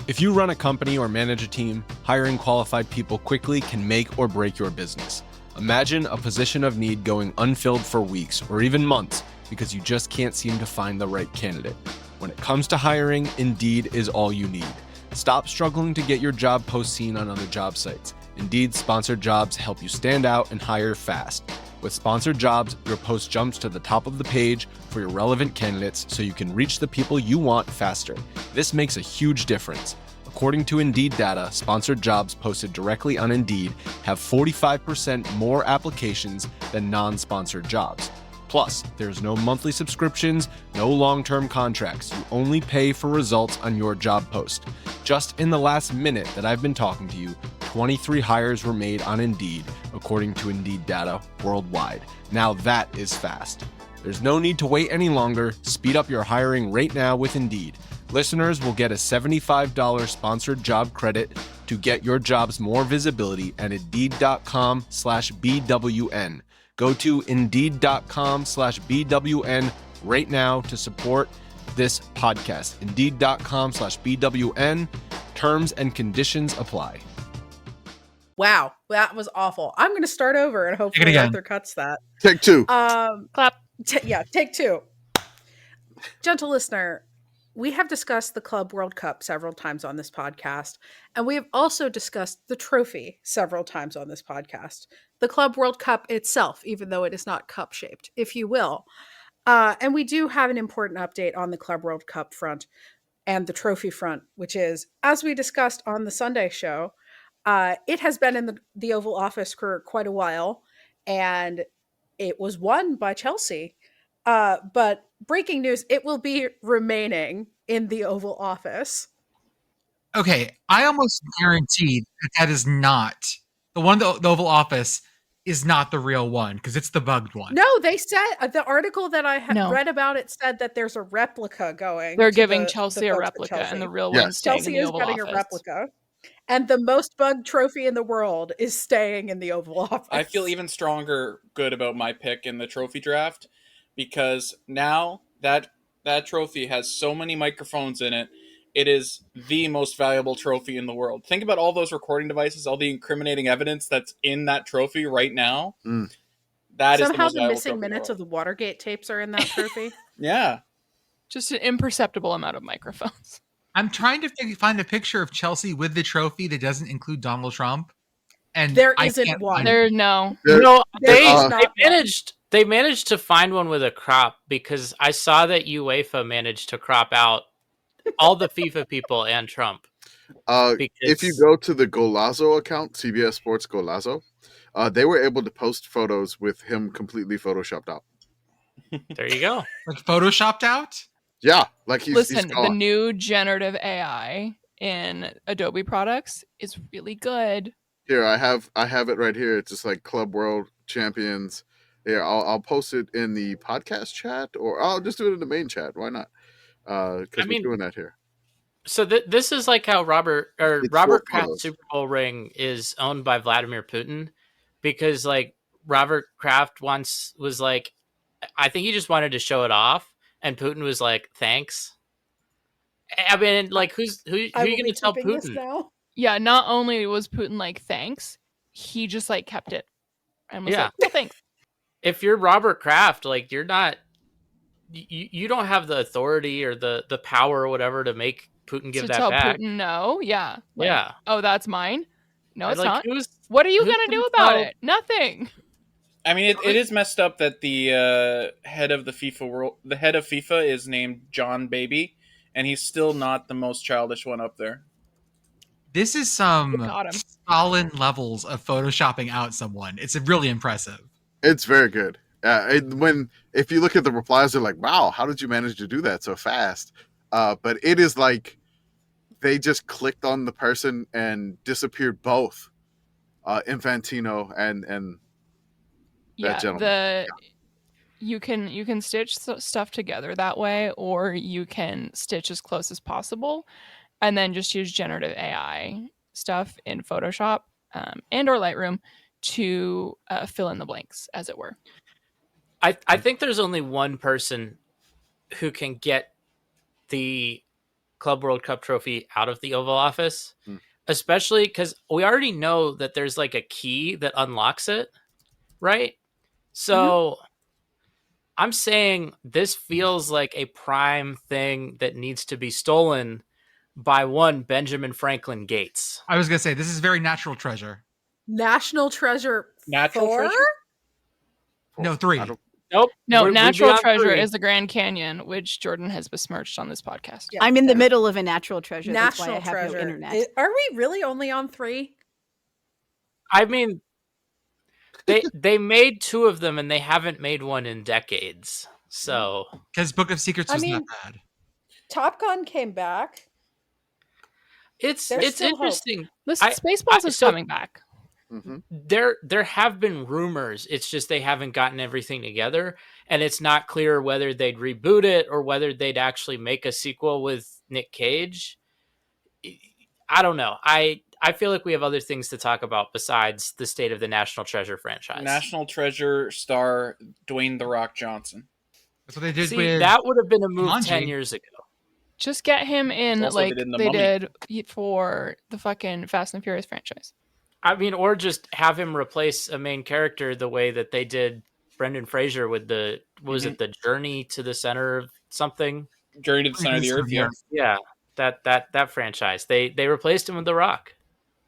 If you run a company or manage a team, hiring qualified people quickly can make or break your business. Imagine a position of need going unfilled for weeks or even months because you just can't seem to find the right candidate. When it comes to hiring, Indeed is all you need. Stop struggling to get your job post seen on other job sites. Indeed sponsored jobs help you stand out and hire fast. With sponsored jobs, your post jumps to the top of the page for your relevant candidates so you can reach the people you want faster. This makes a huge difference. According to Indeed data, sponsored jobs posted directly on Indeed have 45% more applications than non-sponsored jobs. Plus, there's no monthly subscriptions, no long-term contracts. You only pay for results on your job post. Just in the last minute that I've been talking to you, 23 hires were made on Indeed, according to Indeed data worldwide. Now that is fast. There's no need to wait any longer. Speed up your hiring right now with Indeed. Listeners will get a $75 sponsored job credit to get your jobs more visibility at Indeed.com/BWN. Go to Indeed.com/BWN right now to support this podcast. Indeed.com/BWN. Terms and conditions apply. Wow, that was awful. I'm going to start over and hopefully Arthur cuts that. Take two. Clap. Take two. Gentle listener, we have discussed the Club World Cup several times on this podcast, and we have also discussed the trophy several times on this podcast. The Club World Cup itself, even though it is not cup-shaped, if you will. And we do have an important update on the Club World Cup front and the trophy front, which is, as we discussed on the Sunday show, it has been in the Oval Office for quite a while, and it was won by Chelsea. But breaking news, it will be remaining in the Oval Office. Okay, I almost guaranteed that is not the one. The Oval Office is not the real one because it's the bugged one. No, they said the article that I read about it said that there's a replica going. They're giving Chelsea a replica, and the real one's staying Chelsea in the Oval is getting Office. a replica, and the most bugged trophy in the world is staying in the Oval Office. I feel even stronger good about my pick in the trophy draft because now that trophy has so many microphones in it. It is the most valuable trophy in the world. Think about all those recording devices, all the incriminating evidence that's in that trophy right now. That is somehow the most missing minutes of the Watergate tapes are in that trophy. Yeah. Just an imperceptible amount of microphones. I'm trying to find a picture of Chelsea with the trophy that doesn't include Donald Trump. And there isn't one. There, no. They managed to find one with a crop because I saw that UEFA managed to crop out all the FIFA people and Trump. If you go to the Golazo account, CBS Sports Golazo, they were able to post photos with him completely photoshopped out. There you go. Like photoshopped out? Yeah, like he's the new generative AI in Adobe products is really good. Here, I have it right here. It's just like Club World Champions. Here, I'll post it in the podcast chat, or I'll just do it in the main chat. Why not? Because we're doing that here. So this is like how Robert Kraft's Super Bowl ring is owned by Vladimir Putin, because like Robert Kraft once was like, I think he just wanted to show it off, and Putin was like, "Thanks." I mean, like, who are you going to tell Putin? Now? Yeah, not only was Putin like, "Thanks," he just like kept it and was like, "Well, thanks." If you're Robert Kraft, like you're not. You don't have the authority or the power or whatever to make Putin give that back. Putin no, yeah. Like, yeah. Oh, that's mine? No, it's like, not. What are you going to do about it? Nothing. I mean, it is messed up that the head of FIFA is named John Baby, and he's still not the most childish one up there. This is some Stalin levels of photoshopping out someone. It's really impressive. It's very good. If you look at the replies, they're like, "Wow, how did you manage to do that so fast?" But it is like they just clicked on the person and disappeared both Infantino and that gentleman. You can stitch stuff together that way, or you can stitch as close as possible, and then just use generative AI stuff in Photoshop and or Lightroom to fill in the blanks, as it were. I think there's only one person who can get the Club World Cup trophy out of the Oval Office, Hmm. especially because we already know that there's like a key that unlocks it, right? So I'm saying this feels like a prime thing that needs to be stolen by one Benjamin Franklin Gates. I was gonna say this is very natural treasure. National Treasure Natural 4? treasure? No, 3. I don't- Nope. No, we're natural beyond treasure 3. is the Grand Canyon, which Jordan has besmirched on this podcast. Yeah. I'm in the middle of a natural treasure. That's why National I have Treasure. no internet. Are we really only on 3? I mean, they made 2 of them and they haven't made one in decades. So Because Book of Secrets I was mean- not bad. Top Gun came back. it's There's still hope. interesting. Listen, I- Spaceballs is so- coming back. Mhm. There have been rumors. It's just they haven't gotten everything together, and it's not clear whether they'd reboot it or whether they'd actually make a sequel with Nick Cage. I don't know. I feel like we have other things to talk about besides the state of the National Treasure franchise. National Treasure star Dwayne "The Rock" Johnson. That's what they did See, with that would have been a move Jumanji. 10 years ago. Just get him in Also, like they did in The they Mummy. did for the fucking Fast and Furious franchise. I mean, or just have him replace a main character the way that they did Brendan Fraser with the, what was it, the Journey to the Center of something? Journey to the Center of the Earth. Yeah. Yeah, that franchise. They replaced him with The Rock.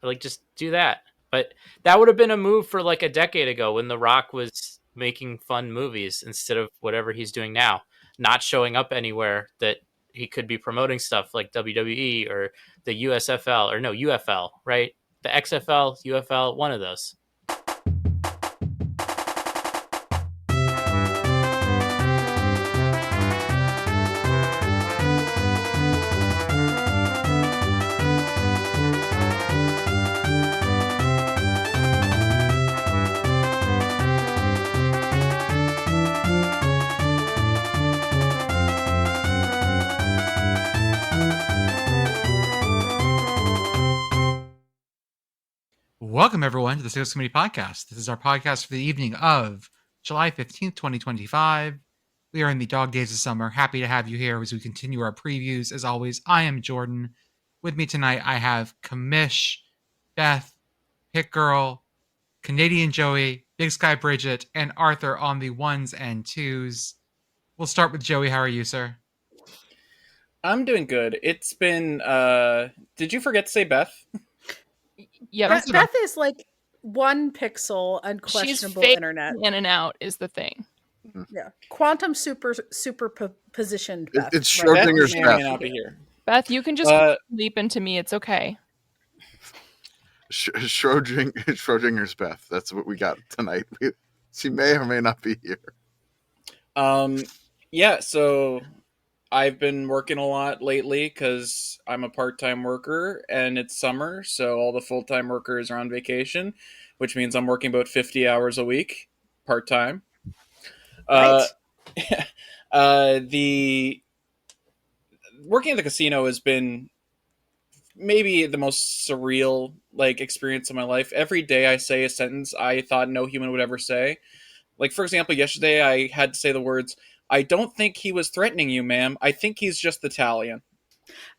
Like, just do that. But that would have been a move for like a decade ago when The Rock was making fun movies instead of whatever he's doing now, not showing up anywhere that he could be promoting stuff like WWE or the USFL or no UFL, right? The XFL, UFL, one of those. Welcome, everyone, to the Sales Committee Podcast. This is our podcast for the evening of July 15th, 2025. We are in the dog days of summer. Happy to have you here as we continue our previews. As always, I am Jordan. With me tonight, I have Commish, Beth, Hit Girl, Canadian Joey, Big Sky Brigit, and Arthur on the ones and twos. We'll start with Joey. How are you, sir? I'm doing good. It's been. Did you forget to say Beth? Yeah, Beth is like 1 pixel and questionable fake internet. in and out is the thing. Yeah, quantum superpositioned. Beth, It's right? Schrodinger's Beth Beth. may not be here. Beth, you can just leap into me. It's okay. Schrodinger's Beth. That's what we got tonight. She may or may not be here. Yeah, so I've been working a lot lately because I'm a part-time worker and it's summer, so all the full-time workers are on vacation, which means I'm working about 50 hours a week, part-time. Right. The working at the casino has been maybe the most surreal experience of my life. Every day I say a sentence I thought no human would ever say. Like, for example, yesterday I had to say the words, "I don't think he was threatening you, ma'am. I think he's just Italian."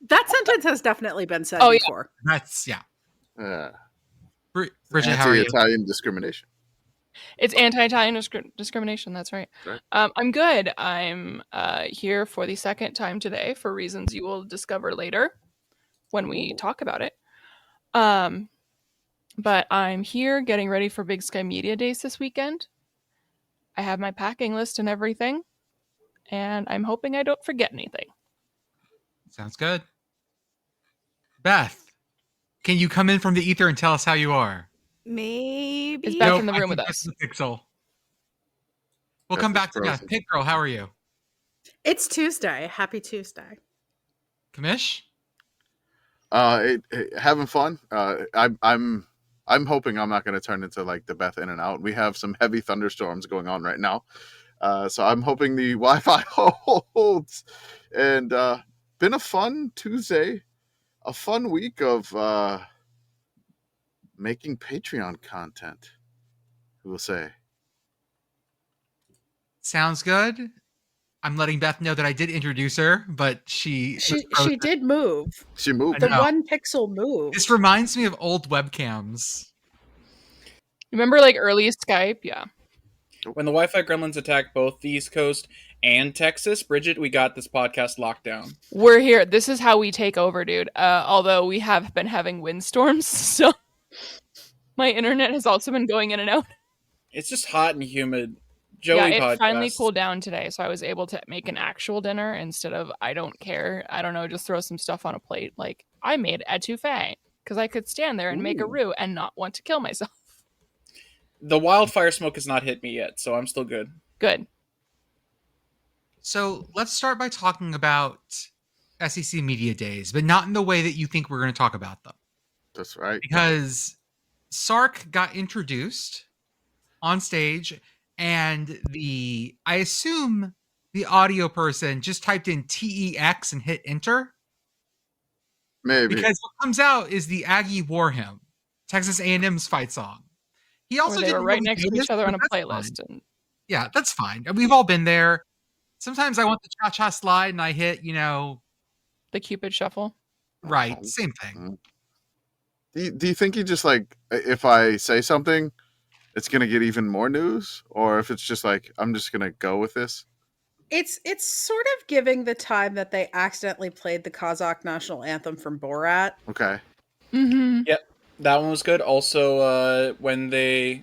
That sentence has definitely been said Oh, yeah. before. That's, yeah. Uh, Bridget, how are you? Anti-Italian discrimination. It's anti-Italian discrimination. That's right. Right. I'm good. I'm here for the second time today for reasons you will discover later when we talk about it. But I'm here getting ready for Big Sky Media Days this weekend. I have my packing list and everything, and I'm hoping I don't forget anything. Sounds good. Beth, can you come in from the ether and tell us how you are? Maybe. Is Beth Nope, in the I room think with that's us? the Pixel. We'll Beth come is back to Beth. frozen. Pit Girl, how are you? It's Tuesday. Happy Tuesday. Commish? Having fun. I'm hoping I'm not going to turn into like the Beth in and out. We have some heavy thunderstorms going on right now, so I'm hoping the Wi-Fi holds. And been a fun Tuesday, a fun week of making Patreon content. Who will say? Sounds good. I'm letting Beth know that I did introduce her, but she did move. She moved. The 1 pixel move. This reminds me of old webcams. Remember like early Skype? Yeah. When the Wi-Fi gremlins attacked both the East Coast and Texas, Brigit, we got this podcast locked down. We're here. This is how we take over, dude. Although we have been having windstorms, so my internet has also been going in and out. It's just hot and humid. Joey it podcast. finally cooled down today, so I was able to make an actual dinner instead of I don't care. I don't know, just throw some stuff on a plate. Like I made etouffee because I could stand there and make a roux and not want to kill myself. The wildfire smoke has not hit me yet, so I'm still good. Good. So let's start by talking about SEC Media Days, but not in the way that you think we're going to talk about them. That's right. Because Sark got introduced on stage, and I assume the audio person just typed in TEX and hit enter. Maybe. Because what comes out is the Aggie War Hymn, Texas A&M's fight song. He also they were didn't right really next to notice, each other on a but that's playlist. fine. And Yeah, that's fine. We've all been there. Sometimes I want the cha-cha slide and I hit, the Cupid shuffle. right, same thing. Do you think he just like, if I say something, it's going to get even more news? Or if it's just like, I'm just going to go with this? It's sort of giving the time that they accidentally played the Kazakh national anthem from Borat. Okay. Mm-hmm. Yep, that one was good. Also, when a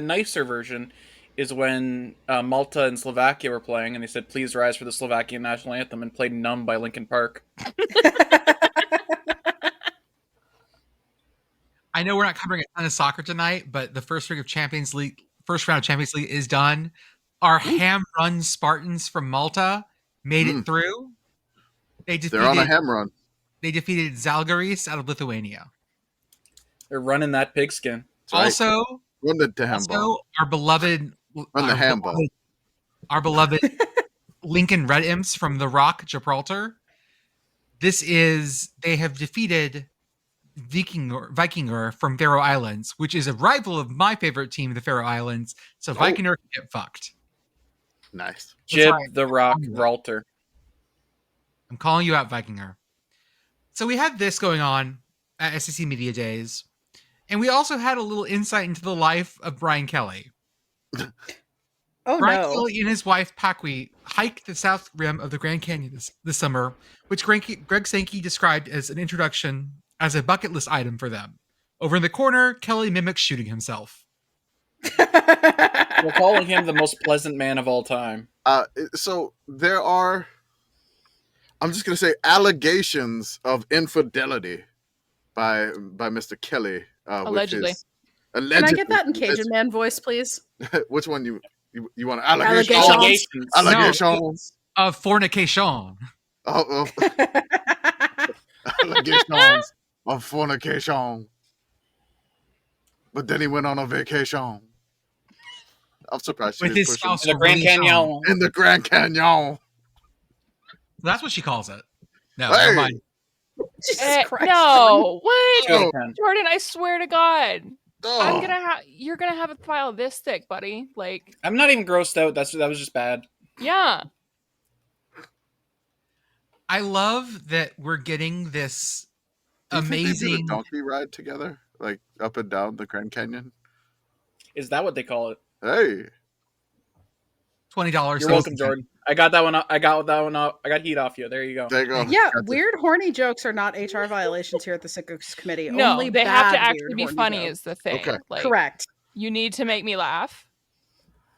nicer version is when Malta and Slovakia were playing, and they said, "Please rise for the Slovakian national anthem," and played "Numb" by Linkin Park. I know we're not covering a ton of soccer tonight, but the first round of Champions League is done. Our ham run Spartans from Malta made it through. They're on a ham run. They defeated Zalgiris out of Lithuania. They're running that pigskin. Right. Also, Run the handball. our beloved Run the handball. Our beloved Lincoln Red Imps from the Rock, Gibraltar. They have defeated Vikinger from Faroe Islands, which is a rival of my favorite team, the Faroe Islands. So Vikinger can get fucked. Nice. Jib the Rock Gibraltar. I'm calling you out, Vikinger. So we had this going on at SEC Media Days, and we also had a little insight into the life of Brian Kelly. Brian Kelly and his wife, Pakwe, hiked the south rim of the Grand Canyon this summer, which Greg Sankey described as an introduction as a bucket list item for them. Over in the corner, Kelly mimics shooting himself. We're calling him the most pleasant man of all time. So there are, I'm just going to say, allegations of infidelity by Mr. Kelly. Allegedly. Can I get that in Cajun Man voice, please? Which one you want? Allegations. Allegations. Allegations. Of fornication. Oh. Allegations of fornication. But then he went on a vacation. I'm surprised she With didn't his push him. spouse In the Grand Canyon. In the Grand Canyon. That's what she calls it. No, Hey! never mind. Jesus Christ. No, what? Oh. Jordan, I swear to God. Oh. You're gonna have a file this thick, buddy. Like, I'm not even grossed out. That was just bad. yeah. I love that we're getting this Do you think they did amazing. a donkey ride together, like up and down the Grand Canyon. Is that what they call it? Hey, $20. You're welcome, Jordan. I got that one. I got heat off you. There you go. there you go. Yeah, Gotcha. weird horny jokes are not HR violations here at the SICKO committee. No, Only they have to bad, actually weird, be horny funny jokes. is the thing. Okay. Like, Correct. you need to make me laugh.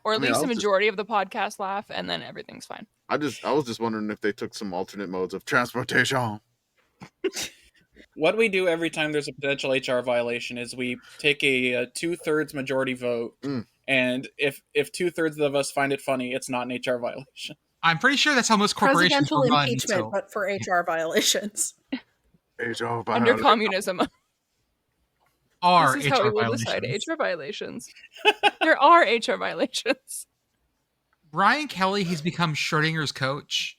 Or at I mean, least I the was just- majority of the podcast laugh, and then everything's fine. I was just wondering if they took some alternate modes of transportation. What we do every time there's a potential HR violation is we take a 2/3 majority vote, and if 2/3 of us find it funny, it's not an HR violation. I'm pretty sure that's how most corporations Presidential were run. impeachment, So but for HR violations. HR Under violation. communism. are This is how HR we will violations. decide HR violations. There are HR violations. Brian Kelly has become Schrodinger's coach,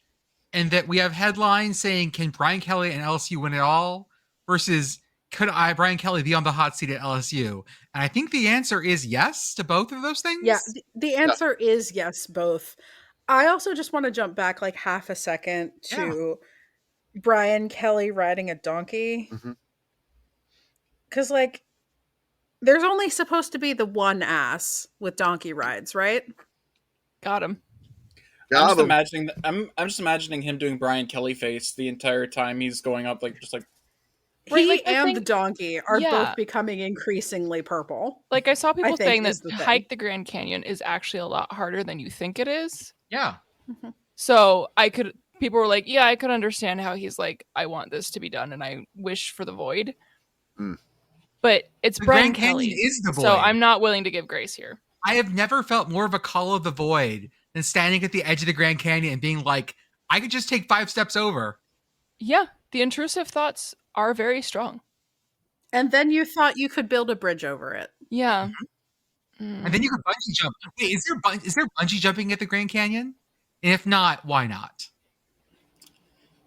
and that we have headlines saying, "Can Brian Kelly and LSU win it all?" versus "Could Brian Kelly be on the hot seat at LSU?" And I think the answer is yes to both of those things. Yeah, the answer is yes, both. I also just want to jump back like half a second to Brian Kelly riding a donkey. Because, like, there's only supposed to be the one ass with donkey rides, right? Got him. I'm just imagining him doing Brian Kelly face the entire time he's going up, like just like. Right, He like, the and thing- the donkey are Yeah. both becoming increasingly purple. Like I saw people think saying that is the thing. hike the Grand Canyon is actually a lot harder than you think it is. Yeah. So people were like, yeah, I could understand how he's like, I want this to be done and I wish for the void. But it's The Brian Grand Canyon Kelly, is the void. so I'm not willing to give grace here. I have never felt more of a call of the void than standing at the edge of the Grand Canyon and being like, I could just take 5 steps over. Yeah, the intrusive thoughts are very strong. And then you thought you could build a bridge over it. Yeah. And then you could bungee jump. Wait, is there bungee jumping at the Grand Canyon? And if not, why not?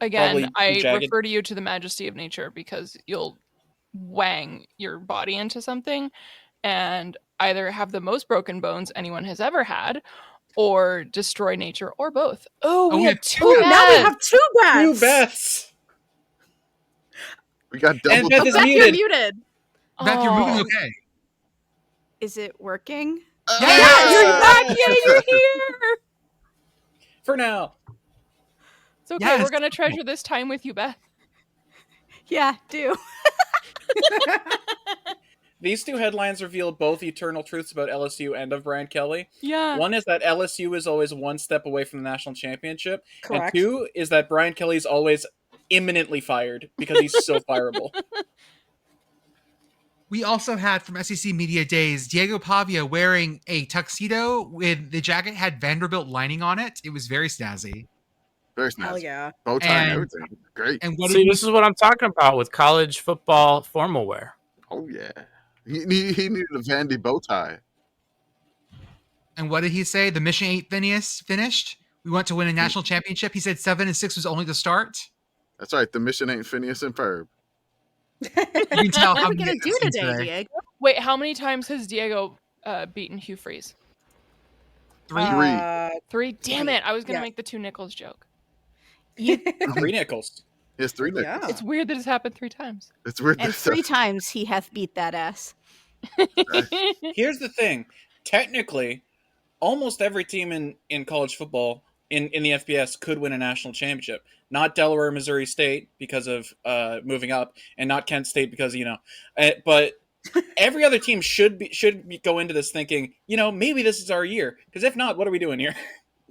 Again, Probably I jagged. refer to you to the majesty of nature because you'll wang your body into something and either have the most broken bones anyone has ever had or destroy nature or both. Oh, we have two Now we Beths. have two Two Beths. Beths. We got double. Beth is Beth, you're muted. muted. Beth, you're moving Oh. okay. Is it working? Yeah, You're back! Yay, you're here! For now. It's okay, Yes. we're gonna treasure this time with you, Beth. Yeah, do. These two headlines reveal both eternal truths about LSU and of Brian Kelly. Yeah. One is that LSU is always one step away from the national championship. Correct. And 2 is that Brian Kelly's always imminently fired because he's so fireable. We also had from SEC Media Days, Diego Pavia wearing a tuxedo with the jacket had Vanderbilt lining on it. It was very snazzy. Very Hell nice. yeah. Bow tie and And- everything. Great. And what See, did he this is what I'm talking about with college football formal wear. Oh yeah. He needed a Vandy bow tie. say? The mission ain't finished. We want to win a national championship. He said 7-6 was only the start. That's right. The mission ain't Phineas and Ferb. You can tell What how are we gonna many do I've seen today, Diego? Wait, how many times has Diego beaten Hugh Freeze? 3. 3? Damn it, I was gonna Yeah. make the 2 nickels joke. 3 nickels. He has 3 nickels. Yeah. It's weird that it's happened 3 times. It's weird. And 3 times he hath beat that ass. Here's the thing. Technically, almost every team in college football in the FBS could win a national championship. Not Delaware, Missouri State because of moving up, and not Kent State because but every other team should go into this thinking, maybe this is our year. Because if not, what are we doing here?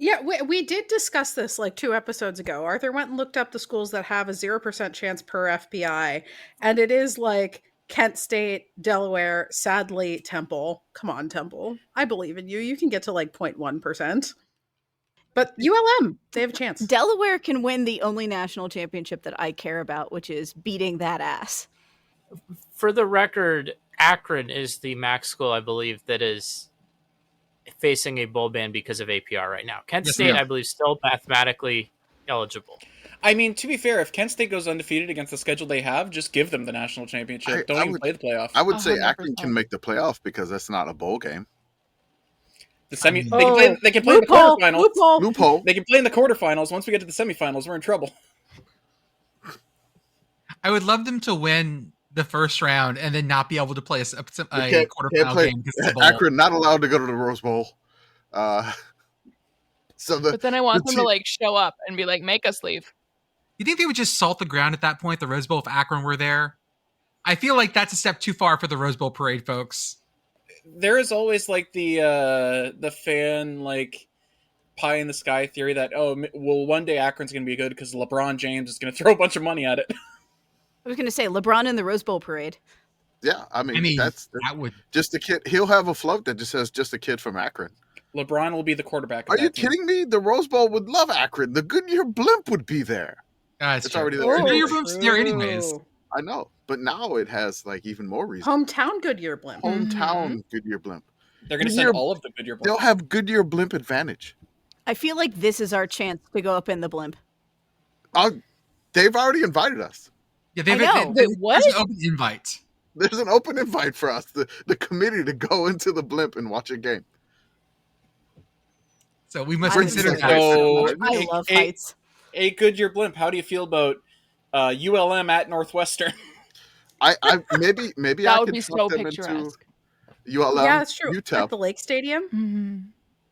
Yeah, we did discuss this like 2 episodes ago. Arthur went and looked up the schools that have a 0% chance per FPI, and it is like Kent State, Delaware, sadly, Temple. Come on, Temple. I believe in you. You can get to like 0.1%. But ULM, they have a chance. Delaware can win the only national championship that I care about, which is beating that ass. For the record, Akron is the MAC school, I believe, that is facing a bowl ban because of APR right now. Kent Yes, State, ma'am. I believe, still mathematically eligible. I mean, to be fair, if Kent State goes undefeated against the schedule they have, just give them the national championship. Don't even play the playoff. I would say 100%. Akron can make the playoff because that's not a bowl game. The semi, Oh, they can play in the Loophole, quarterfinals. loophole. Loophole. They can play in the quarterfinals. Once we get to the semifinals, we're in trouble. I would love them to win the first round and then not be able to play a Can't quarterfinal play- game because it's a bowl. Akron not allowed to go to the Rose Bowl. So But then I want the them to team- like show up and be like, make us leave. You think they would just salt the ground at that point, the Rose Bowl, if Akron were there? I feel like that's a step too far for the Rose Bowl parade, folks. There is always like the fan like pie in the sky theory that one day Akron's going to be good because LeBron James is going to throw a bunch of money at it. I was going to say LeBron in the Rose Bowl parade. yeah, I mean, that's that would. just a kid. He'll have a float that just says "just a kid from Akron." LeBron will be the quarterback. Of Are that you team. kidding me? The Rose Bowl would love Akron. The Goodyear blimp would be there. It's It's true. already there. Goodyear blimp's there anyways. True. I know, but now it has like even more reason. Hometown Goodyear blimp. Hometown Goodyear blimp. They're going to send Goodyear- all of the Goodyear They'll blimps. have Goodyear blimp advantage. I feel like this is our chance to go up in the blimp. They've already invited us. Yeah, I know. Wait, what? There's an open invite. There's an open invite for us, the committee, to go into the blimp and watch a game. So we must I consider love that. So, I love heights. A Goodyear blimp. How do you feel about ULM at Northwestern? I maybe That I would could be talk so them into picturesque. ULM Yeah, it's true. UTEP. At the Lake Stadium. Mm-hmm.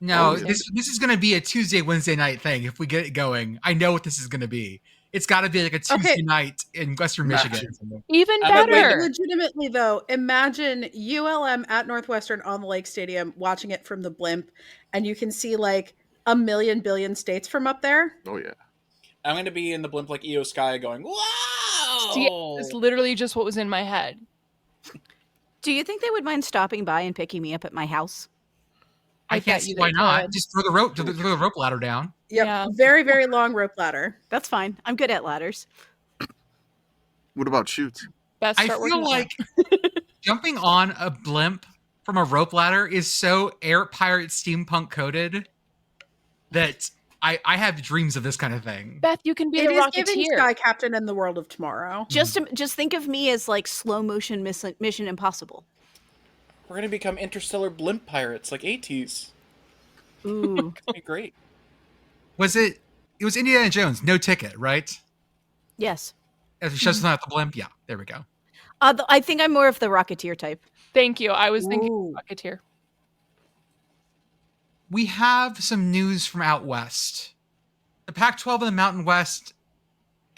No, Oh, yeah. this is going to be a Tuesday, Wednesday night thing. If we get it going, I know what this is going to be. It's got to be like a Tuesday night in Western Michigan. Even I would wait- better. Legitimately, though, imagine ULM at Northwestern on the Lake Stadium, watching it from the blimp, and you can see like a million billion states from up there. Oh yeah. I'm going to be in the blimp like EO Sky going, wow! See, it's literally just what was in my head. Do you think they would mind stopping by and picking me up at my house? I bet can't you see why they not. could. Just throw the rope ladder down. Yep. Yeah. Very, very long rope ladder. That's fine. I'm good at ladders. What about shoots? Best I start feel working on like jumping on a blimp from a rope ladder is so air pirate steampunk coded that I have dreams of this kind of thing. Beth, you can be It the is giving Rocketeer. Sky Captain in the World of Tomorrow. Just think of me as like slow-motion Mission Impossible. We're going to become interstellar blimp pirates like ATs. Ooh. That'd be great. It was Indiana Jones, no ticket, right? Yes. As it shows not the blimp. Yeah, there we go. I think I'm more of the Rocketeer type. Thank you. I was thinking Ooh. Rocketeer. We have some news from out west. The Pac-12 and the Mountain West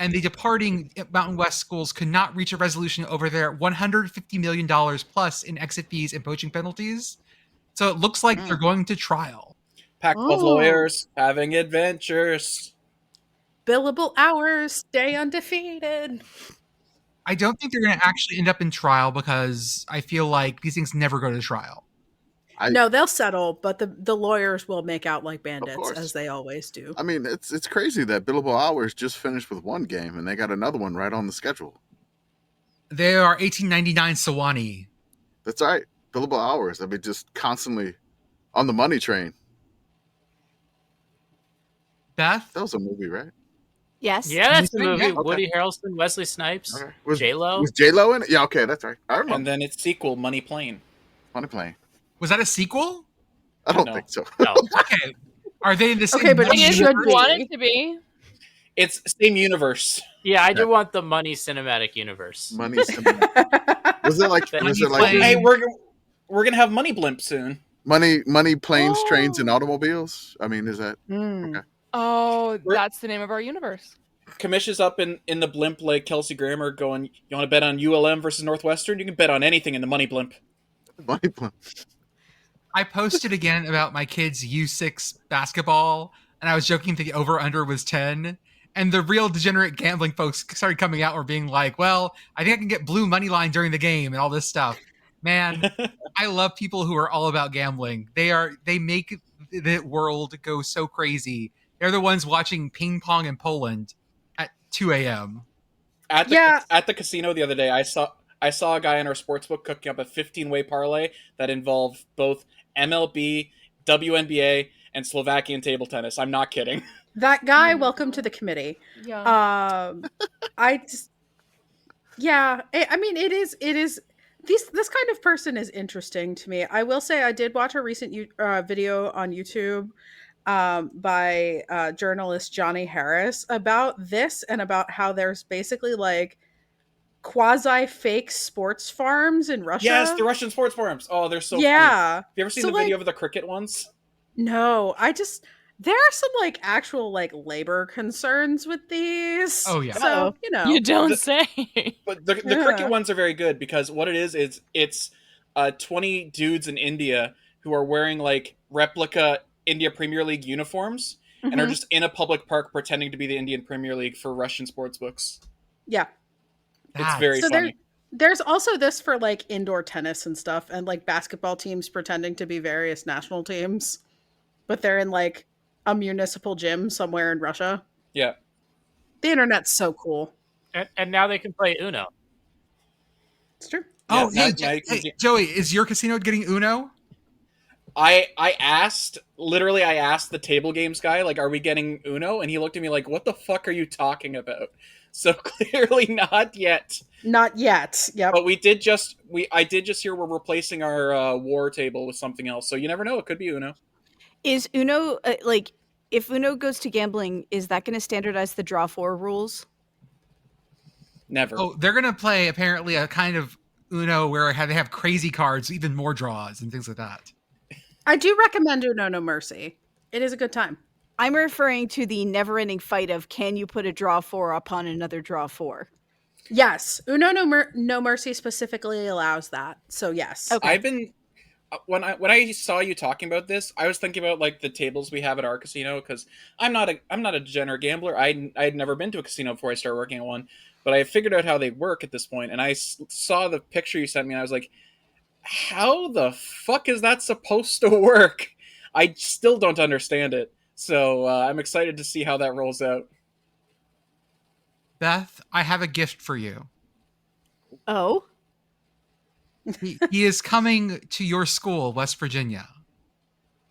and the departing Mountain West schools could not reach a resolution over their $150 million plus in exit fees and poaching penalties. So it looks like they're going to trial. Pac-12 Ooh. lawyers having adventures. Billable hours, stay undefeated. I don't think they're going to actually end up in trial because I feel like these things never go to trial. No, they'll settle, but the lawyers will make out like bandits, course. as they always do. I mean, it's crazy that billable hours just finished with one game and they got another one right on the schedule. They are 1899 Sewanee. That's right. Billable hours. I mean, just constantly on the money train. Beth? That was a movie, right? Yes. Yeah, that's the Yeah, movie. okay. Woody Harrelson, Wesley Snipes, Okay. Was J-Lo. J-Lo in it? Yeah, okay, that's right. I remember. And then its sequel, Money Plane. Funny Plane. Was that a sequel? I don't No. think so. No. Okay. Are they in the same Okay, but It it is should what you want be. it to be. It's same universe. Yeah, I do want the Money Cinematic Universe. Money's was it like That was it like Plane. Hey, we're gonna have Money Blimp soon. money planes, trains, and Oh. automobiles? I mean, is that Mm. okay? Oh, that's the name of our universe. Commish is up in the blimp like Kelsey Grammer going, you want to bet on ULM versus Northwestern? You can bet on anything in the Money Blimp. Money plane. I posted again about my kids' U6 basketball, and I was joking that the over-under was 10. And the real degenerate gambling folks started coming out or being like, well, I think I can get blue money line during the game and all this stuff. Man, I love people who are all about gambling. They make the world go so crazy. They're the ones watching ping pong in Poland at 2 a.m. At the Yeah. at the casino the other day, I saw a guy in our sportsbook cooking up a 15-way parlay that involved both MLB, WNBA, and Slovakian table tennis. I'm not kidding. That guy, welcome to the committee. Yeah. I just, yeah, I mean, it is, this kind of person is interesting to me. I will say I did watch a recent video on YouTube by journalist Johnny Harris about this and about how there's basically like quasi fake sports farms in Russia. Yes, the Russian sports forums. Oh, they're so funny. yeah. Have you ever seen So, the video like- of the cricket ones? No, there are some like actual like labor concerns with these. Oh, yeah. So, you know. You don't The- say. But the Yeah. cricket ones are very good because what it is it's 20 dudes in India who are wearing like replica India Premier League uniforms and are Mhm. just in a public park pretending to be the Indian Premier League for Russian sports books. Yeah. It's very So funny. there's also this for like indoor tennis and stuff and like basketball teams pretending to be various national teams, but they're in like a municipal gym somewhere in Russia. Yeah. The internet's so cool. And now they can play Uno. It's true. Oh, Yeah, hey, hey, Joey, is your casino getting Uno? I asked the table games guy, like, are we getting Uno? And he looked at me like, what the fuck are you talking about? So clearly not yet. Not yet. Yep. But I did just hear we're replacing our war table with something else. So you never know, it could be Uno. Is Uno like if Uno goes to gambling, is that going to standardize the draw 4 rules? Never. Oh, they're gonna play apparently a kind of Uno where they have crazy cards, even more draws and things like that. I do recommend Uno No Mercy. It is a good time. I'm referring to the never-ending fight of can you put a draw 4 upon another draw 4? Yes, Uno No Mercy specifically allows that. So yes. Okay. I've been when I saw you talking about this, I was thinking about like the tables we have at our casino because I'm not a degenerate gambler. I'd never been to a casino before I started working at one, but I figured out how they work at this point, and I saw the picture you sent me, and I was like, how the fuck is that supposed to work? I still don't understand it. So I'm excited to see how that rolls out. Beth, I have a gift for you. Oh, He is coming to your school, West Virginia.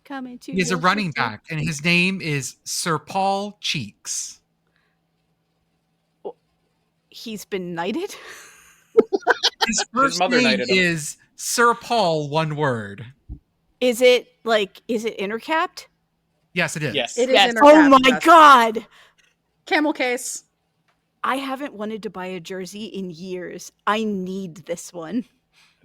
coming to He is a your running sister. back, and his name is SirPaul Cheeks. He's been knighted. His first mother name knighted him. is SirPaul, one word. Is it intercapped? Yes, it is. Yes. It is Yes. intercapped, Oh my yes. god! Camel case. I haven't wanted to buy a jersey in years. I need this one.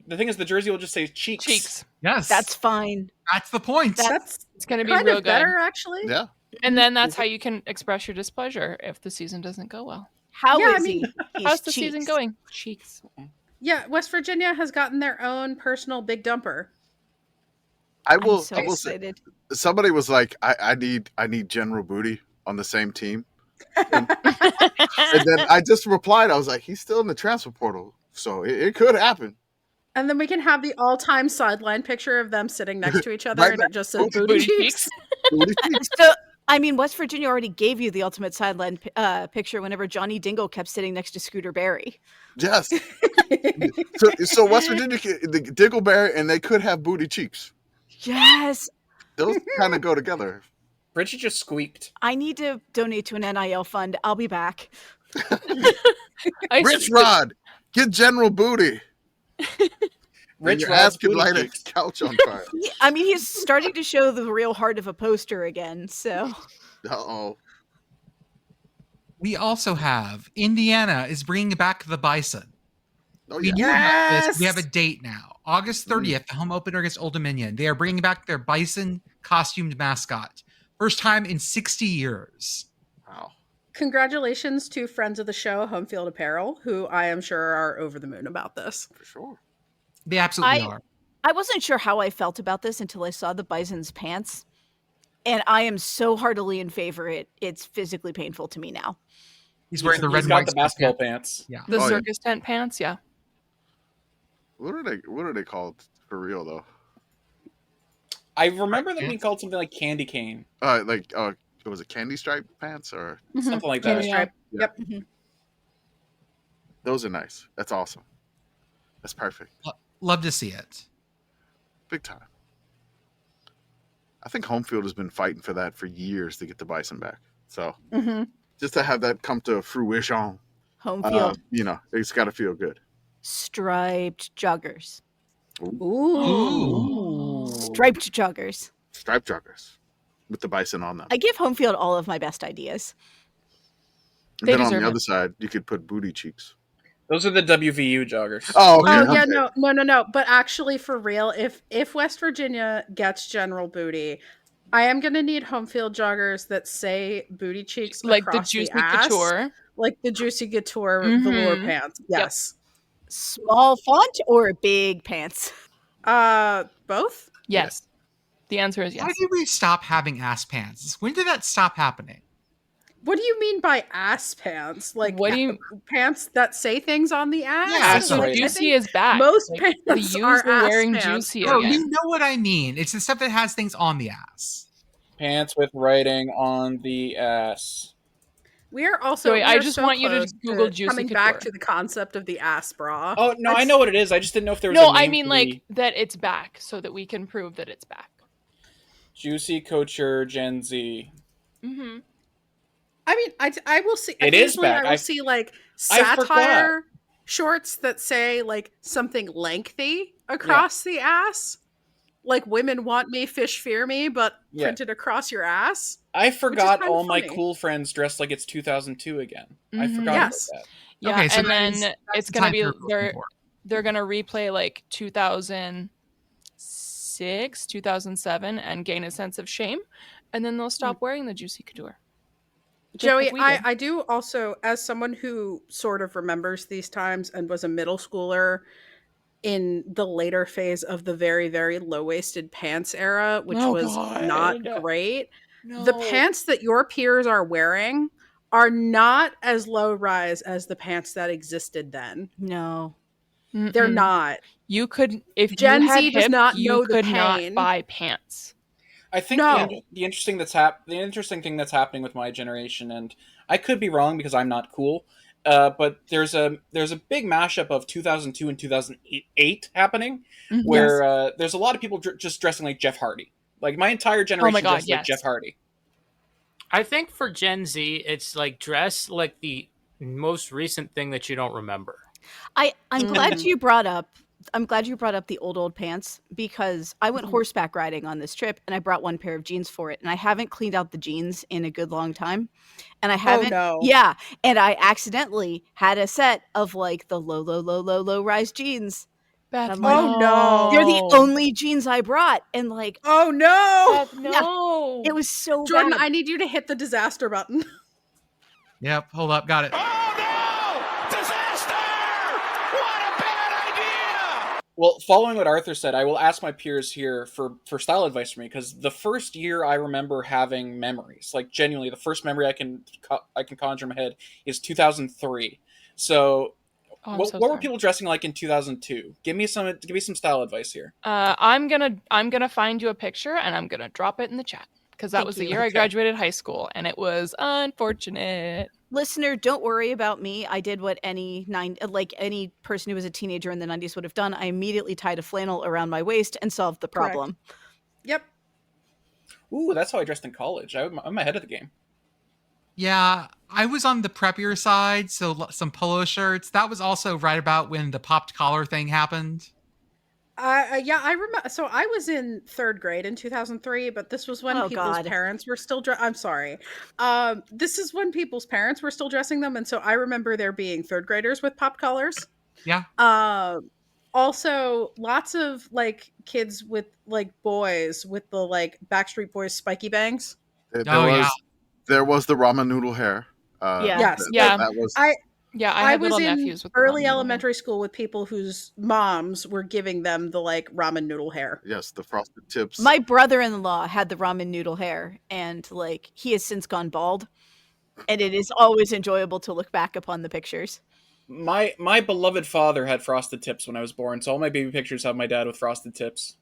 The thing is, the jersey will just say cheeks. Cheeks. Yes. That's fine. That's the point. That's It's going to be kind real of good. better, actually. Yeah. And then that's how you can express your displeasure if the season doesn't go well. How Yeah, is I mean, he? He's How's the season cheeks. going? Cheeks. Yeah, West Virginia has gotten their own personal big dumper. I will I'm so I will say excited. somebody was like, I need General Booty on the same team. And then I just replied, I was like, he's still in the transfer portal. So it could happen. And then we can have the all-time sideline picture of them sitting next to each other, Right and it just says Booty booty, Booty cheeks. cheeks. Booty cheeks. So, I mean, West Virginia already gave you the ultimate sideline picture whenever Johnny Dingle kept sitting next to Scooter Barry. Yes. So West Virginia, the Diggleberry, and they could have booty cheeks. Yes. Those kind of go together. Bridget just squeaked. I need to donate to an NIL fund. I'll be back. Rich Rod, get General Booty. Rich Your Rod's ass could booty light a cheeks. couch on fire. I mean, he's starting to show the real heart of a poster again. So Uh-oh. We also have Indiana is bringing back the Bison. Oh, We yeah. knew about this. Yes! We have a date now. August 30th, the home opener against Old Dominion. They are bringing back their Bison costumed mascot. First time in 60 years. Wow. Congratulations to friends of the show, Home Field Apparel, who I am sure are over the moon about this. For sure. They absolutely are. I wasn't sure how I felt about this until I saw the Bison's pants. And I am so heartily in favor. It's physically painful to me now. He's wearing the red He's and got white the sweatpants. basketball pants. Yeah. The Oh, yeah. circus tent pants, yeah. What are they called for real though? I remember them Yeah. being called something like candy cane, Was it candy stripe pants or something like Candy that. stripe. Yeah. Yep. those are nice. That's awesome. That's perfect. Love to see it. Big time. I think Home Field has been fighting for that for years to get the Bison back. So Mm-hmm. just to have that come to fruition, Home field it's got to feel good. striped joggers. Ooh. Striped joggers. Striped joggers with the Bison on them. I give home field all of my best ideas. And They then on deserve the it. other side, you could put booty cheeks. Those are the WVU joggers. Oh, okay. Oh yeah, okay. no. But actually, for real, if West Virginia gets General Booty, I am gonna need home field joggers that say booty cheeks Like the across Juicy ass, Couture. like the Juicy Couture Mhm. velour pants. Yes, Small font or big pants? both. Yes. The answer is Why yes. did we stop having ass pants? When did that stop happening? What do you mean by ass pants? Like What do you- pants that say things on the ass? Yeah, So Like, I Juicy think is back. most Like, pants the youths are are ass wearing pants. Juicy Oh, again. you know what I mean. It's the stuff that has things on the ass. Pants with writing on the ass. We are also. Joey, we I are just so want you to close Google Juicy coming back Couture. to the concept of the ass bra. Oh no, I That's- know what it is. I just didn't know if there was. No, a name I mean for like the that it's back so that we can prove that it's back. Juicy Couture Gen Z. Mm-hmm. I mean, I will see. It is occasionally back. I will I- see like I forgot. satire shorts that say like something lengthy across the ass. like women want me, fish fear me, but Yeah. printed across your ass. I forgot kinda all my funny. cool friends dressed like it's 2002 again. I Mhm. forgot Yes. about that. Yeah, Okay, so and then that's it's the gonna time be period we're looking for. they're gonna replay like 2006, 2007, and gain a sense of shame, and then they'll stop wearing the juicy couture. Just Joey, like we did. I do also, as someone who sort of remembers these times and was a middle schooler in the later phase of the very, very low-waisted pants era, which Oh, was not God. great. No. The pants that your peers are wearing are not as low-rise as the pants that existed then. No. They're Mm-mm. not. You could, if you Gen had Z does hips, not you know the could not pain. buy pants. I think No. the interesting thing that's happening with my generation, and I could be wrong because I'm not cool, but there's a big mashup of 2002 and 2008 happening, Mhm. where there's a lot of people just dressing like Jeff Hardy. Like my entire generation God, dressed like yes. Jeff Hardy. I think for Gen Z, it's like dress like the most recent thing that you don't remember. I'm glad you brought up the old pants, because I went horseback riding on this trip and I brought one pair of jeans for it, and I haven't cleaned out the jeans in a good long time. And I haven't no. Yeah, and I accidentally had a set of like the low rise jeans. Beth, I'm like, Oh, no. They're the only jeans I brought, and like Oh, no. Beth, no. it was so Jordan, bad. I need you to hit the disaster button. Yep, hold up, got it. Well, following what Arthur said, I will ask my peers here for style advice for me, because the first year I remember having memories, like genuinely, the first memory I can conjure in my head is 2003. So, what were people dressing like in 2002? Give me some style advice here. I'm gonna find you a picture and I'm gonna drop it in the chat, because that was the year I graduated high school, and it was unfortunate. Listener, don't worry about me. I did what any person who was a teenager in the 90s would have done. I immediately tied a flannel around my waist and solved the problem. Yep. Ooh, that's how I dressed in college. I'm ahead of the game. Yeah, I was on the preppier side, so some polo shirts. That was also right about when the popped collar thing happened. Yeah, I remember. So I was in 3rd grade in 2003, but this was when people's parents were still. I'm sorry. This is when people's parents were still dressing them, and so I remember there being 3rd graders with pop collars. Yeah. Also, lots of like kids with like boys with the like Backstreet Boys spiky bangs. There was the ramen noodle hair. Yes. That was. I was in early elementary school with people whose moms were giving them the like ramen noodle hair. Yes, the frosted tips. My brother-in-law had the ramen noodle hair, and like he has since gone bald, and it is always enjoyable to look back upon the pictures. My beloved father had frosted tips when I was born, so all my baby pictures have my dad with frosted tips.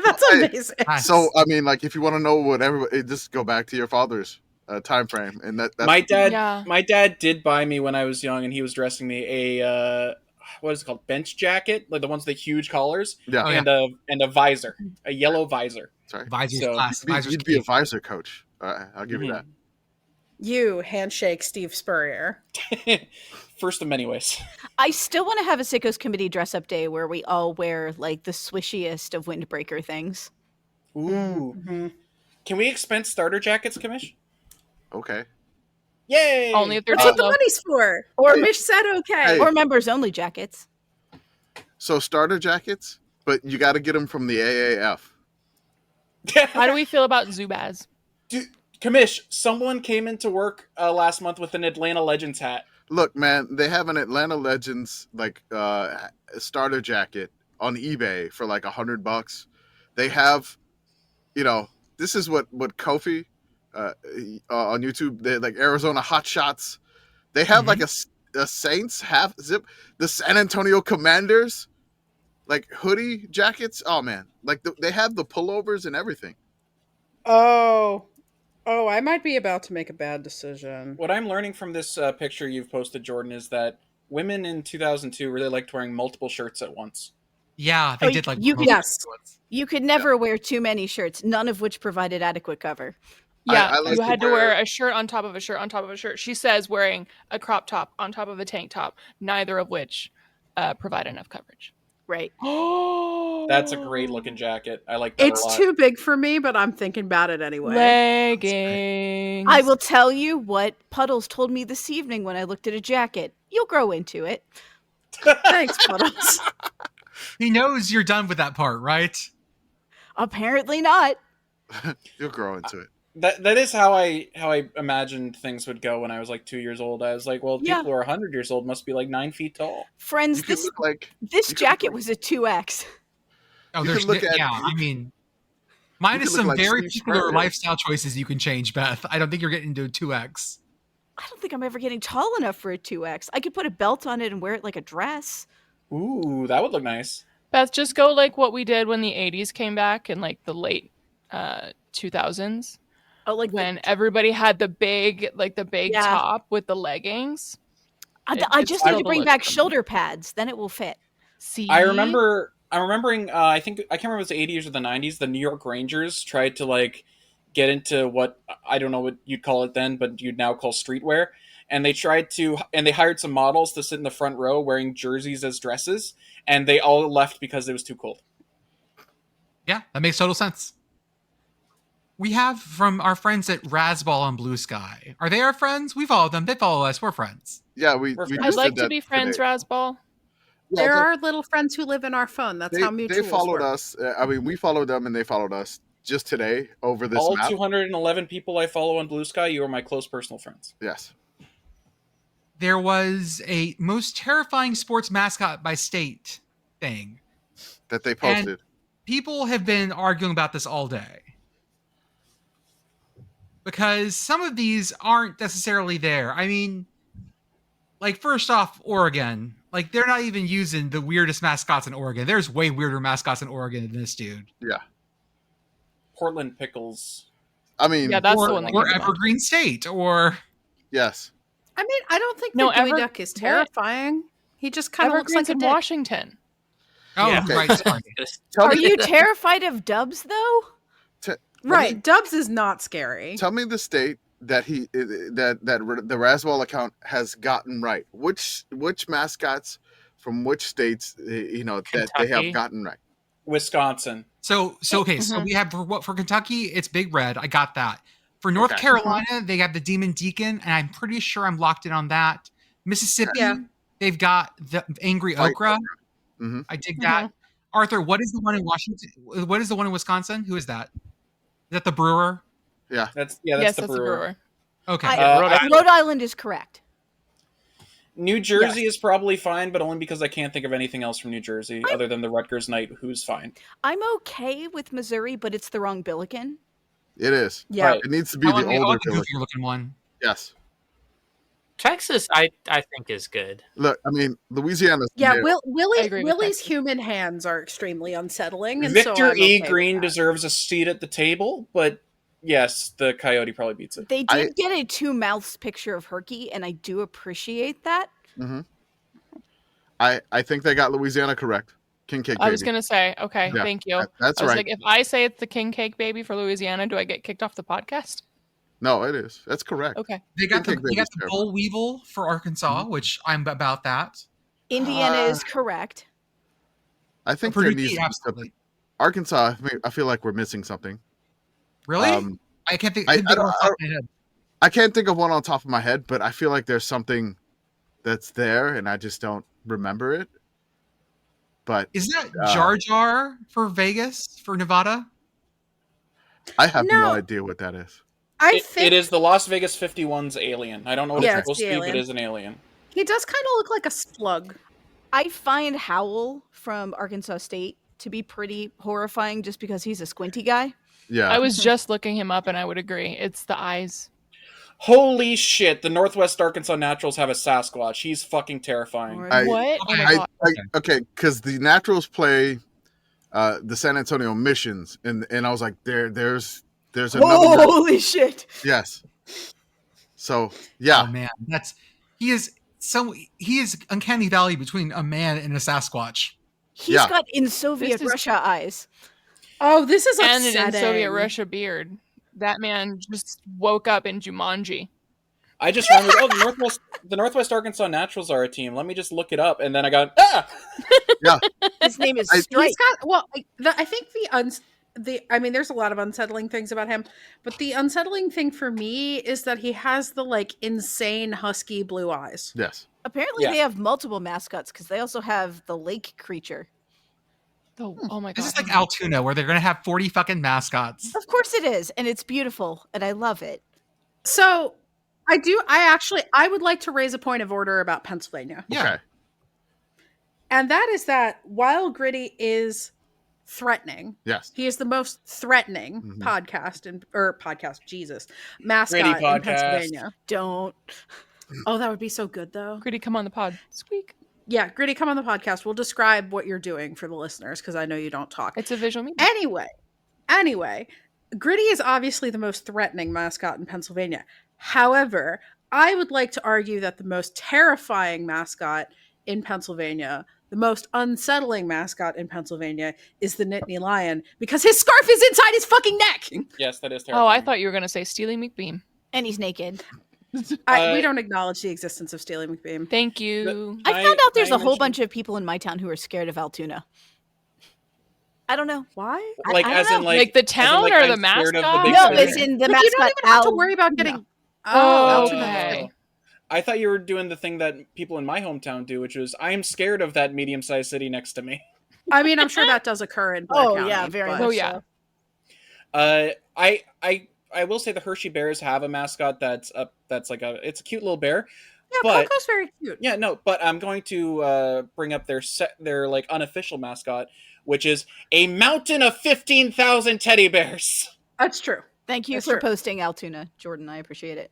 That's amazing. So I mean, like, if you want to know what everybody, just go back to your father's time frame, and that's my dad did buy me when I was young, and he was dressing me a what is it called, bench jacket, like the ones with the huge collars, and a visor, a yellow visor. Sorry, Visor's you'd be a visor coach. I'll give you that. You handshake Steve Spurrier. First of many ways. I still want to have a Sickos committee dress up day where we all wear like the swishiest of windbreaker things. Ooh. Mm-hmm. Can we expense starter jackets, Commish? Okay. Yay! Only if they're That's what the money's for. Or Mish said okay. Or members only jackets. So starter jackets, but you got to get them from the AAF. How do we feel about Zubaz? Dude, Commish, someone came into work last month with an Atlanta Legends hat. Look, man, they have an Atlanta Legends like starter jacket on eBay for like $100. They have, this is what Kofi on YouTube. They like Arizona Hot Shots. They have like a Saints half zip, the San Antonio Commanders, like hoodie jackets. Oh man, like they have the pullovers and everything. Oh, I might be about to make a bad decision. What I'm learning from this picture you've posted, Jordan, is that women in 2002 really liked wearing multiple shirts at once. Yeah, they did like You could never wear too many shirts, none of which provided adequate cover. Yeah, you had to wear a shirt on top of a shirt on top of a shirt. She says wearing a crop top on top of a tank top, neither of which provide enough coverage. Right. Oh, That's a great looking jacket. I like that a It's lot. too big for me, but I'm thinking about it anyway. leggings. I will tell you what Puddles told me this evening when I looked at a jacket. You'll grow into it. Thanks, Puddles. He knows you're done with that part, right? Apparently not. You'll grow into it. That is how I imagined things would go when I was like 2 years old. I was like, well, Yeah. people who are 100 years old must be like 9 feet tall. Friends, You could this look like this you could jacket look- was a 2X. Oh, You there's can look at- yeah. I mean, minus could look some like very Steve particular Spurrier. lifestyle choices you can change, Beth. I don't think you're getting into a 2X. I don't think I'm ever getting tall enough for a 2X. I could put a belt on it and wear it like a dress. Ooh, that would look nice. Beth, just go like what we did when the 80s came back in like the late 2000s. Oh, like When everybody had the big Yeah. top with the leggings. I it's just need still to bring the back look. shoulder pads. Then it will fit. See, I'm remembering. I can't remember if it was the 80s or the 90s. The New York Rangers tried to like get into what I don't know what you'd call it then, but you'd now call streetwear. And they hired some models to sit in the front row wearing jerseys as dresses, and they all left because it was too cold. Yeah, that makes total sense. We have from our friends at Razzball and Blue Sky. Are they our friends? We follow them. They follow us. We're friends. Yeah, we I'd just I'd like did to that be friends, today. Razzball. Yeah, There they- are little friends who live in our phone. That's how mutuals they followed work. us. I mean, we followed them and they followed us just today over this All map. 211 people I follow on Blue Sky, you are my close personal friends. Yes. There was a most terrifying sports mascot by state thing. That they posted. People have been arguing about this all day. Because some of these aren't necessarily there. I mean, like, first off, Oregon. Like, they're not even using the weirdest mascots in Oregon. There's way weirder mascots in Oregon than this dude. Yeah. Portland Pickles. I mean, Yeah, that's or the one that or came to mind. Evergreen State. Or, yes. I mean, I don't think No, the Dewey Duck is what? terrifying. He just kind of looks Evergreen's like a in dick. Washington. oh, Yeah. right, sorry. Tell Are me, you terrified of Dubs though? Right. Dubs is not scary. tell me the state that the Razzball account has gotten right. Which mascots from which states that they Kentucky? have gotten right? Wisconsin. So okay, so we have for Kentucky, it's Big Red. I got that. For North Okay. Carolina, they have the Demon Deacon, and I'm pretty sure I'm locked in on that. Mississippi, Yeah. they've got the Angry White Okra. Mhm. I dig that. Arthur, what is the one in Washington? What is the one in Wisconsin? Who is that? Is that the brewer? Yeah. That's Yes, the that's brewer. the brewer. Okay. Rhode Island is correct. New Jersey is probably fine, but only because I can't think of anything else from New Jersey other than the Rutgers Knight, who's fine. I'm okay with Missouri, but it's the wrong Billiken. It is. Yeah. Right. It needs to be I the want the older goofier Billiken. looking one. Yes. Texas, I think is good. Look, I mean, Louisiana's Yeah, there. Willie, agree with Willie's Texas. human hands are extremely unsettling. And so Victor I'm okay E. with Green that. deserves a seat at the table, but yes, the Coyote probably beats it. They did get a two mouths picture of Herky, and I do appreciate that. Mhm. I think they got Louisiana correct. King Cake I was Baby. going to say, okay, Yeah, thank you. That's I was right. like, if I say it's the king cake baby for Louisiana, do I get kicked off the podcast? No, it is. That's correct. Okay. They got King Cake the Baby's boll weevil for Arkansas, which I'm about that. Indiana is correct. I think Purdue there needs T, to be absolutely. something. Arkansas, I feel like we're missing something. Really? I can't think. I can't think of one on top of my head, but I feel like there's something that's there, and I just don't remember it. But Is that Jar Jar for Vegas, for Nevada? I have no No. idea what that is. I think It is the Las Vegas 51's alien. I don't know what Yeah, it's it's supposed the to be, but alien. it is an alien. he does kind of look like a slug. I find Howell from Arkansas State to be pretty horrifying just because he's a squinty guy. Yeah. I was just looking him up and I would agree. It's the eyes. Holy shit, the Northwest Arkansas Naturals have a Sasquatch. He's fucking terrifying. Or- What? Oh my god. Okay, because the Naturals play the San Antonio Missions, and I was like, there's another. Holy shit! Yes. So yeah, Oh man, he is uncanny valley between a man and a Sasquatch. He's Yeah. got in Soviet This is- Russia eyes. Oh, this is And upsetting. an in Soviet Russia beard. That man just woke up in Jumanji. I just remembered. Oh, the Northwest Arkansas Naturals are a team. Let me just look it up, and then I got His name is I- Strike. He's got well. I think I mean, there's a lot of unsettling things about him, but the unsettling thing for me is that he has the like insane husky blue eyes. Yes. Apparently, Yeah. they have multiple mascots because they also have the lake creature. Oh my god. This is like Altoona, where they're going to have 40 fucking mascots. Of course, it is, and it's beautiful, and I love it. So I would like to raise a point of order about Pennsylvania. Yeah. Okay. And that is that while Gritty is threatening, Yes. he is the most threatening Mhm. mascot Gritty in podcast. Pennsylvania. Don't. Oh, that would be so good though. Gritty, come on the pod. Squeak. Yeah, Gritty, come on the podcast. We'll describe what you're doing for the listeners because I know you don't talk. It's a visual medium. Anyway, Gritty is obviously the most threatening mascot in Pennsylvania. However, I would like to argue that the most terrifying mascot in Pennsylvania, the most unsettling mascot in Pennsylvania, is the Nittany Lion because his scarf is inside his fucking neck. Yes, that is terrifying. Oh, I thought you were gonna say Steely McBeam. And he's naked. We don't acknowledge the existence of Steely McBeam. Thank you. I found out there's I a whole mentioned- bunch of people in my town who are scared of Altoona. I don't know. Why? Like, I as don't in, know. like, Like the as in, town like, or I'm the scared of mascot? big No, city. as in the Like, you don't mascot even have to Al. worry about getting. No. Oh, Okay. I thought you were doing the thing that people in my hometown do, which is I'm scared of that medium-sized city next to me. I mean, I'm sure that does occur in Black Oh, County, yeah, very but- much. Oh yeah. I will say the Hershey Bears have a mascot that's it's a cute little bear. Yeah, But- Coco's very cute. Yeah, no, but I'm going to bring up their like unofficial mascot, which is a mountain of 15,000 teddy bears. That's true. Thank you That's for true. posting Altoona, Jordan. I appreciate it.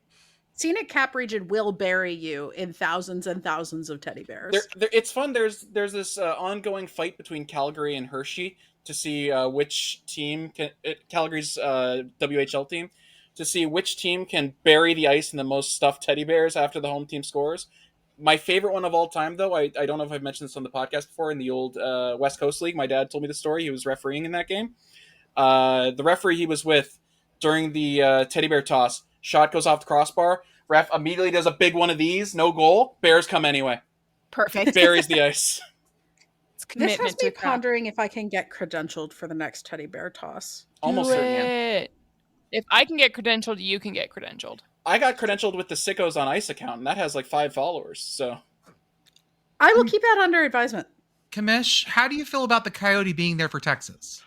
Scenic Cap Region will bury you in thousands and thousands of teddy bears. It's fun. There's this ongoing fight between Calgary and Hershey to see which team Calgary's WHL team to see which team can bury the ice in the most stuffed teddy bears after the home team scores. My favorite one of all time, though, I don't know if I've mentioned this on the podcast before, in the old West Coast League. My dad told me the story. He was refereeing in that game. The referee he was with during the teddy bear toss, shot goes off the crossbar. Ref immediately does a big one of these. No goal. Bears come anyway. Perfect. Buries the ice. It's this commitment has me to craft. pondering if I can get credentialed for the next teddy bear toss. Almost Do certain. Yeah. it. If I can get credentialed, you can get credentialed. I got credentialed with the SICKOs on Ice account, and that has like 5 followers. So I will keep that under advisement. Commish, how do you feel about the Coyote being there for Texas?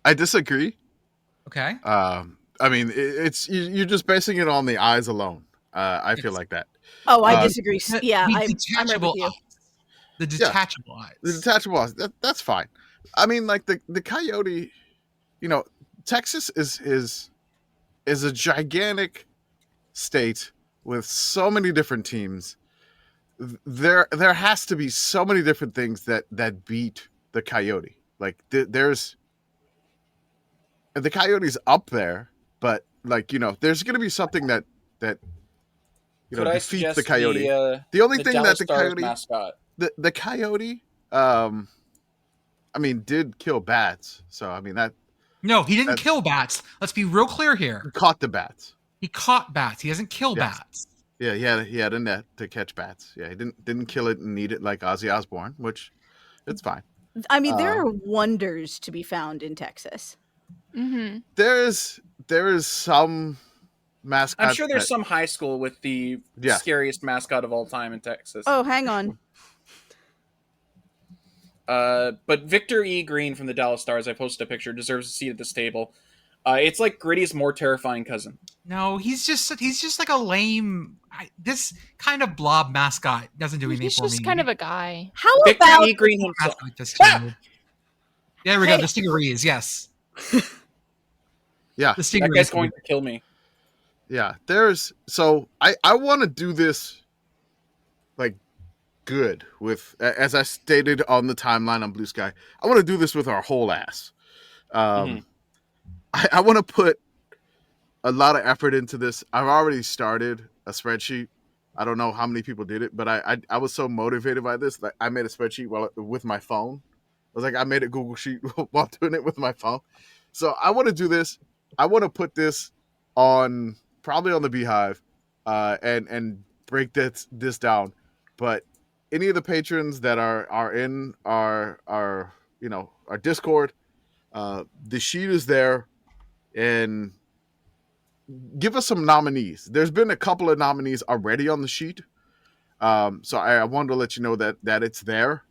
I disagree. Okay. I mean, you're just basing it on the eyes alone. I feel Yes. like that. Oh, I Uh, disagree. Yeah, The I'm right detachable with you. eyes. The detachable eyes. The detachable eyes, that's fine. I mean, like the Coyote, Texas is a gigantic state with so many different teams. There has to be so many different things that beat the Coyote. Like there's the Coyote's up there, but there's going to be something that could I defeats suggest the Coyote. the only thing Dallas that the Stars Coyote mascot? the Coyote did kill bats, so I mean that No, he didn't That's- kill bats. Let's be real clear here. caught the bats. He caught bats. He doesn't kill Yes. bats. Yeah, he had a net to catch bats. Yeah, he didn't kill it and eat it like Ozzy Osbourne, which it's fine. I mean, there are wonders to be found in Texas. Mm-hmm. There is some mascots. I'm sure there's that- some high school with the Yeah. scariest mascot of all time in Texas. Oh, hang on. But Victor E. Green from the Dallas Stars, I posted a picture, deserves a seat at this table. It's like Gritty's more terrifying cousin. No, he's just like a lame. This kind of blob mascot doesn't do anything He's for just me. kind of a guy. How Victor about E. Green himself. Mascot does too. There we go. Hey. The stingarees. Yes. Yeah, The That stingarees. guy's going to kill me. yeah. I want to do this like good with, as I stated on the timeline on Blue Sky. I want to do this with our whole ass. Mhm. I want to put a lot of effort into this. I've already started a spreadsheet. I don't know how many people did it, but I was so motivated by this that I made a spreadsheet with my phone. I was like, I made a Google sheet while doing it with my phone. So I want to do this. I want to put this probably on the Beehive, and break this down. But any of the patrons that are in our Discord, the sheet is there, and give us some nominees. There's been a couple of nominees already on the sheet, so I wanted to let you know that it's there.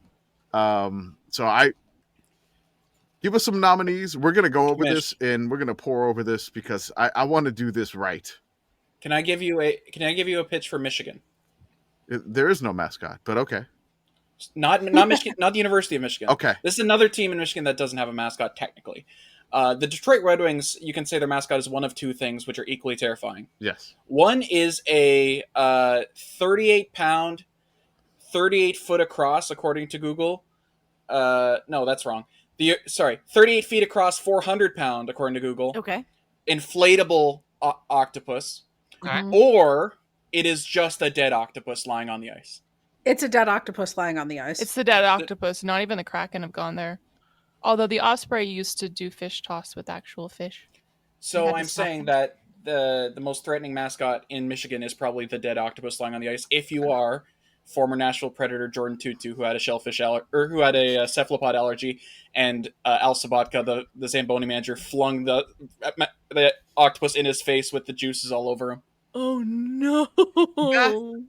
Give us some nominees. We're gonna go over this and we're gonna pour over this because I want to do this right. Can I give you a pitch for Michigan? There is no mascot, but okay. Not Michigan, not the University of Michigan. Okay. This is another team in Michigan that doesn't have a mascot technically. The Detroit Red Wings, you can say their mascot is one of two things which are equally terrifying. Yes. One is a 38-pound, 38 foot across, according to Google. No, that's wrong. 38 feet across, 400 pound, according to Google. Okay. Inflatable octopus. Okay. Or it is just a dead octopus lying on the ice. It's a dead octopus lying on the ice. It's the dead octopus. Not even the Kraken have gone there. Although the Osprey used to do fish toss with actual fish. So I'm saying that the most threatening mascot in Michigan is probably the dead octopus lying on the ice. If you are former Nashville Predator Jordan Tutu, who had a who had a cephalopod allergy, and Al Sabatka, the Zamboni manager, flung the octopus in his face with the juices all over him. Oh no!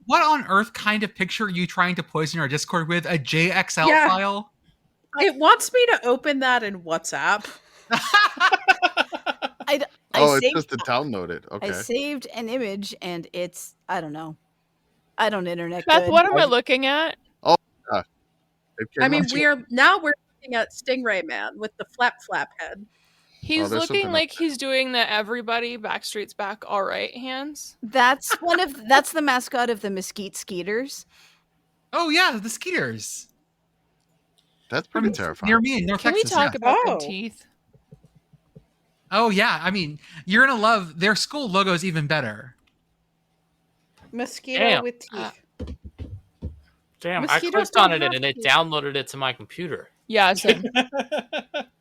What on earth kind of picture are you trying to poison our Discord with? A JXL file? It wants me to open that in WhatsApp. It's just to download it. Okay. I saved an image and it's, I don't know. I don't internet Beth, good. what am I looking at? I mean, we're looking at Stingray Man with the flap head. He's there's looking something like he's doing the everybody Backstreet's Back all right hands. That's the mascot of the Mesquite Skeeters. Oh yeah, the Skeeters. That's pretty terrifying. Near me in North Can Texas. we talk about Oh. the teeth? Oh yeah, I mean, you're gonna love their school logo is even better. Mosquito Damn. with teeth. Damn, Mosquitoes I clicked don't on it have and it teeth. downloaded it to my computer. Yeah, same.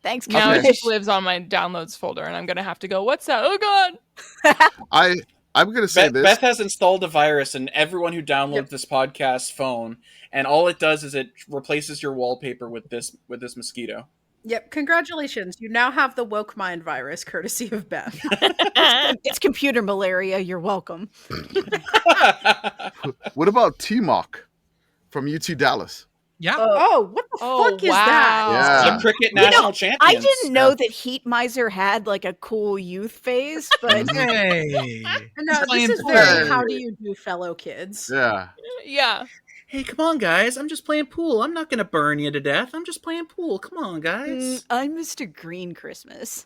Thanks, Now it Okay. just lives on my downloads folder, and I'm gonna have to go, what's that? Oh god! I'm gonna say this. Beth has installed a virus in everyone who downloads this podcast phone, and all it does is it replaces your wallpaper with this mosquito. Yep, congratulations. You now have the woke mind virus, courtesy of Beth. It's computer malaria. You're welcome. What about T-Mock from UT Dallas? Yeah. Oh, what the fuck is that? Yeah. The cricket national champions. I didn't know that Heat Miser had like a cool youth phase, but Hey. No, this playing is pool. very how do you do, fellow kids? Yeah. Yeah. Hey, come on, guys. I'm just playing pool. I'm not going to burn you to death. I'm just playing pool. Come on, guys. I'm Mr. Green Christmas.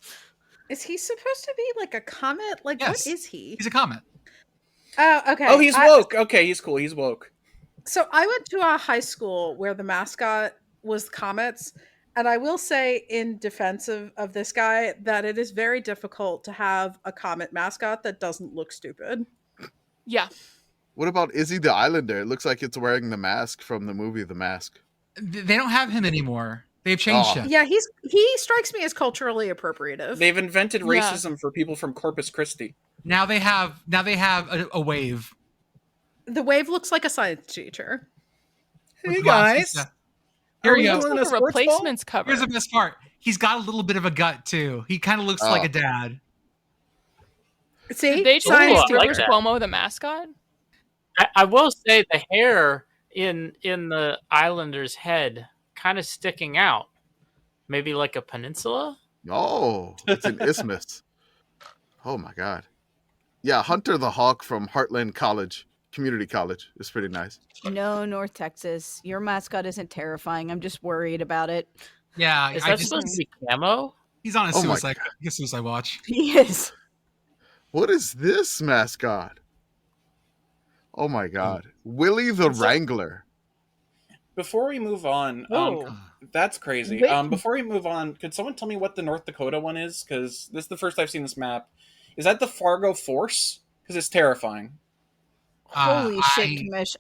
Is he supposed to be like a comet? Like, Yes. what is he? He's a comet. Oh, okay. Oh, he's woke. Okay, he's cool. He's woke. So I went to a high school where the mascot was comets. And I will say in defense of this guy that it is very difficult to have a comet mascot that doesn't look stupid. Yeah. What about Izzy the Islander? It looks like it's wearing the mask from the movie The Mask. They don't have him anymore. They've changed Oh. him. Yeah, he strikes me as culturally appropriative. They've invented Yeah. racism for people from Corpus Christi. Now they have a wave. The wave looks like a science teacher. with Hey, glasses. guys. Here Are we we go. doing Like a a sports ball? replacements cover. Here's the best part. He's got a little bit of a gut too. He kind of looks like a dad. See, Did they just science Ooh, I make like Rivers that. Cuomo the mascot? I will say the hair in the Islander's head kind of sticking out. Maybe like a peninsula? Oh, it's an isthmus. Oh my God. Yeah, Hunter the Hawk from Heartland College, Community College. Is pretty nice. No, North Texas. Your mascot isn't terrifying. I'm just worried about it. Yeah, Is I that just, supposed to be camo? he's on a Oh my suicide watch. He is. What is this mascot? Oh my God. Willie the Wrangler. Before we move on, Oh. that's crazy. Wait. Before we move on, could someone tell me what the North Dakota one is? Because this is the first I've seen this map. Is that the Fargo Force? Because it's terrifying. Holy shit, I- Commish.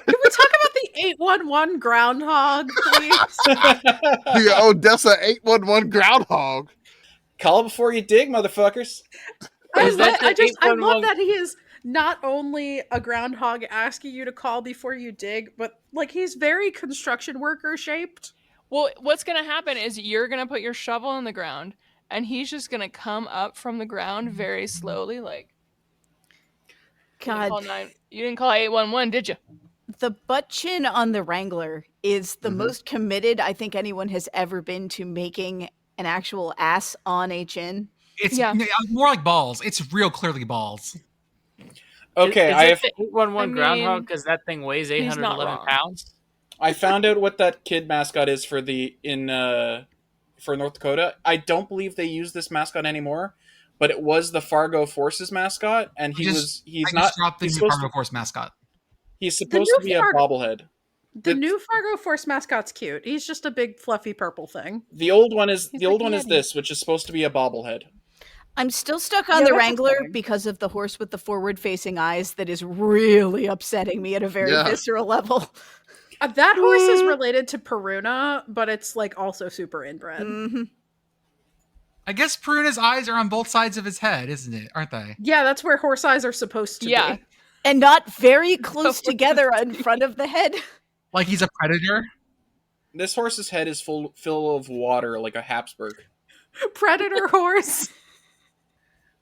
Can we talk about the 811 groundhog, please? The Odessa 811 Groundhog. Call before you dig, motherfuckers. Is that the I love 811? that he is not only a groundhog asking you to call before you dig, but like he's very construction worker shaped. Well, what's going to happen is you're going to put your shovel in the ground and he's just going to come up from the ground very slowly like God, you didn't call 811, did you? the butt chin on the Wrangler is the most committed I think anyone has ever been to making an actual ass on a chin. It's more like balls. It's real clearly balls. Okay, is I it have. the 811 groundhog because that thing weighs he's not 811 wrong. pounds? I found out what that kid mascot is for for North Dakota. I don't believe they use this mascot anymore, but it was the Fargo Forces mascot, and I just dropped the he's new supposed Fargo to, Force mascot. he's supposed to be a bobblehead. The new Fargo Force mascot's cute. He's just a big fluffy purple thing. The old one is He's the old like one is Yeti. this, which is supposed to be a bobblehead. I'm still stuck on Yeah, the that's Wrangler upsetting. because of the horse with the forward-facing eyes that is really upsetting me at a very visceral level. That horse is related to Peruna, but it's like also super inbred. Mm-hmm. I guess Peruna's eyes are on both sides of his head, isn't it? Aren't they? Yeah, that's where horse eyes are supposed to be. And not very close together in front of the head. Like he's a predator? This horse's head is full of water, like a Habsburg. Predator horse.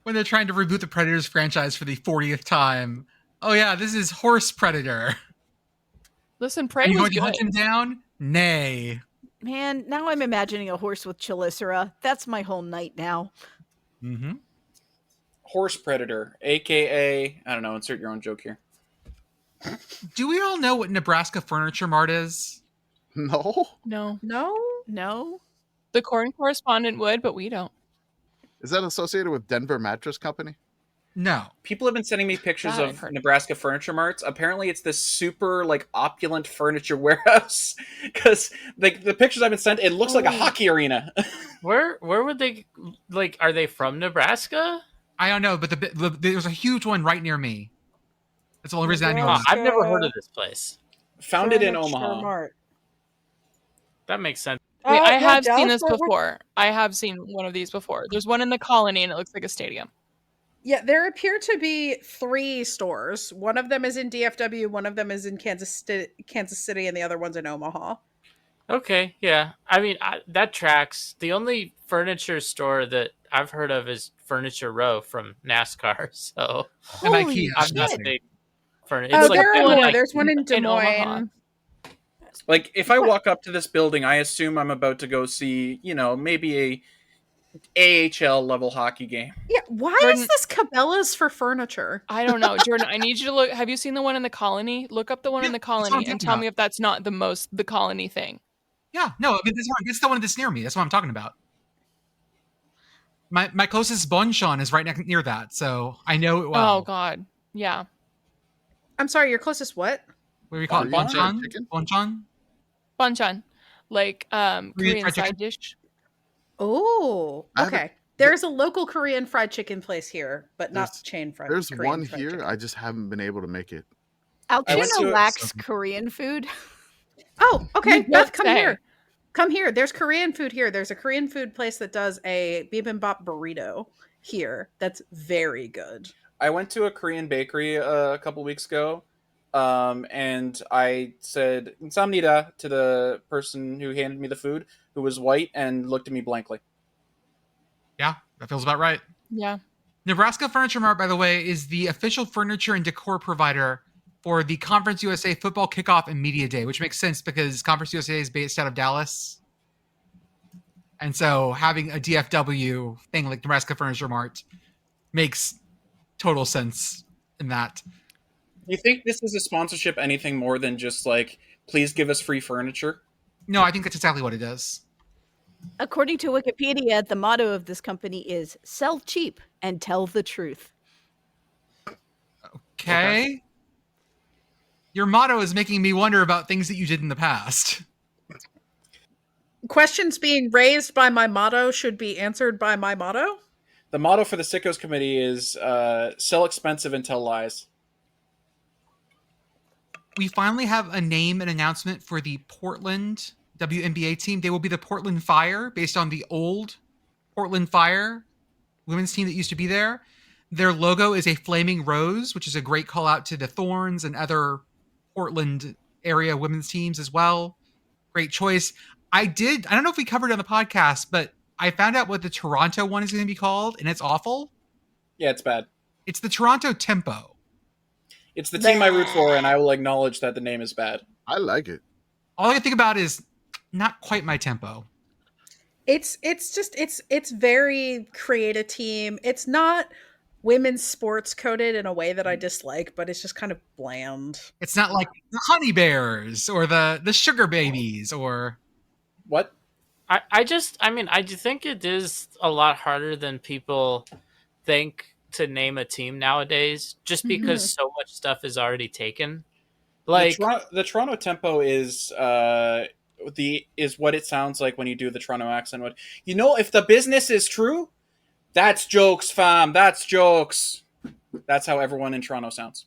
When they're trying to reboot the Predators franchise for the 40th time. Oh yeah, this is Horse Predator. Listen, Are Prey you was going to good. hunt him down? Nay. Man, now I'm imagining a horse with chelicera. That's my whole night now. Mm-hmm. Horse Predator, aka I don't know. Insert your own joke here. Do we all know what Nebraska Furniture Mart is? No. No. No? The correspondent would, but we don't. Is that associated with Denver Mattress Company? No. People have been sending me pictures That I've of heard. Nebraska furniture marts. Apparently, it's this super like opulent furniture warehouse. Because like the pictures I've been sent, it looks like a hockey arena. Where would they like? Are they from Nebraska? I don't know, but there's a huge one right near me. That's the only reason I know. Oh, I've never heard of this place. Found it in Omaha. Mart. That makes sense. Wait, I yeah, have seen Dallas this Fort Worth- before. I have seen one of these before. There's one in the Colony, and it looks like a stadium. Yeah, there appear to be 3 stores. One of them is in DFW, one of them is in Kansas City, and the other one's in Omaha. Okay, yeah. I mean, that tracks. The only furniture store that I've heard of is Furniture Row from NASCAR. So And Holy IKEA. I'm not a shit. big furniture. Oh, It's like there are one more. like There's one in Des in Omaha. Moines. Like if I walk up to this building, I assume I'm about to go see, maybe a AHL level hockey game. Yeah, why Jordan- is this Cabela's for furniture? I don't know, Jordan. I need you to look. Have you seen the one in the Colony? Look up the one in the that's what I'm Colony and talking tell about. me if that's not the Colony thing. Yeah, no, I mean, this is the one that's near me. That's what I'm talking about. My closest Bonchon is right near that, so I know it well. Oh God, yeah. I'm sorry, your closest what? What do we call it? Korean fried Bonchon? chicken? Bonchon? Banchan, like Korean fried side chicken? dish. Oh, I haven't- okay. There's a local Korean fried chicken place here, but not There's- chain fried. There's Korean one fried here. chicken. I just haven't been able to make it. I went Altoona to- lacks Korean food. Oh, okay. You Beth, don't come say. here. Come here. There's Korean food here. There's a Korean food place that does a bibimbap burrito here. That's very good. I went to a Korean bakery a couple weeks ago, and I said "감사합니다" to the person who handed me the food, who was white and looked at me blankly. Yeah, that feels about right. Yeah. Nebraska Furniture Mart, by the way, is the official furniture and decor provider for the Conference USA Football Kickoff and Media Day, which makes sense because Conference USA is based out of Dallas. And so having a DFW thing like Nebraska Furniture Mart makes total sense in that. Do you think this is a sponsorship anything more than just like, please give us free furniture? No, I think that's exactly what it is. According to Wikipedia, the motto of this company is sell cheap and tell the truth. Okay. Your motto is making me wonder about things that you did in the past. Questions being raised by my motto should be answered by my motto. The motto for the SICKO's committee is sell expensive and tell lies. We finally have a name and announcement for the Portland WNBA team. They will be the Portland Fire, based on the old Portland Fire women's team that used to be there. Their logo is a flaming rose, which is a great call out to the Thorns and other Portland area women's teams as well. Great choice. I don't know if we covered it on the podcast, but I found out what the Toronto one is going to be called, and it's awful. Yeah, it's bad. It's the Toronto Tempo. It's the team I root for, and I will acknowledge that the name is bad. I like it. All I can think about is not quite my tempo. It's very creative team. It's not women's sports coded in a way that I dislike, but it's just kind of bland. It's not like the Honey Bears or the Sugar Babies or what? I do think it is a lot harder than people think to name a team nowadays, just because so much stuff is already taken. Like the Toronto Tempo is what it sounds like when you do the Toronto accent. If the business is true, that's jokes, fam. That's jokes. That's how everyone in Toronto sounds.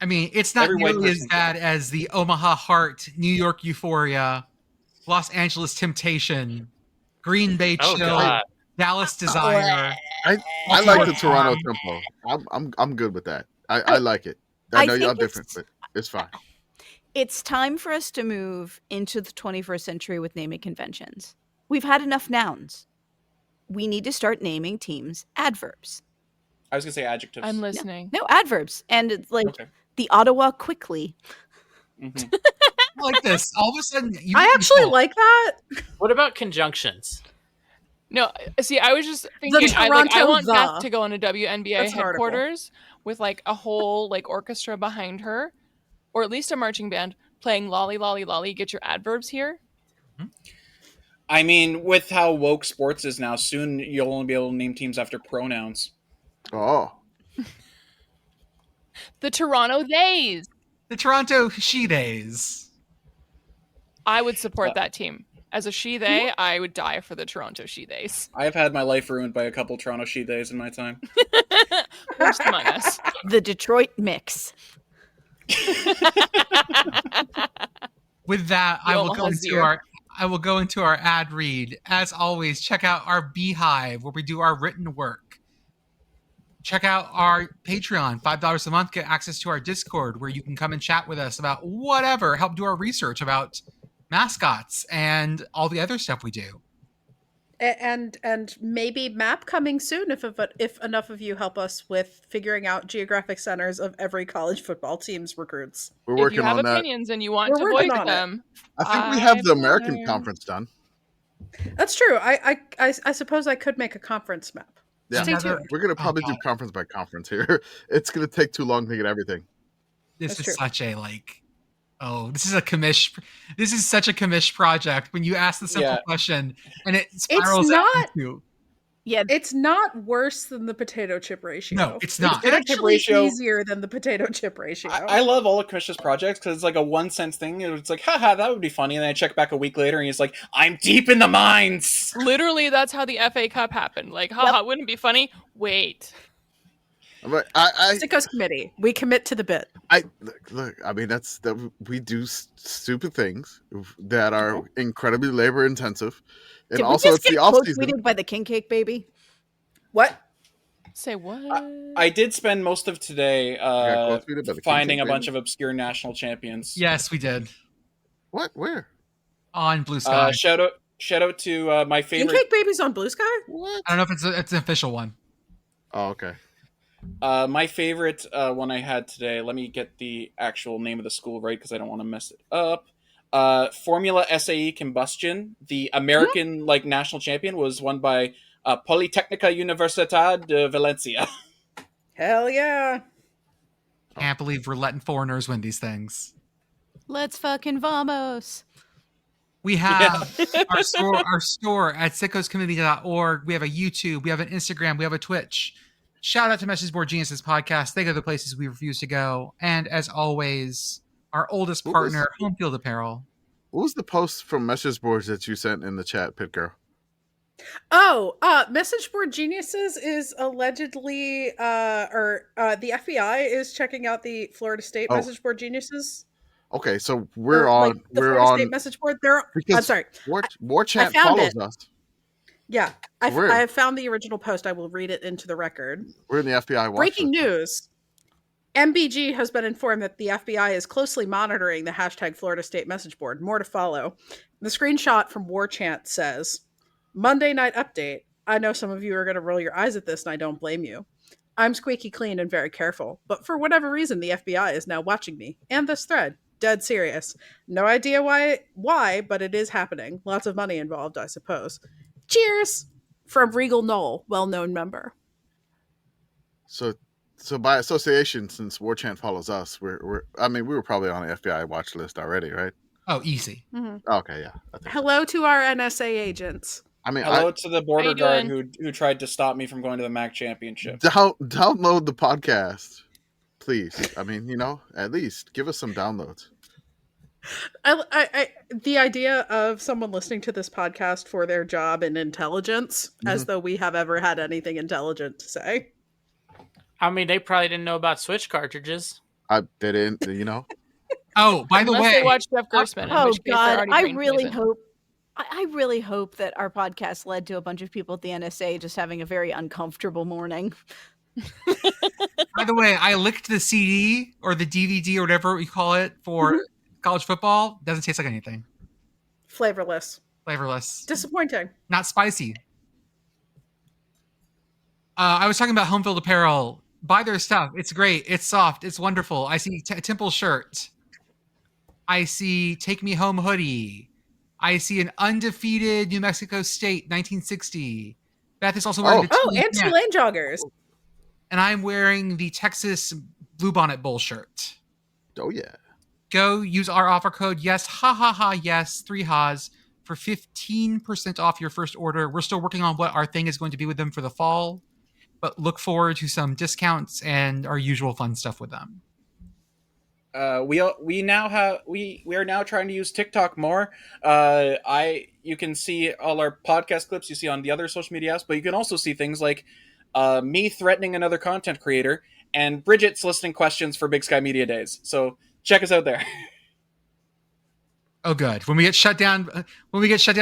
I mean, it's not nearly as bad as the Omaha Heart, New York Euphoria, Los Angeles Temptation, Green Bay Chill, Dallas Desire. I like the Toronto Tempo. I'm good with that. I like it. I know y'all different, but it's fine. It's time for us to move into the 21st century with naming conventions. We've had enough nouns. We need to start naming teams adverbs. I was going to say adjectives. I'm listening. No, adverbs. And it's like the Ottawa quickly. I like this. All of a sudden, I actually like that. What about conjunctions? No, see, I was just thinking, I want Beth to go on a WNBA headquarters with like a whole like orchestra behind her, or at least a marching band playing "Lolly Lolly Lolly." Get your adverbs here. I mean, with how woke sports is now, soon you'll only be able to name teams after pronouns. Oh. The Toronto Days. The Toronto She Days. I would support that team. As a she-they, I would die for the Toronto she-theys. I have had my life ruined by a couple Toronto she-theys in my time. Worst among us. The Detroit Mix. With that, I will go into our ad read. As always, check out our Beehive where we do our written work. Check out our Patreon, $5 a month. Get access to our Discord where you can come and chat with us about whatever. Help do our research about mascots and all the other stuff we do. And maybe map coming soon if enough of you help us with figuring out geographic centers of every college football team's recruits. We're working on that. If you have opinions and you want to voice them, I think we have the American conference done. That's true. I suppose I could make a conference map. Yeah, we're going to probably do conference by conference here. It's going to take too long to get everything. This is such a this is a Commish. This is such a Commish project. When you ask the simple question and it spirals out into. Yeah, it's not worse than the potato chip ratio. No, it's not. It's actually easier than the potato chip ratio. I love all of Commish's projects because it's like a 1 cent thing. It's like, haha, that would be funny. And then I check back a week later and he's like, I'm deep in the mines. Literally, that's how the FA Cup happened. Like, haha, wouldn't it be funny? Wait. But SICKO's committee. We commit to the bit. Look. I mean, we do stupid things that are incredibly labor intensive. And Did also, we it's just the get off quote season. tweeted by the King Cake baby. What? Say what? I did spend most of today finding a bunch baby. of obscure national champions. Yes, we did. What? Where? On Blue Sky. Shout out to my favorite. King Cake baby's on Blue Sky? What? I don't know if it's an official one. Oh, okay. My favorite one I had today. Let me get the actual name of the school right because I don't want to mess it up. Formula SAE Combustion, the American national champion, was won by Politecnica Universidad de Valencia. Hell yeah! Can't believe we're letting foreigners win these things. Let's fucking vamos. We have our store at sickoscommunity.org. We have a YouTube. We have an Instagram. We have a Twitch. Shout out to Message Board Geniuses podcast. They go the places we refuse to go. And as always, our oldest partner, Home Field Apparel. What was the post from Message Boards that you sent in the chat, Pit Girl? Oh, Message Board Geniuses is allegedly, the FBI is checking out the Florida State Message Board Geniuses. Okay, so we're on Florida State Message Board. I'm sorry. War Chant follows us. Yeah, We're- I have found the original post. I will read it into the record. We're in the FBI watch Breaking list. news. MBG has been informed that the FBI is closely monitoring the hashtag Florida State message board. More to follow. The screenshot from War Chant says, Monday night update. I know some of you are going to roll your eyes at this, and I don't blame you. I'm squeaky clean and very careful, but for whatever reason, the FBI is now watching me and this thread. Dead serious. No idea why, but it is happening. Lots of money involved, I suppose. Cheers! From Regal Knoll, well-known member. So by association, since War Chant follows us, we were probably on the FBI watch list already, right? Oh, easy. Mm-hmm. Okay, yeah. I think Hello to our NSA agents. I mean, Hello to the border How you guard doing? who tried to stop me from going to the MAC championship. download the podcast, please. I mean, at least give us some downloads. I the idea of someone listening to this podcast for their job in intelligence, as though we have ever had anything intelligent to say. I mean, they probably didn't know about Switch cartridges. They didn't, Oh, by the Unless way, they watch Jeff Gerstmann. in Oh which case they're God, already I brain really poisoned. hope. I really hope that our podcast led to a bunch of people at the NSA just having a very uncomfortable morning. by the way, I licked the CD or the DVD or whatever we call it for college football. Doesn't taste like anything. Flavorless. Flavorless. Disappointing. Not spicy. I was talking about home field apparel. Buy their stuff. It's great. It's soft. It's wonderful. I see Temple shirt. I see Take Me Home hoodie. I see an undefeated New Mexico State 1960. Beth is also wearing the Oh, Tulane and pants. Tulane joggers. And I'm wearing the Texas Bluebonnet Bowl shirt. Oh yeah. Go use our offer code yes, yes, 3 ha's for 15% off your first order. We're still working on what our thing is going to be with them for the fall, but look forward to some discounts and our usual fun stuff with them. We are now trying to use TikTok more. You can see all our podcast clips you see on the other social media apps, but you can also see things like me threatening another content creator and Brigit soliciting questions for Big Sky Media Days. So check us out there. Oh, good. When we get shut down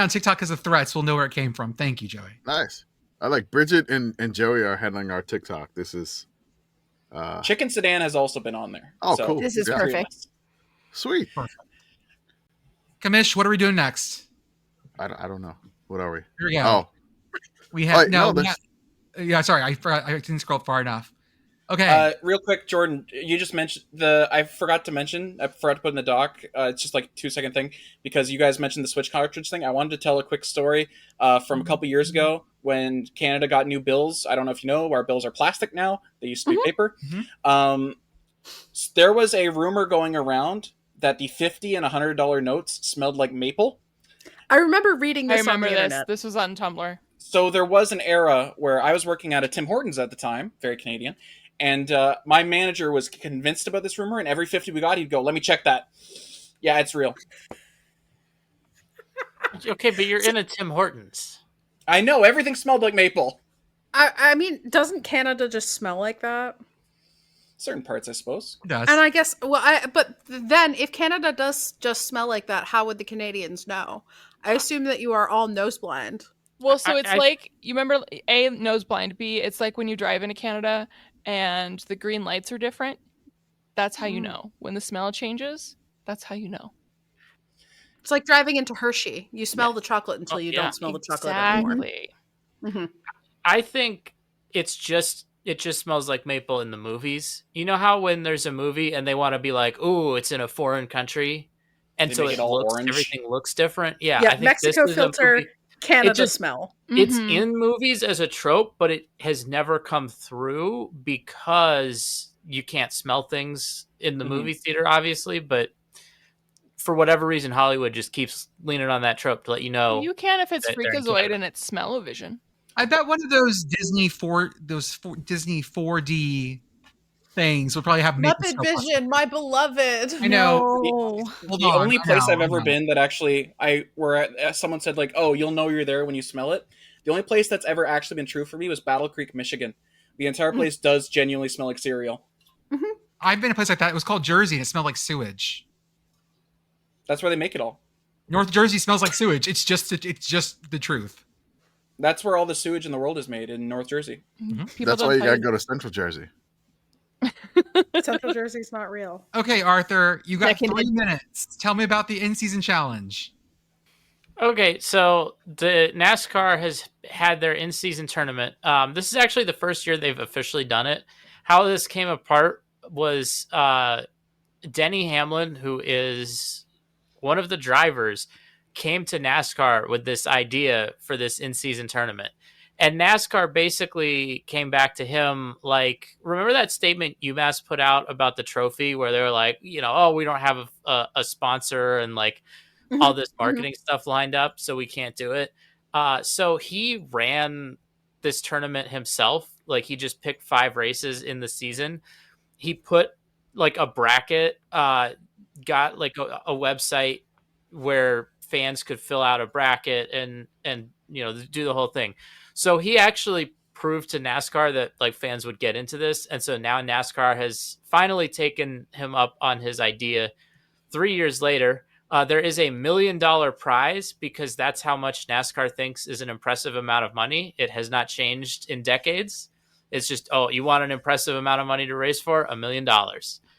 TikTok because of threats, we'll know where it came from. Thank you, Joey. Nice. I like Brigit and Joey are handling our TikTok. This is Chicken Sedan has also been on there. Oh, So, cool. This is Yeah. perfect. Sweet. Commish, what are we doing next? I don't know. What are we? Here we go. Oh, We have wait, sorry, I didn't scroll far enough. Okay. Real quick, Jordan, you just mentioned I forgot to put in the doc. It's just like a 2-second thing because you guys mentioned the Switch cartridge thing. I wanted to tell a quick story from a couple years ago when Canada got new bills. I don't know if you know, our bills are plastic now. They used to be paper. There was a rumor going around that the $50 and $100 notes smelled like maple. I remember reading I this on remember the this. internet. This was on Tumblr. So there was an era where I was working at a Tim Hortons at the time, very Canadian, and my manager was convinced about this rumor, and every 50 we got, he'd go, let me check that. Yeah, it's real. Okay, but you're in a Tim Hortons. I know, everything smelled like maple. I mean, doesn't Canada just smell like that? Certain parts, I suppose. It does. And I guess, but then if Canada does just smell like that, how would the Canadians know? I assume that you are all nose blind. Well, so it's I- like, you remember, A, nose blind, B, it's like when you drive into Canada and the green lights are different. That's how you know. When the smell changes, that's how you know. It's like driving into Hershey. You smell the chocolate until you yeah, don't smell the chocolate anymore. Exactly. I think it just smells like maple in the movies. You know how when there's a movie and they want to be like, "Ooh, it's in a foreign country," and They so make it it all looks orange? everything looks different. Yeah, Yeah, I think Mexico this is a filter, movie- Canada just- smell. It's Mhm. in movies as a trope, but it has never come through because you can't smell things in the Mhm. movie theater, obviously. But for whatever reason, Hollywood just keeps leaning on that trope to let you know. You can if it's that they're in Freakazoid Canada. and it's smell-o-vision. I bet one of those Disney 4D things would probably have maple Muppet stuff on it. Vision, my beloved. I know. No. Hold The on, only I place know, I've I ever know. been that actually someone said like, "Oh, you'll know you're there when you smell it." The only place that's ever actually been true for me was Battle Creek, Michigan. The entire place does genuinely smell like cereal. I've been in a place like that. It was called Jersey, and it smelled like sewage. That's where they make it all. North Jersey smells like sewage. It's just the truth. That's where all the sewage in the world is made, in North Jersey. People That's don't why you tell gotta go to Central Jersey. Central Jersey's not real. Okay, Arthur, you got Second 3 minutes. Tell me about the in-season challenge. Okay, so the NASCAR has had their in-season tournament. This is actually the first year they've officially done it. How this came apart was Denny Hamlin, who is one of the drivers, came to NASCAR with this idea for this in-season tournament. And NASCAR basically came back to him like, remember that statement UMass put out about the trophy where they were like, oh, we don't have a sponsor and like all this marketing stuff lined up, so we can't do it. So he ran this tournament himself. Like he just picked 5 races in the season. He put like a bracket, got like a website where fans could fill out a bracket and do the whole thing. So he actually proved to NASCAR that like fans would get into this. And so now NASCAR has finally taken him up on his idea. 3 years later, there is a $1 million prize because that's how much NASCAR thinks is an impressive amount of money. It has not changed in decades. It's just, you want an impressive amount of money to race for? $1 million.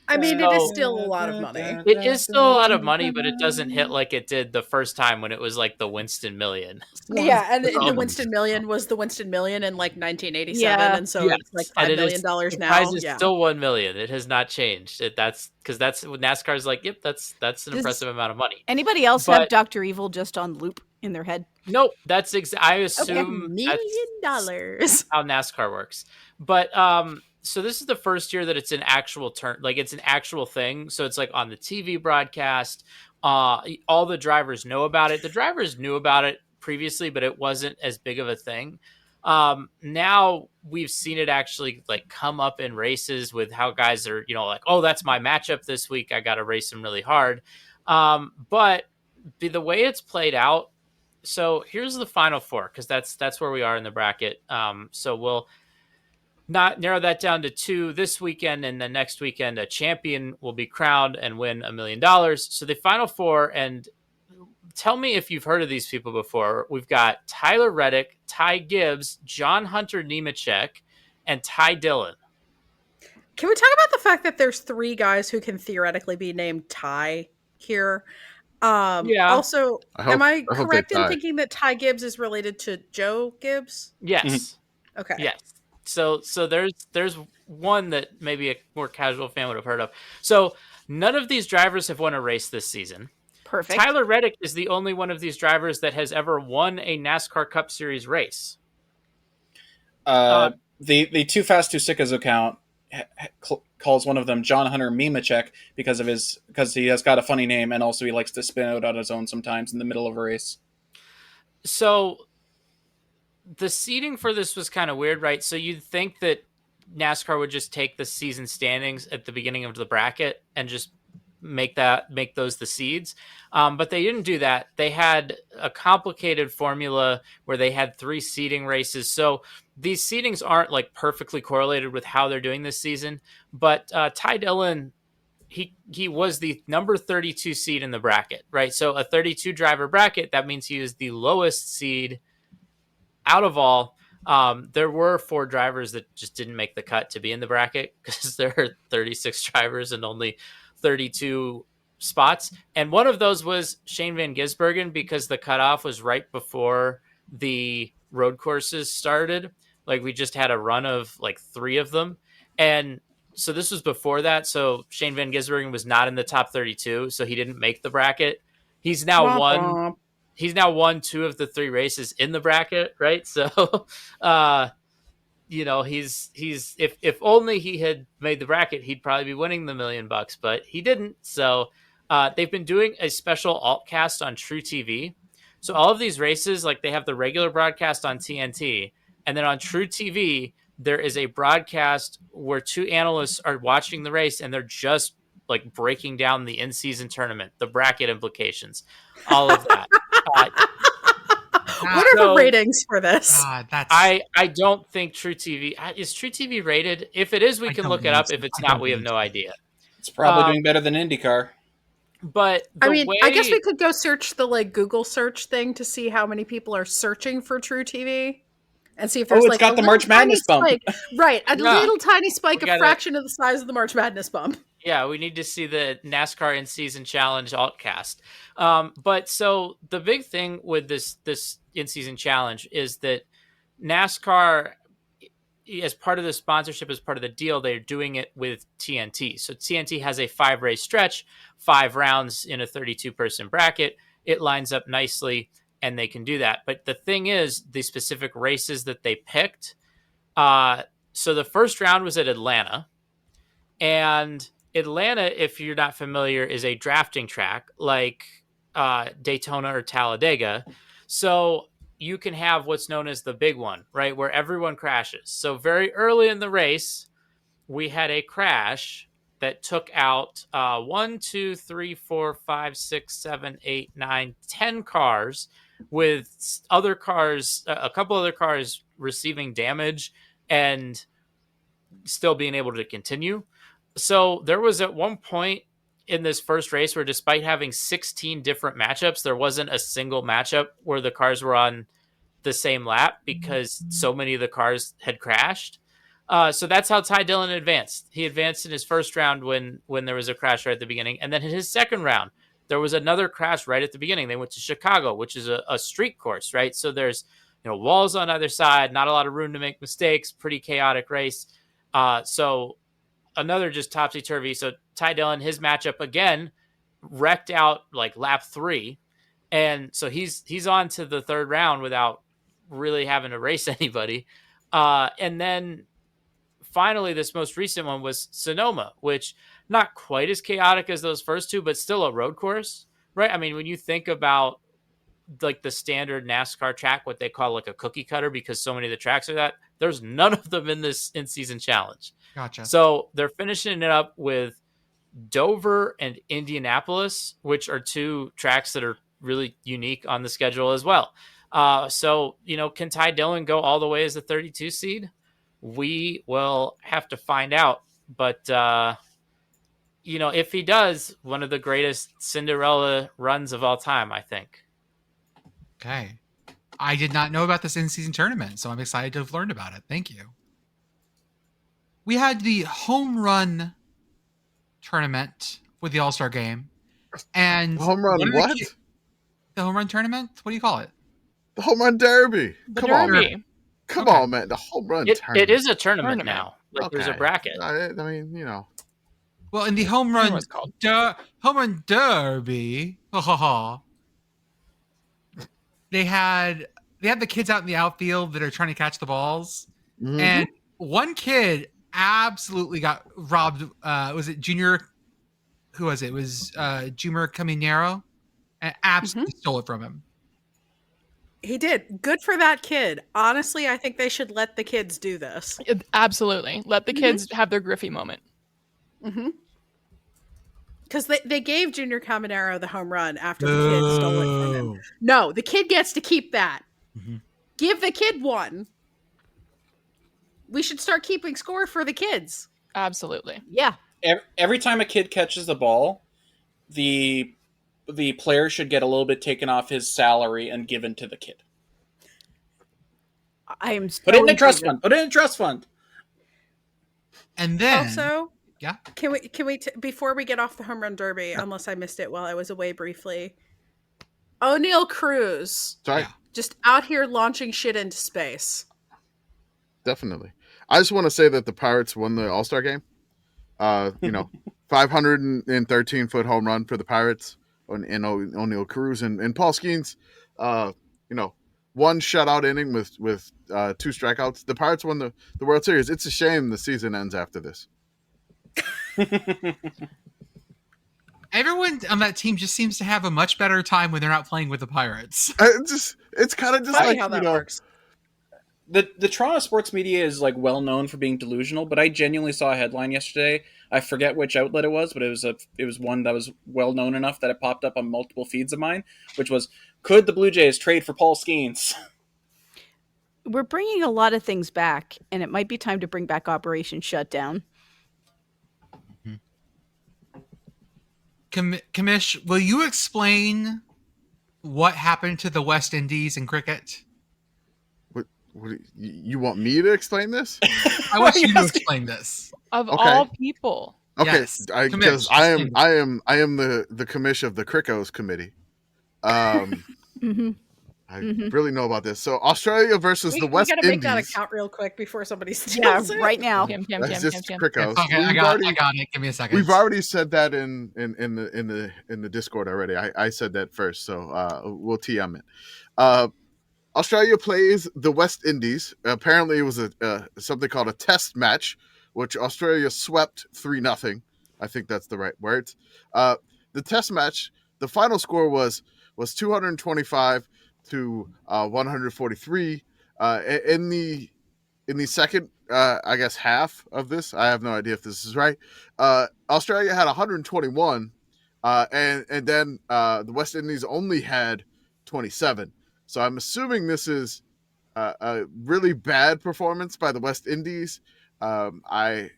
I mean, it is still a lot of money. It is still a lot of money, but it doesn't hit like it did the first time when it was like the Winston Million. Yeah, and the Winston Million was the Winston Million in like 1987, Yeah. and so it's like $5 million The now. prize is still $1 million. It has not changed. That's what NASCAR's like. Yep, that's an impressive amount of money. Anybody else have Dr. Evil just on loop in their head? Nope, that's I assume $1 million. that's how NASCAR works. But so this is the first year that it's an actual it's an actual thing. So it's like on the TV broadcast. All the drivers know about it. The drivers knew about it previously, but it wasn't as big of a thing. Now we've seen it actually like come up in races with how guys are, like, oh, that's my matchup this week. I got to race him really hard. But the way it's played out. So here's the final 4, because that's where we are in the bracket. So we'll not narrow that down to 2 this weekend, and the next weekend a champion will be crowned and win $1 million. So the final 4, and tell me if you've heard of these people before. We've got Tyler Reddick, Ty Gibbs, John Hunter Nemechek, and Ty Dillon. Can we talk about the fact that there's 3 guys who can theoretically be named Ty here? Yeah. Also, am I correct in tie. thinking that Ty Gibbs is related to Joe Gibbs? Yes. Okay. Yes. So there's one that maybe a more casual fan would have heard of. So none of these drivers have won a race this season. Perfect. Tyler Reddick is the only one of these drivers that has ever won a NASCAR Cup Series race. The Too Fast Too Sickos account calls one of them John Hunter Memechek because he has got a funny name, and also he likes to spin out on his own sometimes in the middle of a race. So the seeding for this was kind of weird, right? So you'd think that NASCAR would just take the season standings at the beginning of the bracket and just make those the seeds. But they didn't do that. They had a complicated formula where they had 3 seeding races. So these seedings aren't like perfectly correlated with how they're doing this season. But Ty Dillon, he was the number 32 seed in the bracket, right? So a 32 driver bracket, that means he is the lowest seed out of all. There were 4 drivers that just didn't make the cut to be in the bracket because there are 36 drivers and only 32 spots. And one of those was Shane Van Gisbergen because the cutoff was right before the road courses started. Like we just had a run of like 3 of them. And so this was before that. So Shane Van Gisbergen was not in the top 32. So he didn't make the bracket. He's now won 2 of the 3 races in the bracket, right? So, he's if only he had made the bracket, he'd probably be winning the $1 million, but he didn't. So, they've been doing a special altcast on True TV. So all of these races, like they have the regular broadcast on TNT, and then on True TV, there is a broadcast where 2 analysts are watching the race, and they're just like breaking down the in-season tournament, the bracket implications, all of that. What are the ratings for this? I don't think True TV is True TV rated. If it is, we can look it up. If it's not, we have no idea. It's probably doing better than IndyCar. But I mean, I guess we could go search the like Google search thing to see how many people are searching for True TV and see if there's like got a the little March tiny Madness bump. spike. Right. A Yeah. little tiny spike, We a gotta- fraction of the size of the March Madness bump. Yeah, we need to see the NASCAR in-season challenge altcast. But so the big thing with this in-season challenge is that NASCAR, as part of the sponsorship, as part of the deal, they're doing it with TNT. So TNT has a 5-race stretch, 5 rounds in a 32-person bracket. It lines up nicely, and they can do that. But the thing is, the specific races that they picked. So the first round was at Atlanta, and Atlanta, if you're not familiar, is a drafting track like Daytona or Talladega. So you can have what's known as the big one, right, where everyone crashes. So very early in the race, we had a crash that took out 1, 2, 3, 4, 5, 6, 7, 8, 9, 10 cars, with other cars, a couple other cars receiving damage and still being able to continue. So there was at one point in this first race where, despite having 16 different matchups, there wasn't a single matchup where the cars were on the same lap because so many of the cars had crashed. So that's how Ty Dillon advanced. He advanced in his first round when there was a crash right at the beginning. And then in his second round, there was another crash right at the beginning. They went to Chicago, which is a street course, right? So there's walls on either side, not a lot of room to make mistakes, pretty chaotic race. So another just topsy-turvy. So Ty Dillon, his matchup again, wrecked out like lap 3. And so he's on to the third round without really having to race anybody. And then finally, this most recent one was Sonoma, which not quite as chaotic as those first two, but still a road course, right? I mean, when you think about like the standard NASCAR track, what they call like a cookie cutter, because so many of the tracks are that, there's none of them in this in-season challenge. Gotcha. So they're finishing it up with Dover and Indianapolis, which are 2 tracks that are really unique on the schedule as well. So, can Ty Dillon go all the way as a 32 seed? We will have to find out. But, if he does, one of the greatest Cinderella runs of all time, I think. Okay. I did not know about this in-season tournament, so I'm excited to have learned about it. Thank you. We had the home run tournament with the All-Star game. And Home run what? The home run tournament? What do you call it? The home run derby. Come Derby. on. Come Okay. on, man. The home run It tournament. is a tournament now. Like there's a Okay. bracket. I mean, Well, in the home I don't know run what it's called. home run derby, they had the kids out in the outfield that are trying to catch the balls, Mhm. and one kid absolutely got robbed. Was it Junior? Who was it? It was Junior Caminero, and absolutely stole it from him. He did. Good for that kid. Honestly, I think they should let the kids do this. Absolutely. Let the kids have their Griffey moment. Mm-hmm. Because they gave Junior Caminero the home run after the kid stole it from him. No, the kid gets to keep that. Mhm. Give the kid one. We should start keeping score for the kids. Absolutely. Yeah. Every time a kid catches the ball, the player should get a little bit taken off his salary and given to the kid. I am Put it in a trust fund. Put it in a trust fund. And then Also, yeah. Can we before we get off the home run derby, unless I missed it while I was away briefly, O'Neal Cruz Sorry. Yeah. just out here launching shit into space. Definitely. I just want to say that the Pirates won the All-Star game. 513-foot home run for the Pirates and O'Neal Cruz and Paul Skeens. One shutout inning with 2 strikeouts. The Pirates won the World Series. It's a shame the season ends after this. Everyone on that team just seems to have a much better time when they're not playing with the Pirates. It's kind of just Funny like, how that works. The Toronto sports media is like well known for being delusional, but I genuinely saw a headline yesterday. I forget which outlet it was, but it was one that was well known enough that it popped up on multiple feeds of mine, which was, could the Blue Jays trade for Paul Skeens? We're bringing a lot of things back, and it might be time to bring back Operation Shutdown. Commish, will you explain what happened to the West Indies in cricket? What you want me to explain this? I want you to explain this. Of Okay. all people. Okay, Yes, because Commish, I explain am the commish of the Crickos committee. I really know about this. So Australia versus the West We gotta make Indies. that account real quick before somebody Yeah, steals it. right now. That's just Yeah, Crickos. okay, I got it. Give me a second. We've already said that in the Discord already. I said that first, so we'll TM it. Australia plays the West Indies. Apparently, it was a something called a test match, which Australia swept 3-0. I think that's the right words. The test match, the final score was 225 to 143. In the second, I guess, half of this, I have no idea if this is right. Australia had 121, and then the West Indies only had 27. So I'm assuming this is a really bad performance by the West Indies. I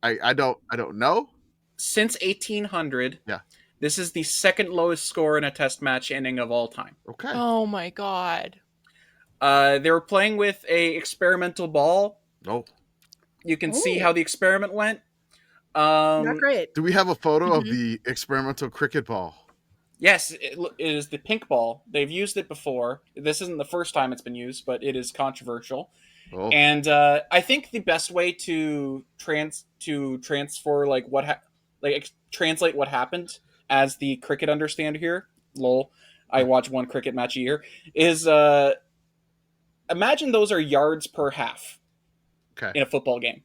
don't know. Since 1800, Yeah. This is the second lowest score in a test match inning of all time. Okay. Oh my god. They were playing with a experimental ball. Oh. You can see how the experiment went. Not great. Do we have a photo of the experimental cricket ball? Yes, it is the pink ball. They've used it before. This isn't the first time it's been used, but it is controversial. Oh. And I think the best way to transfer translate what happened as the cricket understander here. Lol. I watch one cricket match a year. Is imagine those are yards per half. Okay. In a football game.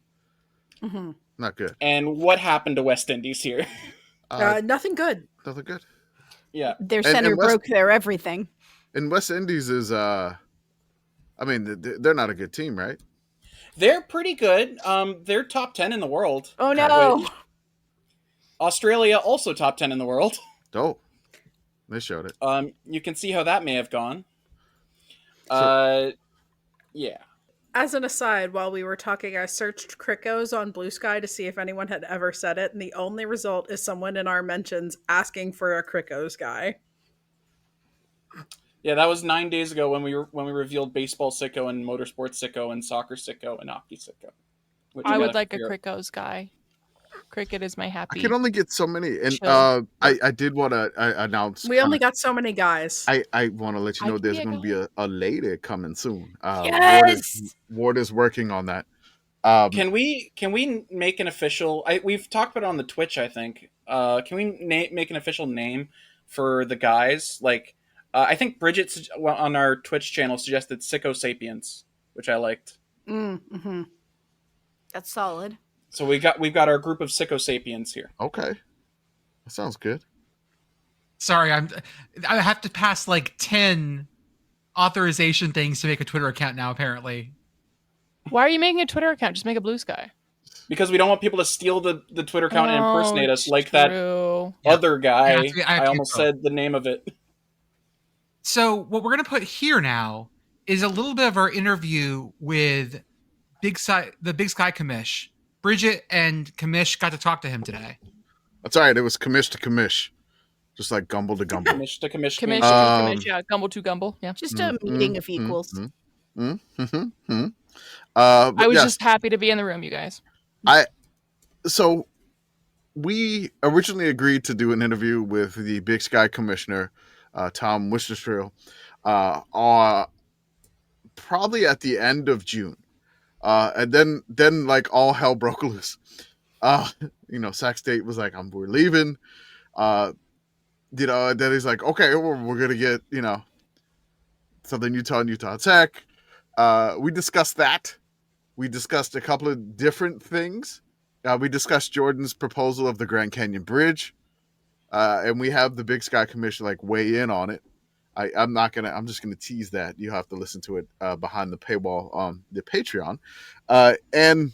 Mm-hmm. Not good. And what happened to West Indies here? Nothing good. Nothing good. Yeah. Their center broke their everything. And West Indies is, I mean, they're not a good team, right? They're pretty good. They're top 10 in the world. Oh, no. Australia, also top 10 in the world. Oh, they showed it. You can see how that may have gone. Yeah. As an aside, while we were talking, I searched Crickos on Blue Sky to see if anyone had ever said it, and the only result is someone in our mentions asking for a Crickos guy. Yeah, that was 9 days ago when we revealed baseball SICKO and motorsports SICKO and soccer SICKO and hockey SICKO. I would like a Crickos guy. Cricket is my happy. I can only get so many, and I did want to announce. We only got so many guys. I want to let you know there's going to be a lady coming soon. Yes! Ward is working on that. Can we make an official? We've talked about it on the Twitch, I think. Can we make an official name for the guys? Like, I think Brigit on our Twitch channel suggested SICKO Sapiens, which I liked. Mm-hmm. That's solid. So we've got our group of SICKO Sapiens here. Okay, that sounds good. Sorry, I have to pass like 10 authorization things to make a Twitter account now. Apparently, why are you making a Twitter account? Just make a Blue Sky. Because we don't want people to steal the Twitter account and impersonate us like that other guy. I almost said the name of it. So what we're going to put here now is a little bit of our interview with the Big Sky Commish. Brigit and Commish got to talk to him today. That's all right. It was commish to commish, just like gumble to gumble. Commish to commish. Commish to commish. Yeah, gumble to gumble. Yeah, just a meeting of equals. I was just happy to be in the room, you guys. So we originally agreed to do an interview with the Big Sky Commissioner, Tom Wistrcil, probably at the end of June. And then like all hell broke loose. Sac State was like, we're leaving. And then he's like, okay, we're gonna get, Southern Utah and Utah Tech. We discussed that. We discussed a couple of different things. We discussed Jordan's proposal of the Grand Canyon Bridge. And we have the Big Sky Commission weigh in on it. I'm just gonna tease that. You have to listen to it behind the paywall on the Patreon. And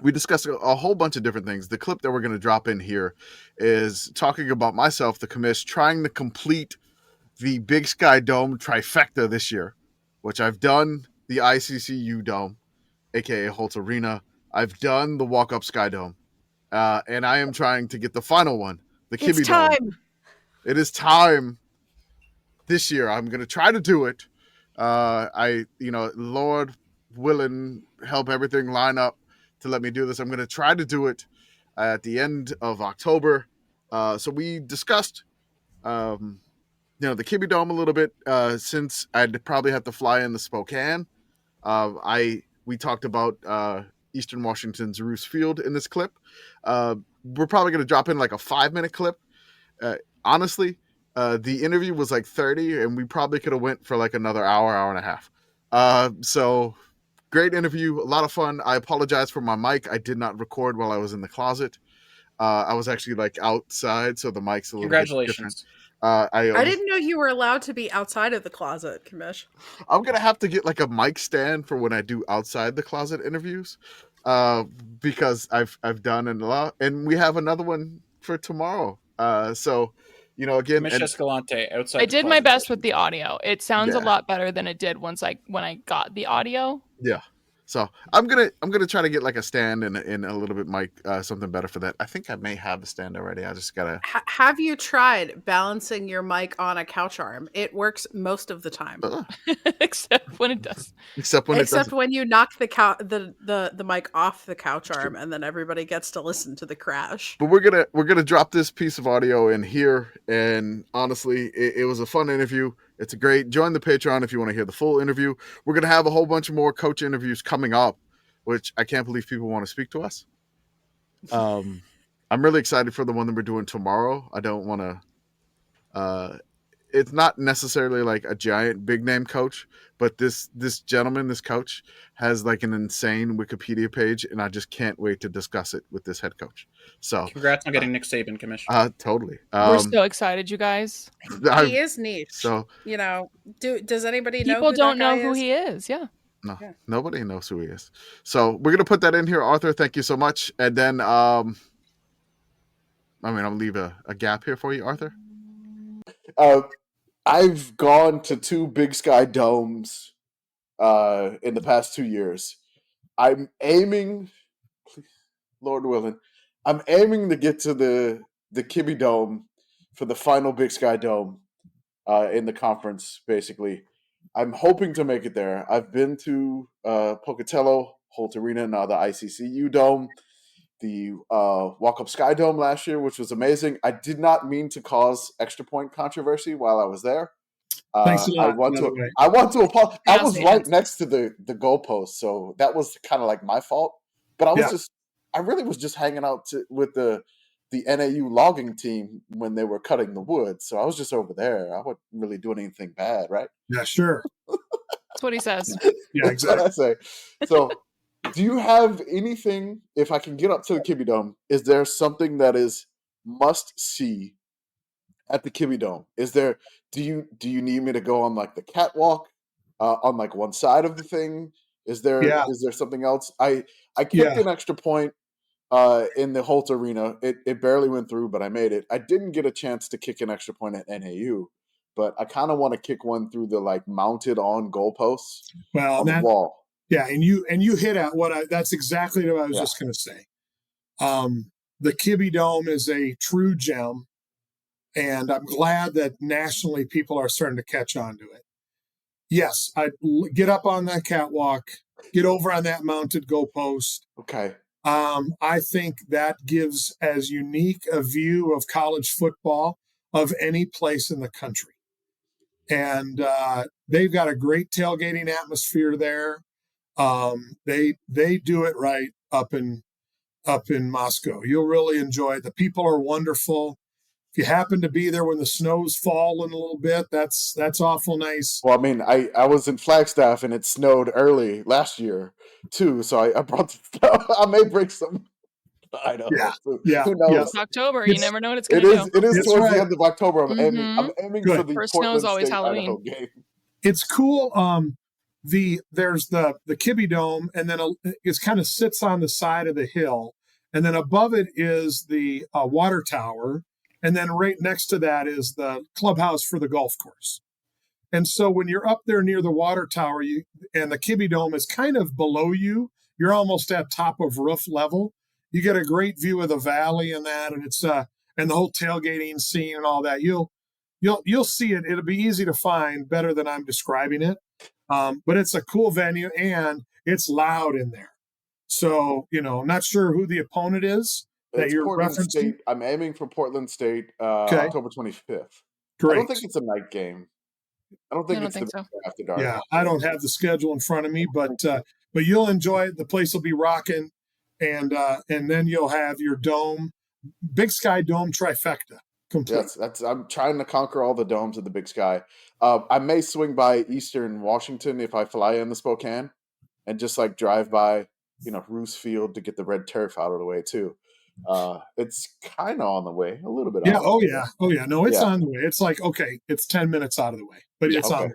we discussed a whole bunch of different things. The clip that we're gonna drop in here is talking about myself, the commish, trying to complete the Big Sky Dome trifecta this year, which I've done the ICCU Dome, aka Holt Arena. I've done the Walk Up Sky Dome. And I am trying to get the final one, The It's Kibby Dome. time. It is time. This year, I'm going to try to do it. Lord willing, help everything line up to let me do this. I'm going to try to do it at the end of October. So we discussed, the Kibby Dome a little bit, since I'd probably have to fly into Spokane. We talked about Eastern Washington's Roos Field in this clip. We're probably going to drop in like a 5-minute clip. Honestly, the interview was like 30, and we probably could have went for like another hour and a half. So great interview, a lot of fun. I apologize for my mic. I did not record while I was in the closet. I was actually like outside, so the mic's a little bit different. Congratulations. I didn't know you were allowed to be outside of the closet, Commish. I'm gonna have to get like a mic stand for when I do outside the closet interviews, because I've done a lot, and we have another one for tomorrow. Again, Commish Escalante outside. I did my best with the audio. It sounds a lot better than it did when I got the audio. Yeah. So I'm gonna try to get like a stand and a little bit mic, something better for that. I think I may have the stand already. I just gotta. Have you tried balancing your mic on a couch arm? It works most of the time, except when it does. Except when you knock the mic off the couch arm, and then everybody gets to listen to the crash. But we're gonna drop this piece of audio in here, and honestly, it was a fun interview. It's a great. Join the Patreon if you want to hear the full interview. We're going to have a whole bunch of more coach interviews coming up, which I can't believe people want to speak to us. I'm really excited for the one that we're doing tomorrow. I don't want to. It's not necessarily like a giant big name coach, but this gentleman, this coach, has like an insane Wikipedia page, and I just can't wait to discuss it with this head coach. So congrats on getting Nick Saban, Commish. Totally. We're so excited, you guys. He is niche. So does anybody know? People don't know who he is. Yeah. No, nobody knows who he is. So we're gonna put that in here, Arthur. Thank you so much. And then, I'll leave a gap here for you, Arthur. I've gone to 2 Big Sky Domes in the past 2 years. I'm aiming, Lord willing, to get to the Kibby Dome for the final Big Sky Dome in the conference, basically. I'm hoping to make it there. I've been to Pocatello, Holt Arena, now the ICCU Dome, the Walk-Up Sky Dome last year, which was amazing. I did not mean to cause extra point controversy while I was there. Thanks a lot. I want to apologize. I was right next to the goalpost, so that was kind of like my fault. But I really was just hanging out with the NAU logging team when they were cutting the wood. So I was just over there. I wasn't really doing anything bad, right? Yeah, sure. That's what he says. Yeah, exactly. That's what I say. So do you have anything, if I can get up to the Kibby Dome, is there something that is must see at the Kibby Dome? Do you need me to go on like the catwalk on like one side of the thing? Is there something else? I kicked an extra point in the Holt Arena. It barely went through, but I made it. I didn't get a chance to kick an extra point at NAU, but I kind of want to kick one through the like mounted on goalposts on the wall. Yeah, and you hit at that's exactly what I was just going to say. The Kibby Dome is a true gem, and I'm glad that nationally people are starting to catch on to it. Yes, I get up on that catwalk, get over on that mounted goalpost. Okay. I think that gives as unique a view of college football of any place in the country. And they've got a great tailgating atmosphere there. They do it right up in Moscow. You'll really enjoy it. The people are wonderful. If you happen to be there when the snow's falling a little bit, that's awful nice. Well, I mean, I was in Flagstaff and it snowed early last year too, so I brought I may break some. I know. Yeah. Who knows? It's October. You never know what it's going to do. It is towards the end of October. I'm aiming for the First Portland snow's always State Halloween. Idaho game. It's cool. There's the Kibby Dome, and then it kind of sits on the side of the hill, and then above it is the water tower, and then right next to that is the clubhouse for the golf course. And so when you're up there near the water tower, and the Kibby Dome is kind of below you, you're almost at top of roof level. You get a great view of the valley and that, and it's and the whole tailgating scene and all that. You'll see it. It'll be easy to find, better than I'm describing it. But it's a cool venue and it's loud in there. So, not sure who the opponent is that you're Portland referencing. State. I'm aiming for Portland State, Okay. October 25th. Great. I don't think it's a night game. I don't think so. after dark. Yeah, I don't have the schedule in front of me, but you'll enjoy it. The place will be rocking, and then you'll have your dome, Big Sky Dome trifecta complete. Yes, I'm trying to conquer all the domes of the Big Sky. I may swing by Eastern Washington if I fly in the Spokane, and just like drive by, Roos Field to get the red turf out of the way too. It's kind of on the way, a little bit. Yeah. on the Oh way. yeah. No, it's on the way. It's like, okay, it's 10 minutes out of the way, but it's on.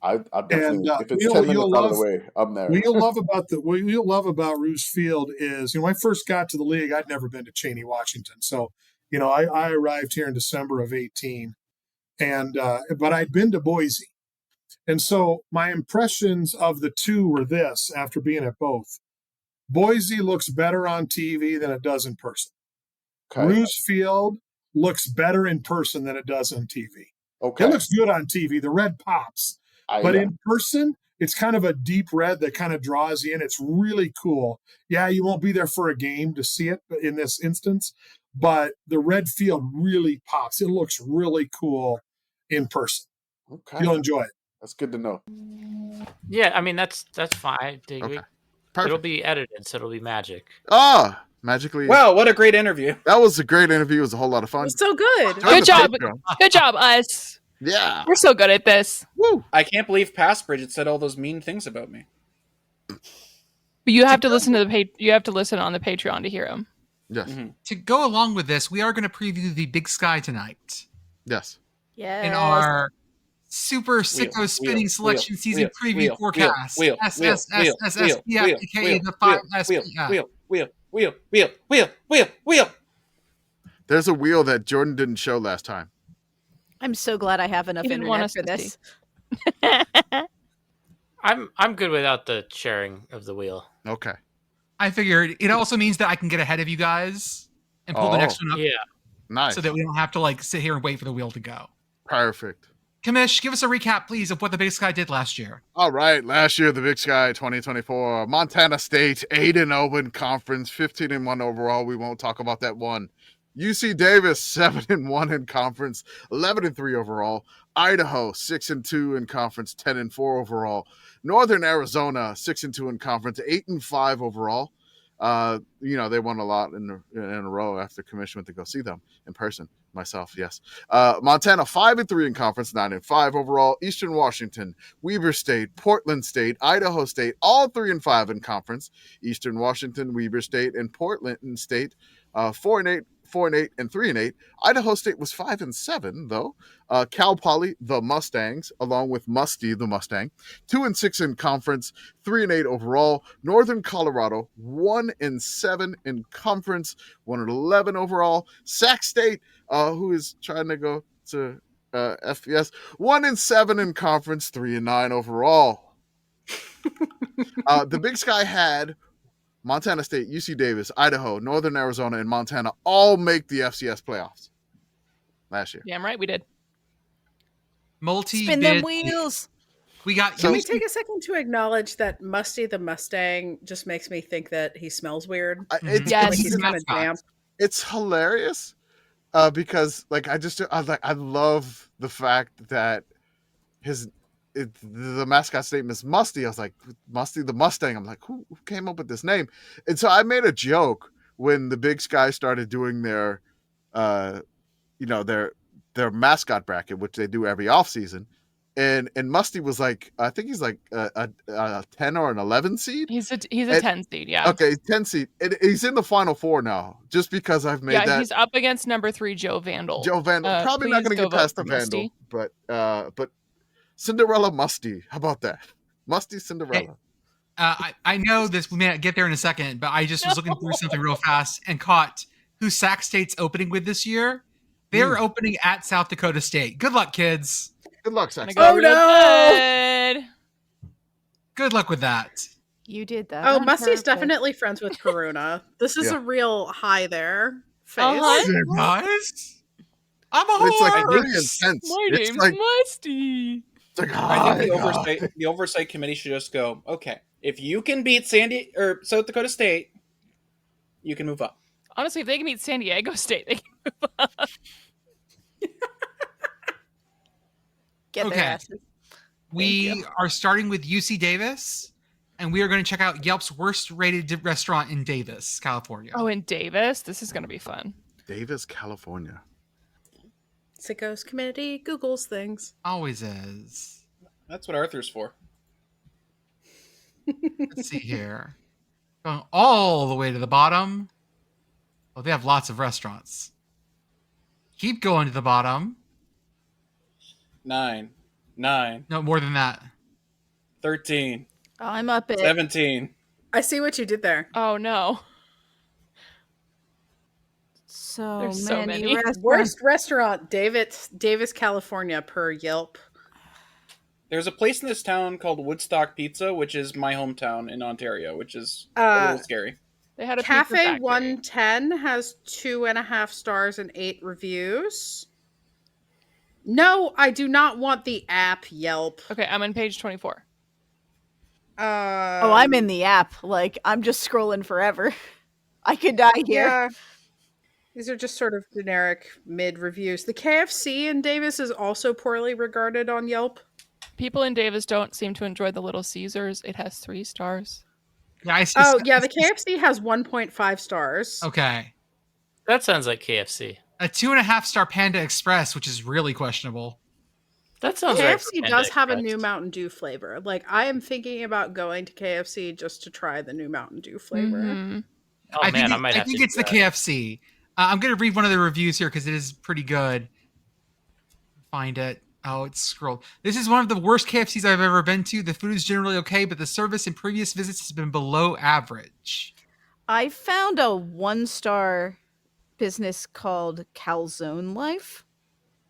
I definitely, And if it's 10 minutes out of the way, I'm there. What you'll love about Roos Field is, when I first got to the league, I'd never been to Cheney, Washington. So, I arrived here in December of 18, but I'd been to Boise. And so my impressions of the two were this after being at both. Boise looks better on TV than it does in person. Okay. Roos Field looks better in person than it does on TV. Okay. It looks good on TV. The red pops. But in person, it's kind of a deep red that kind of draws you in. It's really cool. Yeah, you won't be there for a game to see it in this instance, but the red field really pops. It looks really cool in person. Okay. You'll enjoy it. That's good to know. Yeah, I mean that's fine. Okay. It'll be edited, so it'll be magic. Magically. Wow, what a great interview. That was a great interview. It was a whole lot of fun. It's so good. Good job. Good job, us. Yeah. We're so good at this. Woo. I can't believe past Brigit said all those mean things about me. But you have to listen to you have to listen on the Patreon to hear them. Yes. Mm-hmm. To go along with this, we are going to preview the Big Sky tonight. Yes. Yeah. In our Super SICKO Spinning Selection Season Preview Forecast. SSSSSPF, aka the 5SPF. Wheel. There's a wheel that Jordan didn't show last time. I'm so glad I have enough He didn't want internet us for to this. I'm good without the sharing of the wheel. Okay. I figured it also means that I can get ahead of you guys and pull the next one up. Yeah. Nice. So that we don't have to sit here and wait for the wheel to go. Perfect. Commish, give us a recap, please, of what the Big Sky did last year. All right. Last year, the Big Sky 2024, Montana State, 8-0 in conference, 15-1 overall. We won't talk about that one. UC Davis, 7-1 in conference, 11-3 overall. Idaho, 6-2 in conference, 10-4 overall. Northern Arizona, 6-2 in conference, 8-5 overall. They won a lot in a row after Commish went to go see them in person. Myself, yes. Montana, 5-3 in conference, 9-5 overall. Eastern Washington, Weber State, Portland State, Idaho State, all 3-5 in conference. Eastern Washington, Weber State, and Portland State, 4-8, 4-8, and 3-8. Idaho State was 5-7 though. Cal Poly, the Mustangs, along with Musty, the Mustang, 2-6 in conference, 3-8 overall. Northern Colorado, 1-7 in conference, 1-11 overall. Sac State, who is trying to go to FBS, 1-7 in conference, 3-9 overall. The Big Sky had Montana State, UC Davis, Idaho, Northern Arizona, and Montana all make the FCS playoffs last year. Damn right we did. Spin them wheels. We got. Can we take a second to acknowledge that Musty the Mustang just makes me think that he smells weird? Yes. Like he's kind of damp. It's hilarious because I love the fact that the mascot's name is Musty. I was like, Musty the Mustang. I'm like, who came up with this name? And so I made a joke when the Big Sky started doing their mascot bracket, which they do every offseason. And Musty was like, I think he's like a 10 or an 11 seed. He's a 10 seed, yeah. Okay, 10 seed. And he's in the Final Four now, just because I've made that. Yeah, he's up against number 3, Joe Vandal. Probably not going to get past the Vandal, but Cinderella Musty. How about that? Musty Cinderella. Hey, I know this. We may not get there in a second, but I just was looking through something real fast and caught who Sac State's opening with this year. They're opening at South Dakota State. Good luck, kids. Good luck, Sac State. Oh, no. Good luck with that. You did that. Oh, on Musty's purpose. definitely friends with Karuna. This is a real high there face. Guys, I'm a It's like horse. really intense. My It's name's like, Musty. it's like, I think "Hi, the oversight committee should just go, okay, if you can beat South Dakota State, you can move up. Honestly, if they can beat San Diego State, they can move up. Get Okay. their asses. We are starting with UC Davis, and we are going to check out Yelp's worst rated restaurant in Davis, California. Oh, in Davis? This is going to be fun. Davis, California. SICKO's committee Googles things. Always is. That's what Arthur's for. Let's see here. Going all the way to the bottom. Oh, they have lots of restaurants. Keep going to the bottom. 9, No, more than that. 13, I'm up at 17. I see what you did there. Oh, no. so There's so many many. restaurants. Worst restaurant, Davis, California, per Yelp. There's a place in this town called Woodstock Pizza, which is my hometown in Ontario, which is a little scary. They had a pizza Cafe factory. 110 has 2.5 stars and 8 reviews. No, I do not want the app Yelp. Okay, I'm on page 24. Oh, I'm in the app. Like, I'm just scrolling forever. I could die here. Yeah. These are just sort of generic mid reviews. The KFC in Davis is also poorly regarded on Yelp. People in Davis don't seem to enjoy the Little Caesars. It has 3 stars. Yeah, I see. Oh, yeah, the KFC has 1.5 stars. Okay. That sounds like KFC. A 2.5-star Panda Express, which is really questionable. That sounds right. for KFC Panda does have a Express. new Mountain Dew flavor. Like, I am thinking about going to KFC just to try the new Mountain Dew flavor. Mhm. Oh I man, think I might have to. think do it's the that. KFC. I'm going to read one of the reviews here because it is pretty good. Find it. Oh, it's scrolled. This is one of the worst KFCs I've ever been to. The food is generally okay, but the service in previous visits has been below average. I found a 1-star business called Calzone Life.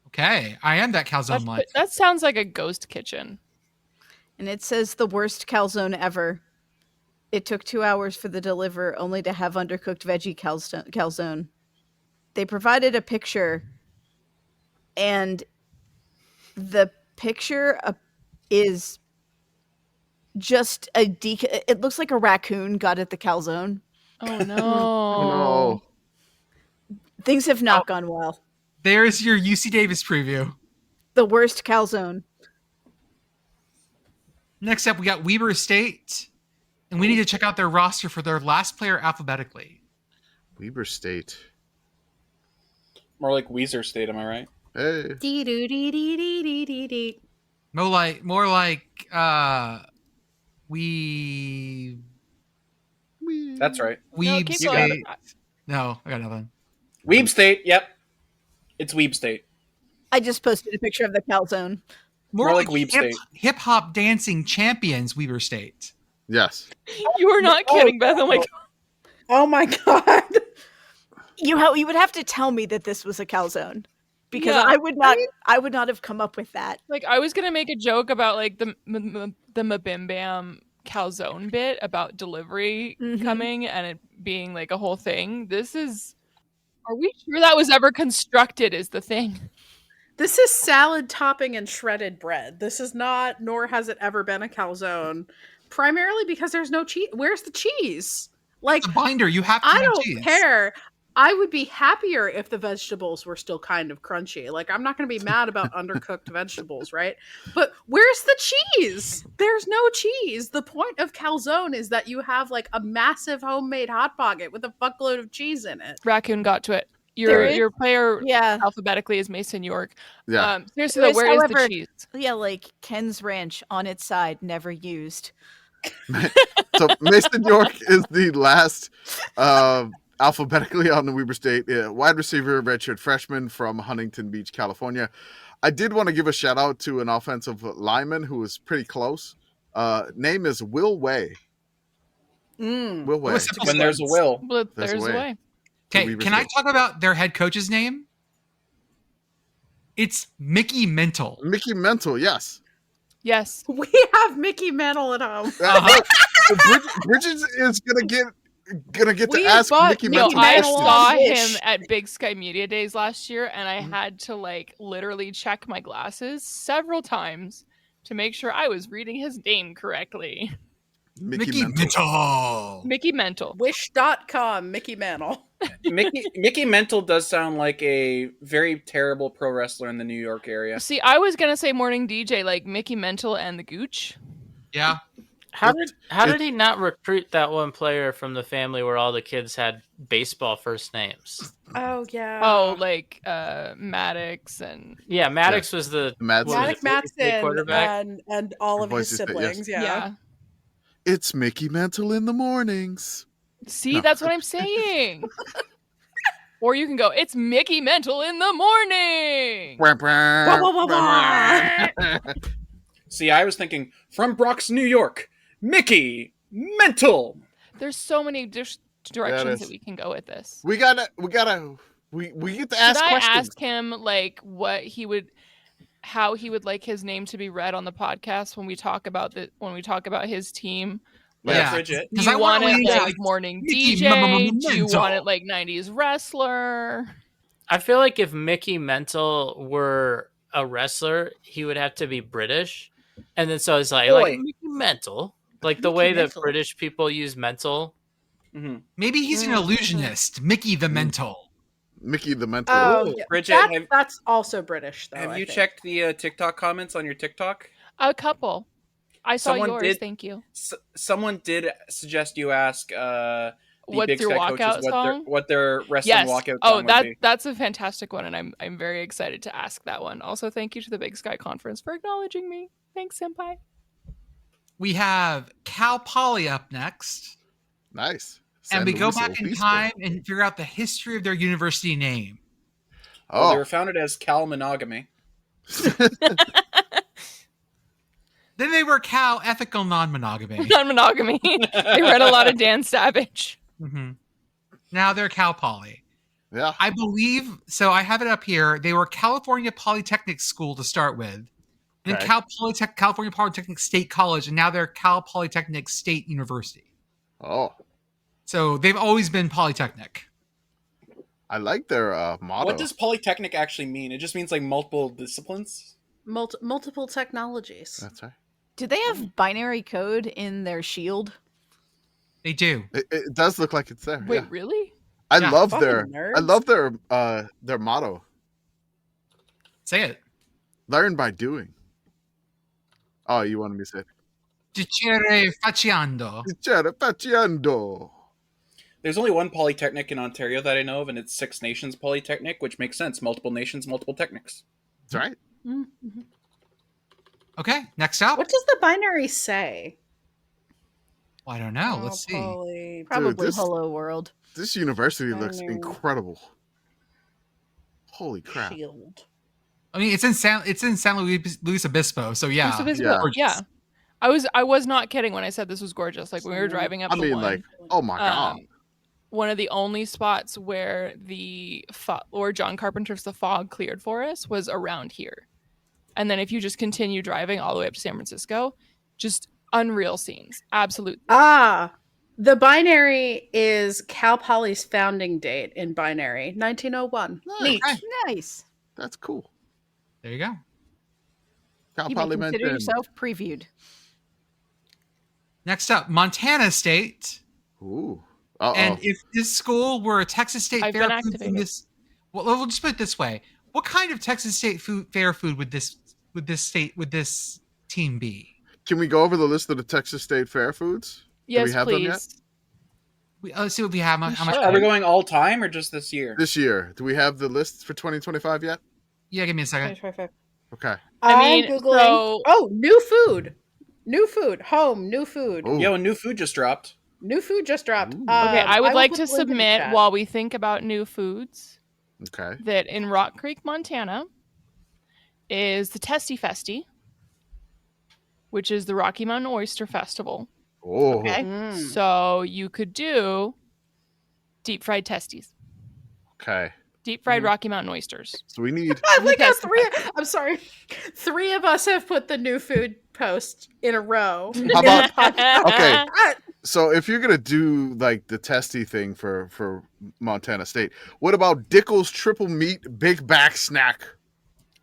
Okay, I am that calzone life. That sounds like a ghost kitchen. And it says the worst calzone ever. It took 2 hours for the deliver, only to have undercooked veggie calzone. They provided a picture, and the picture is just it looks like a raccoon got at the calzone. Oh no. Oh, Things have not gone well. There's your UC Davis preview. The worst calzone. Next up, we got Weber State, and we need to check out their roster for their last player alphabetically. Weber State. More like Weezer State, am I right? Hey. Dee-doo-dee-dee-dee-dee-dee-dee. More like we That's right. Weeb keep State. going. No, I got nothing. Weeb State, yep. It's Weeb State. I just posted a picture of the calzone. More like Weeb State. Hip hop dancing champions, Weber State. Yes. You are not kidding, Beth. Oh my god. Oh my god. You would have to tell me that this was a calzone, because Yeah. I would not have come up with that. Like, I was gonna make a joke about like the Mabim Bam calzone bit about delivery Mhm. coming and it being like a whole thing. Are we sure that was ever constructed? Is the thing. This is salad topping and shredded bread. This is not, nor has it ever been a calzone. Primarily because there's no cheese. Where's the cheese? Like, It's a binder. You have to I have don't cheese. care. I would be happier if the vegetables were still kind of crunchy. Like, I'm not going to be mad about undercooked vegetables, right? But where's the cheese? There's no cheese. The point of calzone is that you have like a massive homemade hot pocket with a fuckload of cheese in it. Raccoon got to it. There is- Your player Yeah, alphabetically is Mason York. Yeah. Seriously, There though, is, where is however- the cheese? yeah, like Ken's Ranch on its side, never used. So Mason York is the last alphabetically on the Weber State wide receiver, redshirt freshman from Huntington Beach, California. I did want to give a shout out to an offensive lineman who was pretty close. Name is Will Way. Will Way. What's up? When there's a will. But There's there's a a way. way. Okay, Weber can I State. talk about their head coach's name? It's Mickey Mental. Mickey Mental, yes. Yes. We have Mickey Mantle at home. Bridget is gonna get gonna get to We ask bought Mickey No, Mental I Mental questions. saw Wish. him at Big Sky Media Days last year, and I had to like literally check my glasses several times to make sure I was reading his name correctly. Mickey Mental. Mental. Mickey Mental. Wish.com, Mickey Mantle. Mickey Mental does sound like a very terrible pro wrestler in the New York area. See, I was gonna say morning DJ, like Mickey Mental and the Gooch. Yeah. How did he not recruit that one player from the family where all the kids had baseball first names? Oh yeah. Oh, like Maddox and Yeah, Maddox was the Madsen. what was Maddox it, Boise State Matson quarterback. and all of his Boise State, yes. siblings. Yeah. It's Mickey Mental in the mornings. See, No. that's what I'm saying. Or you can go, it's Mickey Mental in the morning. Wah, wah, wah. See, I was thinking from Bronx, New York, Mickey Mental. There's so many directions that we can go with this. We get to ask Should I questions. ask him like how he would like his name to be read on the podcast when we talk about his team? Yeah. Brigit. Do 'Cause I you wanna want it leave, like like, morning Mickey DJ? Do you Mental. want it like 90s wrestler? I feel like if Mickey Mental were a wrestler, he would have to be British. And then so it's like Mickey Mental. Like the Mickey way that Mental. British people use mental. Mm-hmm. Maybe he's an illusionist. Mickey the Mental. Mickey the Mental. Oh, yeah. Brigit, that's also British, though. have I you think. checked the TikTok comments on your TikTok? A couple. I saw Someone yours. did- Thank you. Someone did suggest you ask the What's Big your Sky walkout coaches song? what their wrestling Yes. walkout Oh, song would be. that's a fantastic one, and I'm very excited to ask that one. Also, thank you to the Big Sky Conference for acknowledging me. Thanks, Senpai. We have Cal Poly up next. Nice. And San we go Luis back in Obispo. time and figure out the history of their university name. Well, they Oh, were founded as Cal Monogamy. Then they were Cal Ethical Non-Monogamy. Non-monogamy. They read a lot of Dan Savage. Mhm. Now they're Cal Poly. yeah. I believe, so I have it up here. They were California Polytechnic School to start with. Then Okay. California Polytechnic State College, and now they're Cal Polytechnic State University. Oh, So they've always been Polytechnic. I like their motto. What does polytechnic actually mean? It just means like multiple disciplines. Multiple technologies. That's right. Do they have binary code in their shield? They do. It does look like it's there. Wait, yeah. really? I Yeah. love Fucking their motto. Say it. Learn by doing. Oh, you wanted me to say Dicere facendo. Dicere facendo. There's only one polytechnic in Ontario that I know of, and it's Six Nations Polytechnic, which makes sense. Multiple nations, multiple technics. That's right. Mhm. Okay, next up. What does the binary say? Well, I don't know. Let's see. Probably this- Hello World. This university looks Binary. incredible. Holy crap. Shield. I mean, it's in San Luis Obispo, so yeah. Luis Obispo, Yeah. yeah. I was not kidding when I said this was gorgeous. Like when we were driving up I the mean, one, like, oh my god. one of the only spots where or John Carpenter's The Fog cleared for us was around here. And then if you just continue driving all the way up to San Francisco, just unreal scenes. Absolute. The binary is Cal Poly's founding date in binary, 1901. Neat. Okay, Nice. That's cool. there you go. Cal You may consider Poly yourself previewed. Next up, Montana State. Ooh. Uh-oh. And if this school were a Texas State I've Fair been food activated. from this, well, we'll just put it this way: what kind of Texas State Fair food would this team be? Can we go over the list of the Texas State Fair foods? Yes, have them yet? please. Let's see what we have. How much? Are we going all time or just this year? This year. Do we have the lists for 2025 yet? Yeah, give me a second. 2025. Okay. I mean, I'm Googling. so- Oh, new food. New food. Home. New food. Oh. Yo, new food just dropped. New food just dropped. Ooh. Okay, I would will like put to the link in the submit chat. while we think about new foods Okay. that in Rock Creek, Montana, is the Testy Festy, which is the Rocky Mountain Oyster Festival. Oh. Okay. Mm. So you could do deep fried testes, Okay. deep fried Rocky Mountain oysters. So we need. I like how Yes. I'm sorry. 3 of us have put the new food post in a row. How about- Okay. Ah, So if you're gonna do like the testy thing for Montana State, what about Dickel's triple meat big back snack?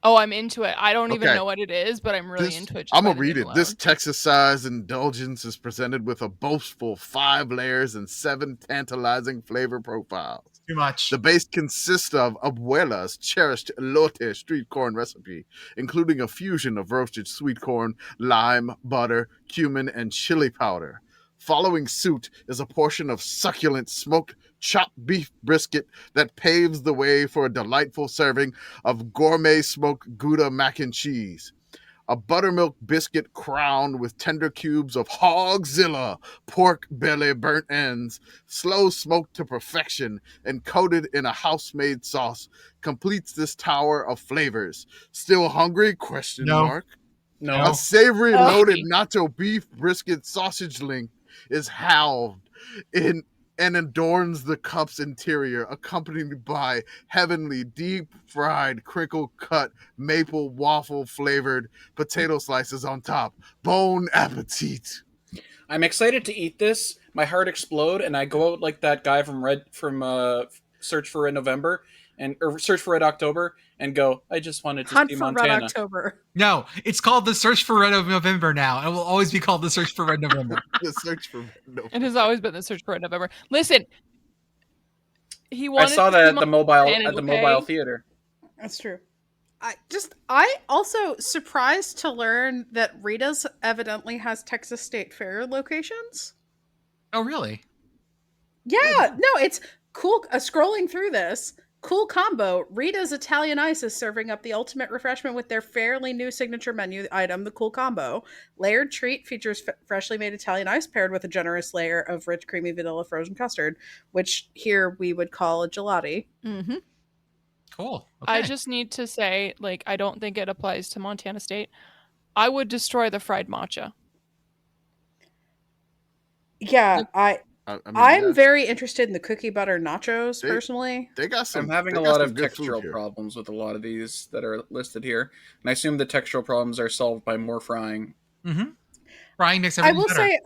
Oh, I'm into it. I don't even Okay. know what it is, but I'm really into it. Just I'm by gonna the read name it. This alone. Texas-sized indulgence is presented with a boastful 5 layers and 7 tantalizing flavor profiles. Too much. The base consists of Abuela's cherished elote street corn recipe, including a fusion of roasted sweet corn, lime, butter, cumin, and chili powder. Following suit is a portion of succulent smoked chopped beef brisket that paves the way for a delightful serving of gourmet smoked Gouda mac and cheese. A buttermilk biscuit crowned with tender cubes of Hogzilla pork belly burnt ends, slow smoked to perfection and coated in a house-made sauce, completes this tower of flavors. Still hungry? Question No. mark. No. A savory loaded nacho beef brisket sausage link is halved in and adorns the cup's interior, accompanied by heavenly deep-fried, crinkle-cut, maple waffle-flavored potato slices on top. Bon appetit! I'm excited to eat this. My heart explode, and I go out like that guy from Search for Red November or Search for Red October, and go, I just wanted to Hunt see for Montana. Red October. No, it's called the Search for Red November now. It will always be called the Search for Red November. The Search for Red November. It has always been the Search for Red November. Listen, he I wanted saw to that see at the Montana, mobile theater. That's true. I also surprised to learn that Rita's evidently has Texas State Fair locations. Oh, really? Yeah, no, it's cool. Scrolling through this, cool combo. Rita's Italian Ice is serving up the ultimate refreshment with their fairly new signature menu item, the Cool Combo. Layered treat features freshly made Italian ice paired with a generous layer of rich, creamy vanilla frozen custard, which here we would call a gelati. Mm-hmm. Cool. Okay. I just need to say, like, I don't think it applies to Montana State. I would destroy the fried matcha. Yeah, I mean, I'm very interested in the cookie butter nachos personally. They got some. I'm having they a got lot some of good food textural here. problems with a lot of these that are listed here, and I assume the textural problems are solved by more frying. Mm-hmm. Frying makes I everything will better. say,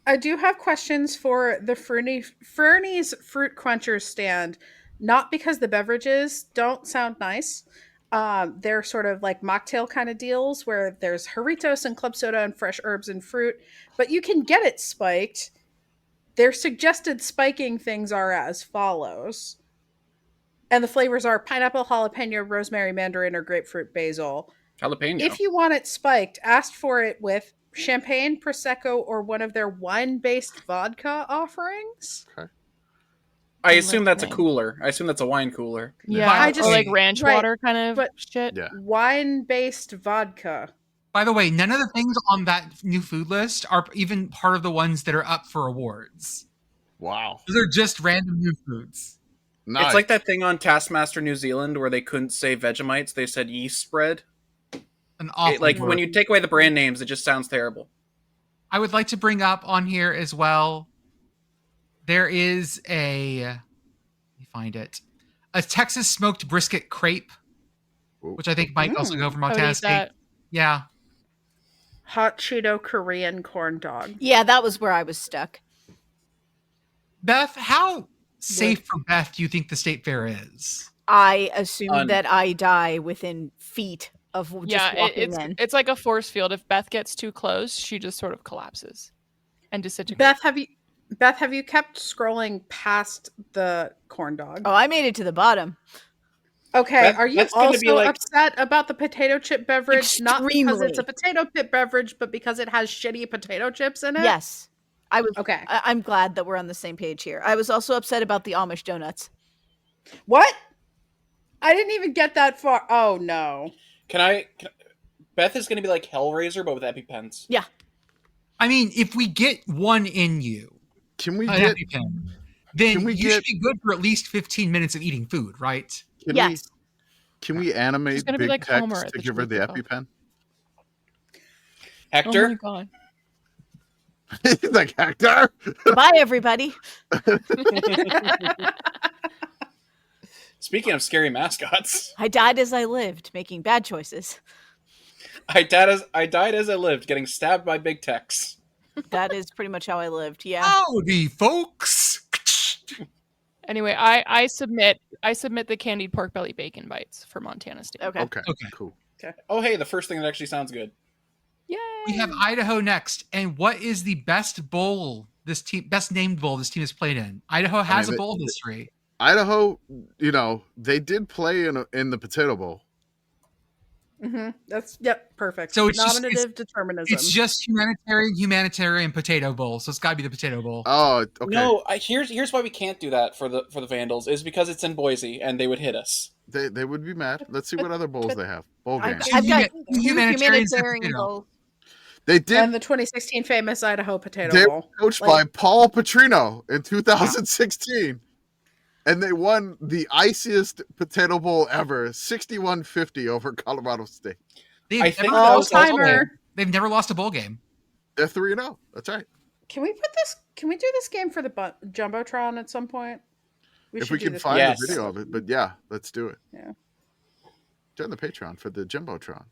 I do have questions for the Fernie's Fruit Quenchers stand, not because the beverages don't sound nice. They're sort of like mocktail kind of deals where there's Jarritos and club soda and fresh herbs and fruit, but you can get it spiked. Their suggested spiking things are as follows. And the flavors are pineapple, jalapeno, rosemary, mandarin, or grapefruit basil. Jalapeno. If you want it spiked, ask for it with champagne, prosecco, or one of their wine-based vodka offerings. Okay. I assume that's a cooler. I assume that's a wine cooler. Yeah, I just- or like ranch right, water kind of but- shit. Yeah. Wine-based vodka. By the way, none of the things on that new food list are even part of the ones that are up for awards. Wow. Those are just random new foods. Nice. It's like that thing on Taskmaster New Zealand where they couldn't say Vegemites, they said yeast spread. An awful Like word. when you take away the brand names, it just sounds terrible. I would like to bring up on here as well. There is let me find it. A Texas smoked brisket crepe, which I think might also go for I would Montana eat State. that. Yeah. Hot Cheeto Korean corn dog. Yeah, that was where I was stuck. Beth, how safe for Beth do you think the state fair is? I assume that I die within feet of just Yeah, walking in. it's like a force field. If Beth gets too close, she just sort of collapses and disintegrates. Beth, have you kept scrolling past the corn dog? Oh, I made it to the bottom. Okay, That- are you that's gonna be also like- upset about the potato chip beverage? Not because Extremely. it's a potato chip beverage, but because it has shitty potato chips in it? Yes. I was Okay. I'm glad that we're on the same page here. I was also upset about the Amish donuts. What? I didn't even get that far. Oh, no. Beth is going to be like Hellraiser, but with EpiPens. Yeah. I mean, if we get one in you, Can we an get? EpiPen, then can we you get- should be good for at least 15 minutes of eating food, right? Can Yes. Can we animate gonna be Big like Tex Homer at to the give her the Chorizo EpiPen? Oh my Hector? god. He's like, Hector. Bye, everybody. Speaking of scary mascots, I died as I lived, making bad choices. I died as I lived, getting stabbed by Big Tex. That is pretty much how I lived. Yeah. Howdy, folks. Anyway, I submit the candied pork belly bacon bites for Montana State. Okay. Okay, cool. Oh, hey, the first thing that actually sounds good. Yay! We have Idaho next, and what is the best named bowl this team has played in? Idaho has a bowl history. Idaho, they did play in the Potato Bowl. Mm-hmm. That's perfect. So it's nominative determinism. It's just humanitarian potato bowl. So it's got to be the potato bowl. Oh, okay. No, here's why we can't do that for the Vandals is because it's in Boise and they would hit us. They would be mad. Let's see what other bowls they have. Bowl games. I've got Humanitarian humanitarian bowls. They did. And the 2016 famous Idaho Potato They Bowl. were coached by Paul Petrino in 2016. And they won the iciest potato bowl ever, 61-50 over Colorado State. They've never lost a bowl game. They're 3-0. That's right. Can we do this game for the Jumbotron at some point? If we can find a video of it. But yeah, let's do it. Yeah. Join the Patreon for the Jumbotron.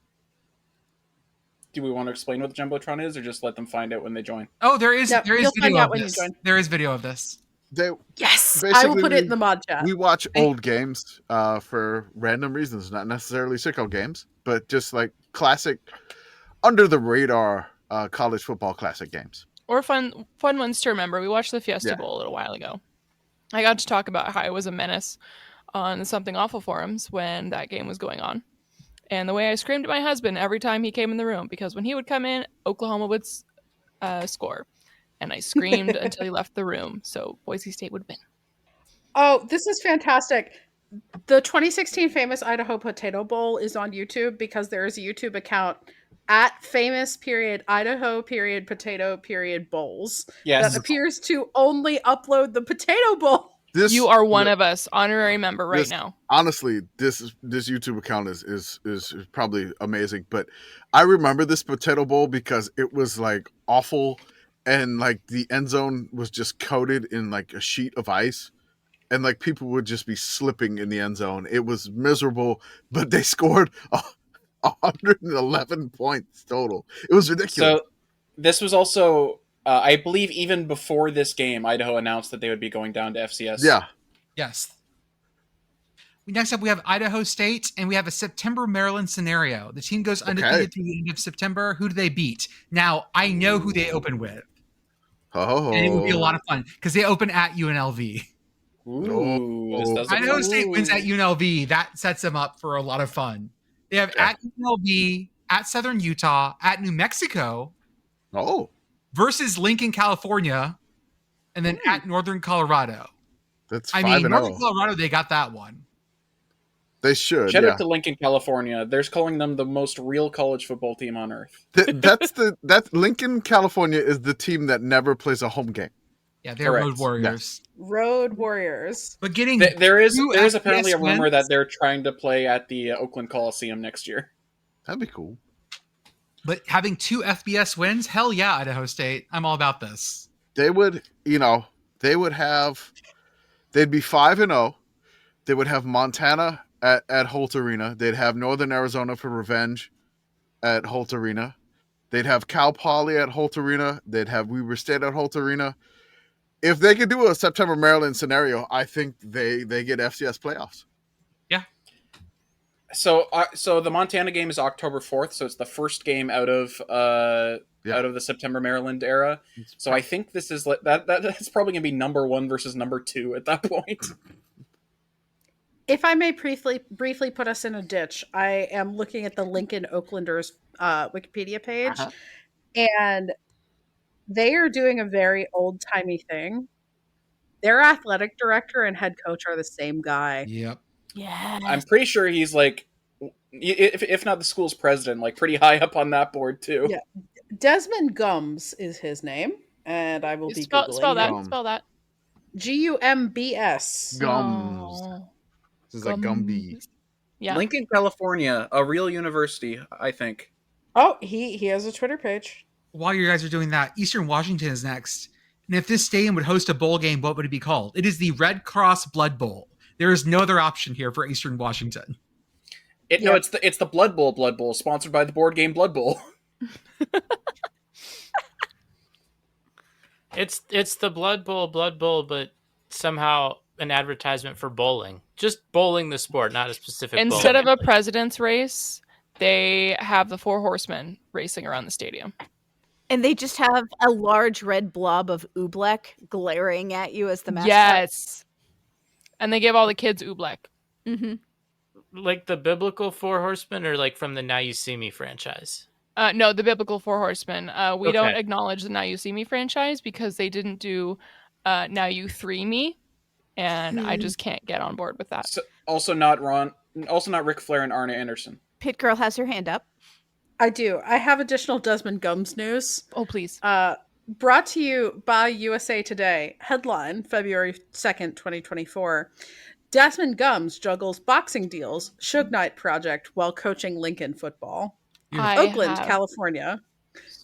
Do we want to explain what the Jumbotron is or just let them find out when they join? Oh, there is you'll find video out of when this. you join. There is video of this. Yes, I will put it in the mod chat. We watch old games for random reasons, not necessarily SICKO games, but just like classic, under the radar college football classic games. Or fun ones to remember. We watched the Fiesta Bowl a little while ago. I got to talk about how I was a menace on the Something Awful forums when that game was going on. And the way I screamed at my husband every time he came in the room, because when he would come in, Oklahoma would score. And I screamed until he left the room, so Boise State would win. Oh, this is fantastic. The 2016 famous Idaho Potato Bowl is on YouTube because there is a YouTube account at famous.idaho.potato.bowls that appears to only upload the potato bowl. You are one of us, honorary member right now. Honestly, this YouTube account is probably amazing. But I remember this potato bowl because it was like awful. And like the end zone was just coated in like a sheet of ice, and like people would just be slipping in the end zone. It was miserable, but they scored 111 points total. It was ridiculous. So this was also, I believe, even before this game, Idaho announced that they would be going down to FCS. Yeah. Yes. Next up, we have Idaho State, and we have a September Maryland scenario. The team goes undefeated through the end of September. Who do they beat? Now, I know who they open with. Oh. And it would be a lot of fun because they open at UNLV. Ooh, Idaho State wins at UNLV. That sets them up for a lot of fun. They have at UNLV, at Southern Utah, at New Mexico. Versus Lincoln, California, and then at Northern Colorado. That's 5-0. Northern Colorado, they got that one. They should. Shout out to Lincoln, California. They're calling them the most real college football team on earth. That's Lincoln, California is the team that never plays a home game. Yeah, they're Road Warriors. Road Warriors. But getting there is apparently a rumor that they're trying to play at the Oakland Coliseum next year. That'd be cool. But having 2 FBS wins, hell yeah, Idaho State. I'm all about this. They would, they'd be 5-0. They would have Montana at Holt Arena. They'd have Northern Arizona for revenge at Holt Arena. They'd have Cal Poly at Holt Arena. They'd have Weber State at Holt Arena. If they could do a September Maryland scenario, I think they get FCS playoffs. Yeah. So the Montana game is October 4th, so it's the first game out of the September Maryland era. So I think this is that's probably going to be number 1 versus number 2 at that point. If I may briefly put us in a ditch, I am looking at the Lincoln Oaklanders Wikipedia page, and they are doing a very old-timey thing. Their athletic director and head coach are the same guy. Yep. Yeah. I'm pretty sure he's like, if not the school's president, like pretty high up on that board too. Yeah. Desmond Gums is his name, and I will be Googling spell that. Gumbs. Gums. This is like Gumby. Yeah. Lincoln, California, a real university, I think. Oh, he has a Twitter page. While you guys are doing that, Eastern Washington is next. And if this stadium would host a bowl game, what would it be called? It is the Red Cross Blood Bowl. There is no other option here for Eastern Washington. No, it's the Blood Bowl, sponsored by the board game Blood Bowl. It's the Blood Bowl, but somehow an advertisement for bowling. Just bowling the sport, not a specific Instead bowling. of a president's race, they have the 4 horsemen racing around the stadium. And they just have a large red blob of oobleck glaring at you as the mascot. Yes. And they give all the kids oobleck. Mm-hmm. Like the biblical 4 horsemen, or like from the Now You See Me franchise? No, the biblical 4 horsemen. We Okay. don't acknowledge the Now You See Me franchise because they didn't do Now You 3 Me, and I just can't get on board with that. So, also not Ric Flair and Arn Anderson. Pit Girl has her hand up. I do. I have additional Desmond Gums news. Oh, please. Brought to you by USA Today. Headline, February 2nd, 2024. Desmond Gums juggles boxing deals, Suge Knight project while coaching Lincoln football. Oakland, California.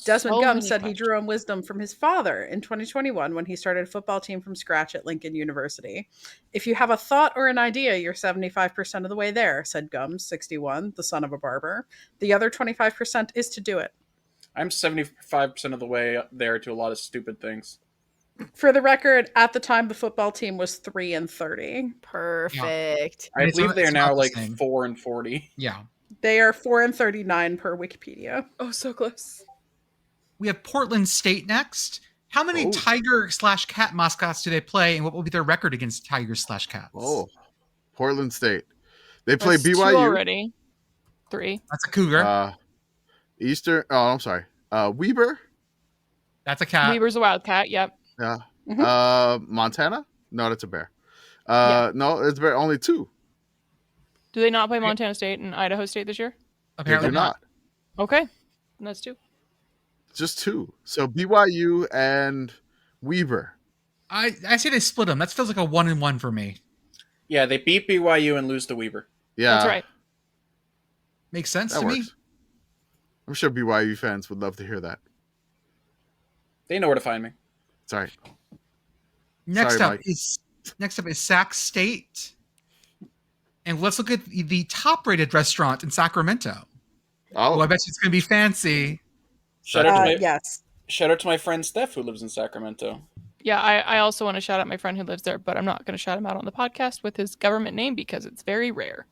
Desmond Gums said he drew on wisdom from his father in 2021 when he started a football team from scratch at Lincoln University. If you have a thought or an idea, you're 75% of the way there, said Gums, 61, the son of a barber. The other 25% is to do it. I'm 75% of the way there to a lot of stupid things. For the record, at the time, the football team was 3-30. Perfect. I believe they are now like same. 4-40. Yeah. They are 4-39 per Wikipedia. Oh, so close. We have Portland State next. How many tiger/cat mascots do they play, and what will be their record against tigers/cats? Oh, Portland State. They play That's 2 BYU. already. 3. That's a cougar. Eastern. Oh, I'm sorry. Weber. That's a cat. Weber's a wildcat. Yep. Yeah. Mm-hmm. Montana. No, that's a bear. Yeah. No, it's bear. Only 2. Do they not play Montana State and Idaho State this year? Apparently They do not. Okay. That's 2. Just 2. So BYU and Weber. I say they split them. That feels like a 1-1 for me. Yeah, they beat BYU and lose to Weber. Yeah, That's right. Makes sense that to works. me. I'm sure BYU fans would love to hear that. They know where to find me. Sorry. Next Sorry, up Mike. is Sac State. And let's look at the top-rated restaurant in Sacramento. Oh, I bet you it's going to be fancy. Shout out to my friend Steph who lives in Sacramento. Yeah, I also want to shout out my friend who lives there, but I'm not going to shout him out on the podcast with his government name because it's very rare.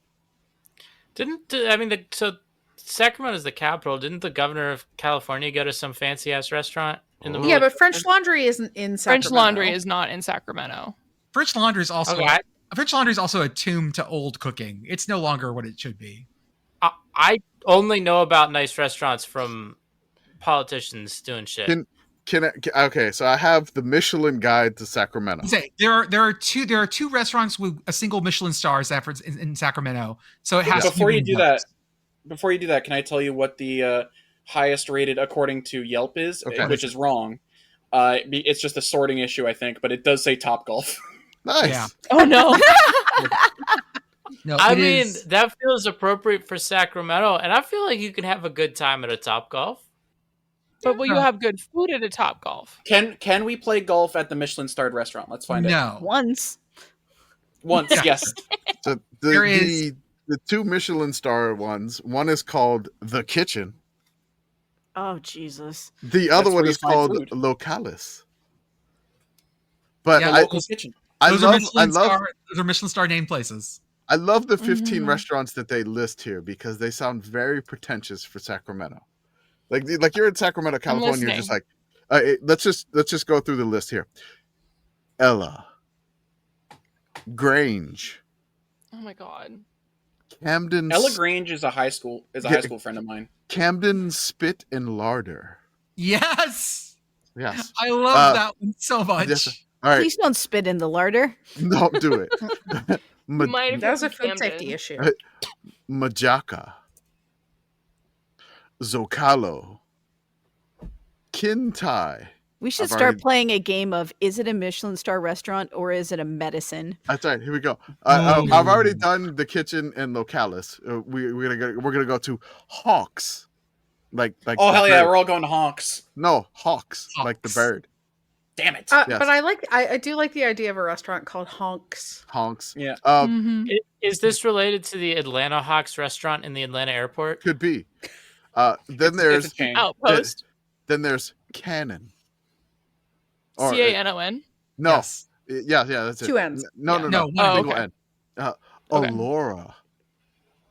So Sacramento is the capital. Didn't the governor of California go to some fancy-ass restaurant in the middle Yeah, of but French Laundry isn't in Sacramento. French Laundry is not in Sacramento. French Laundry is also Okay. French Laundry is also a tomb to old cooking. It's no longer what it should be. I only know about nice restaurants from politicians doing shit. Okay, so I have the Michelin Guide to Sacramento. There are two restaurants with a single Michelin star efforts in Sacramento. So it has Before to be you do that, can I tell you what the highest rated according to Yelp is, which is wrong. It's just a sorting issue, I think, but it does say Topgolf. Nice. Yeah. Oh no. No, I mean, that feels appropriate for Sacramento, and I feel like you can have a good time at a Topgolf. But will you have good food at a Topgolf? Can we play golf at the Michelin starred restaurant? Let's find out. Once, yes. So the 2 Michelin star ones, one is called The Kitchen. oh Jesus! The other That's one where is you find called food. Localis. But Yeah, Local kitchen. those are Michelin star named places. I love the 15 restaurants that they list here because they sound very pretentious for Sacramento. Like you're in Sacramento, California. You're just like, let's just go through the list here. Ella, Grange, Oh my god. Camden. Ella Grange is a high school friend of mine. Camden Spit and Larder. Yes. Yes, I love that one so much. yes. All right, Please don't spit in the larder. don't do it. That was a food safety issue. Majaka, Zocalo, Kintai. We should I've start already- playing a game of: is it a Michelin star restaurant or is it a medicine? That's right. Here we go. I've already done the kitchen and Localis. We're gonna go to Hawks. Like Oh the hell yeah, bird. we're all going to Honks. No, Hawks, like the bird. Damn it. Yes. But I do like the idea of a restaurant called Honks. Honks. Yeah. Is this related to the Atlanta Hawks restaurant in the Atlanta airport? Could be. Then there's It's a chain. Outpost. then there's Cannon. Or, CANON. No. Yes. Yeah, that's it. 2 N's. No, Yeah. no. No, Single okay. N. Okay. Allura.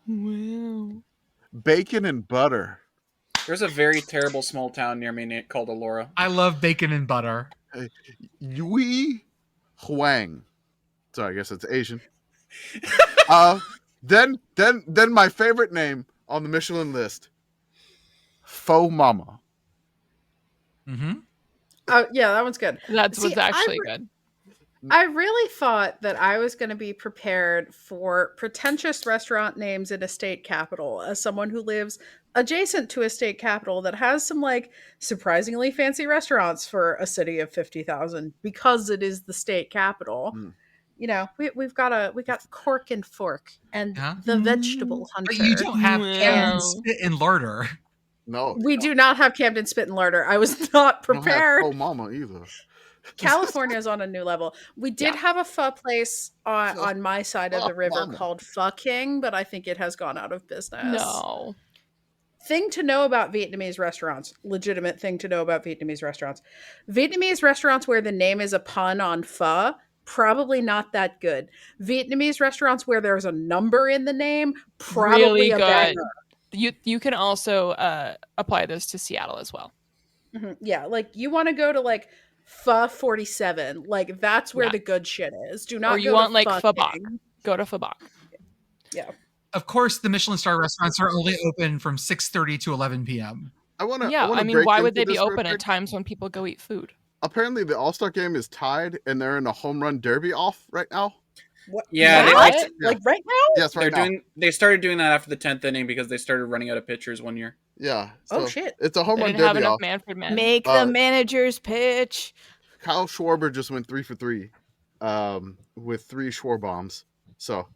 Wow. Bacon and butter. There's a very terrible small town near me called Allura. I love bacon and butter. Yui Huang. So I guess it's Asian. Then my favorite name on the Michelin list. Faux Mama. Mm-hmm. Oh, yeah, that one's good. That's See, what's actually good. I really thought that I was going to be prepared for pretentious restaurant names in a state capital as someone who lives adjacent to a state capital that has some like surprisingly fancy restaurants for a city of 50,000 because it is the state capital. Mm. You know, we got Cork and Fork and Huh? the Vegetable Hunter. But you don't have Wow. Camden Spit and Larder. No. We do not have Camden Spit and Larder. I was not We don't have prepared. Faux Mama either. California is on a new level. We did have a pho place on my side of the river Mama. called Pho King, but I think it has gone out of business. No. Thing to know about Vietnamese restaurants, legitimate thing to know about Vietnamese restaurants. Vietnamese restaurants where the name is a pun on pho, probably not that good. Vietnamese restaurants where there's a number in the name, probably Really a good. banger. You can also apply this to Seattle as well. Mhm. Yeah, like you want to go to like Pho 47, like that's where Yeah. the good shit is. Do not Or you go want to like Pho Pho Bok. King. Go to Pho Bok. Yeah. Of course, the Michelin star restaurants are only open from 6:30 to 11 p.m. I wanna I mean, break why would into they be this real open at quick. times when people go eat food? Apparently the All-Star game is tied and they're in a home run derby off right now. What? Yeah, they What? like to- Like right now? Yes, right now. They started doing that after the 10th inning because they started running out of pitchers one year. Yeah. Oh, so shit. It's a home They run didn't have derby enough off. Manfred men. Make the managers pitch. Kyle Schwarber just went 3 for 3 with 3 Schwar bombs. So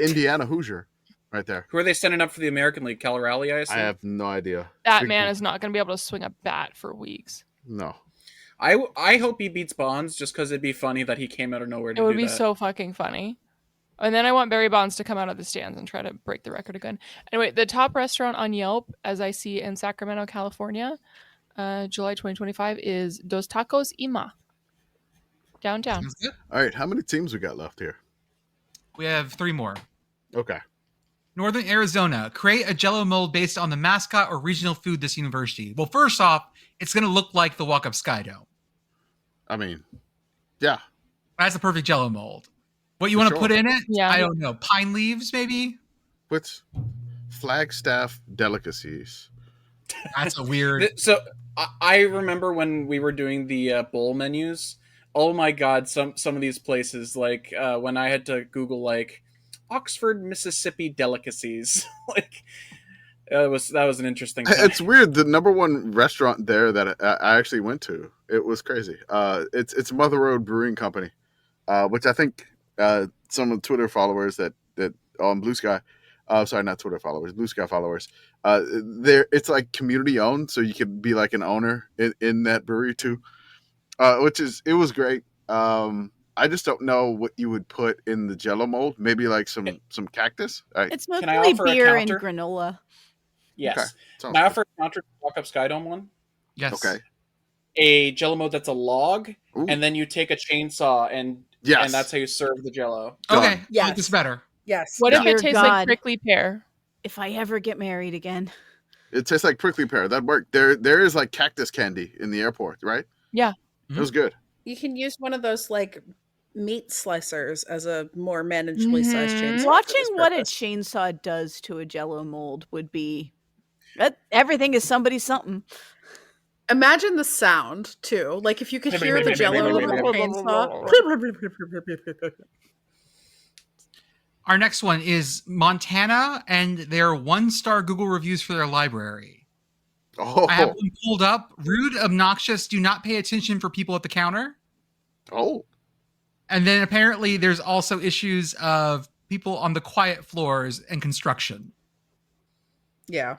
Indiana Hoosier right there. Who are they sending up for the American League? Cal Raleigh, I assume? I have no idea. That Big- man is not going to be able to swing a bat for weeks. No. I hope he beats Bonds just because it'd be funny that he came out of nowhere to It would do be that. so fucking funny. And then I want Barry Bonds to come out of the stands and try to break the record again. Anyway, the top restaurant on Yelp, as I see in Sacramento, California, July 2025, is Dos Tacos y Ma. Downtown. Sounds good. All right, how many teams we got left here? We have 3 more. Okay. Northern Arizona, create a Jell-O mold based on the mascot or regional food this university. Well, first off, it's going to look like the Walk Up Sky Dome. I mean, yeah. That's a perfect Jell-O mold. What you For want to sure. put in it? Yeah. I don't know. Pine leaves, maybe? With Flagstaff delicacies. That's a weird... So I remember when we were doing the bowl menus. Oh my god, some of these places, like when I had to Google like Oxford, Mississippi delicacies, like that was an interesting time. It's weird. The number one restaurant there that I actually went to, it was crazy. It's Mother Road Brewing Company, which I think some of the Twitter followers that on Blue Sky, sorry, not Twitter followers, Blue Sky followers, it's like community owned, so you could be like an owner in that brewery too, it was great. I just don't know what you would put in the Jell-O mold. Maybe like some cactus. It's Can I mostly offer a beer and counter? granola. Yes. Okay. Sounds Can I good. offer a counter to Walk Up Sky Dome one? Yes. Okay. A Jell-O mode that's a log, Ooh. and then you take a chainsaw and Yes. that's how you serve the Jell-O. Okay. Done. Yes. Like this better. Yes. What if Dear it tastes God. like prickly pear? If I ever get married again. It tastes like prickly pear. That worked. There is like cactus candy in the airport, right? Yeah. It was good. You can use one of those like meat slicers as a more manageably sized Mhm. chainsaw. for Watching this what a purpose. chainsaw does to a Jell-O mold would be... everything is somebody's something. Imagine the sound too. Like if you could hear the Jell-O of a chainsaw. Our next one is Montana and their 1-star Google reviews for their library. Oh, I have one pulled up. Rude, obnoxious, do not pay attention for people at the counter. oh, And then apparently there's also issues of people on the quiet floors and construction. Yeah.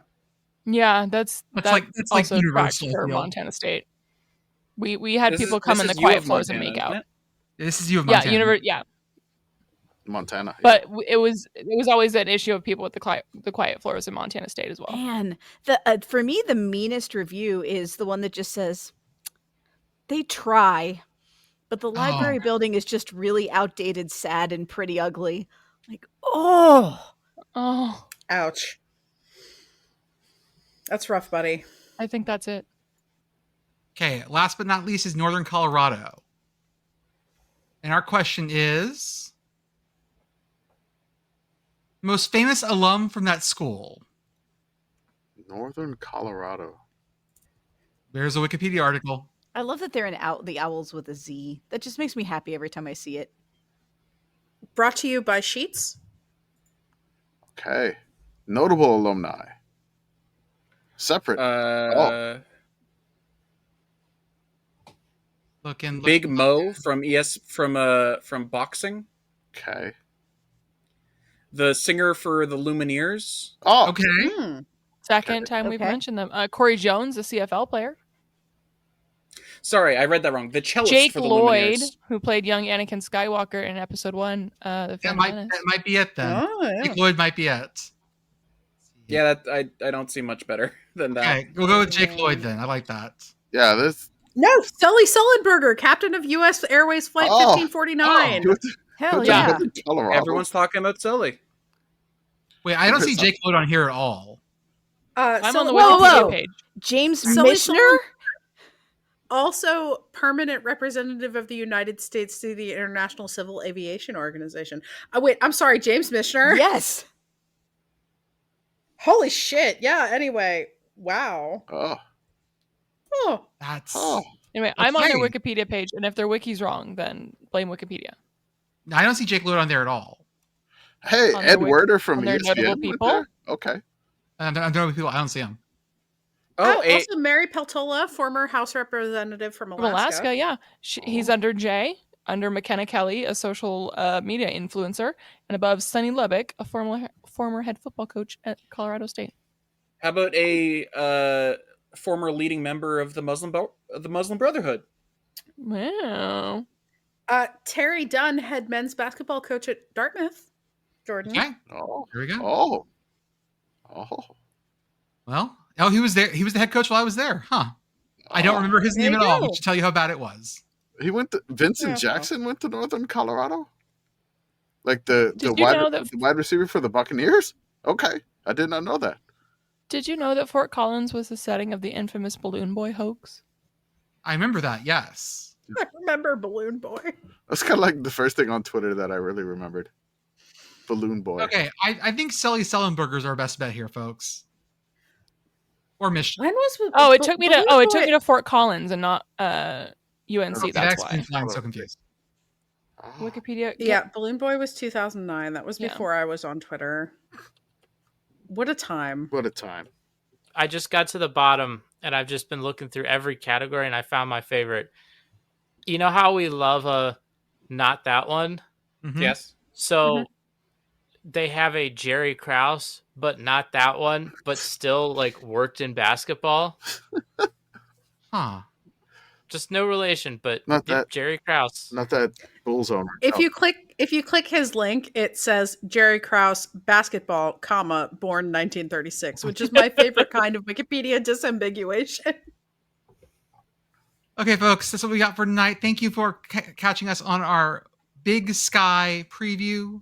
Yeah, that's like also universal, tracks for I feel. Montana State. We had This is- people come in this the is U quiet of floors and Montana, make out. isn't it? This is you of Yeah, Montana. yeah. Montana. But it was always an issue of people with the quiet floors in Montana State as well. Man, for me, the meanest review is the one that just says, they try, But the library building is just really outdated, sad, and pretty ugly. Like, oh, ouch. That's rough, buddy. I think that's it. Okay, last but not least is Northern Colorado. And our question is, most famous alum from that school. Northern Colorado. There's a Wikipedia article. I love that they're in the owls with a Z. That just makes me happy every time I see it. Brought to you by Sheets. Okay. Notable alumni. Separate. Big Mo from boxing. Okay. The singer for the Lumineers. Oh, okay. Second time we've mentioned them. Corey Jones, a CFL player. Sorry, I read that wrong. The cellist Jake for the Lloyd, Lumineers. who played young Anakin Skywalker in Episode 1. That might be it then. Oh, yeah. Jake Lloyd might be it. Yeah, I don't see much better than that. Okay, we'll go with Jake Lloyd then. I like that. Yeah, this. No, Sully Sullenberger, captain of U.S. Airways Flight 1549. Hell yeah. Everyone's talking about Sully. Wait, I don't see Jake Lloyd on here at all. I'm on the Whoa, Wikipedia whoa. page. James Sully Mishner? Also, permanent representative of the United States to the International Civil Aviation Organization. Wait, I'm sorry, James Mishner? Yes. Holy shit. Yeah, anyway. Wow. Oh. That's. Anyway, I'm on their Okay. Wikipedia page, and if their wiki's wrong, then blame Wikipedia. I don't see Jake Lloyd on there at all. Hey, On Ed their Werder from on their ESPN. notable went people? there? Okay. I don't know people. I don't see him. Also, Mary Peltola, former House representative from Alaska. From Alaska, yeah. He's under Jay, under McKenna Kelly, a social media influencer, and above Sonny Lubbock, a former head football coach at Colorado State. How about a former leading member of the Muslim Brotherhood? Wow. Terry Dunn, head men's basketball coach at Dartmouth. Jordan. Okay. Oh, Here we go. Oh. Well, he was there. He was the head coach while I was there. Huh. I don't remember his there name you at all, go. which should tell you how bad it was. He went to Vincent Yeah. Jackson went to Northern Colorado? Like the Did you know that- wide receiver for the Buccaneers? Okay. I did not know that. Did you know that Fort Collins was the setting of the infamous Balloon Boy hoax? I remember that, yes. I remember Balloon Boy. That's kind of like the first thing on Twitter that I really remembered. Balloon Boy. Okay, I think Sully Sullenberger's our best bet here, folks. Or Michigan. When was Oh, it took me to Fort Collins and not UNC. Okay, That's explains why. why I'm so confused. Wikipedia. Yeah, Balloon Boy was 2009. That was Yeah. before I was on Twitter. What a time. What a time. I just got to the bottom and I've just been looking through every category and I found my favorite. You know how we love a not that one? Mhm. Yes. So they have a Jerry Krause, but not that one, but still like worked in basketball. Huh. Just no relation, but Not yep, that- Jerry Krause. Not that Bulls owner. If No. you click his link, it says Jerry Krause basketball, comma, born 1936, which is my favorite kind of Wikipedia disambiguation. Okay, folks, that's what we got for tonight. Thank you for catching us on our Big Sky preview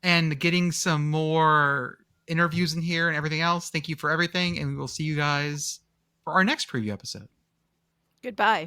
and getting some more interviews in here and everything else. Thank you for everything, and we will see you guys for our next preview episode. Goodbye.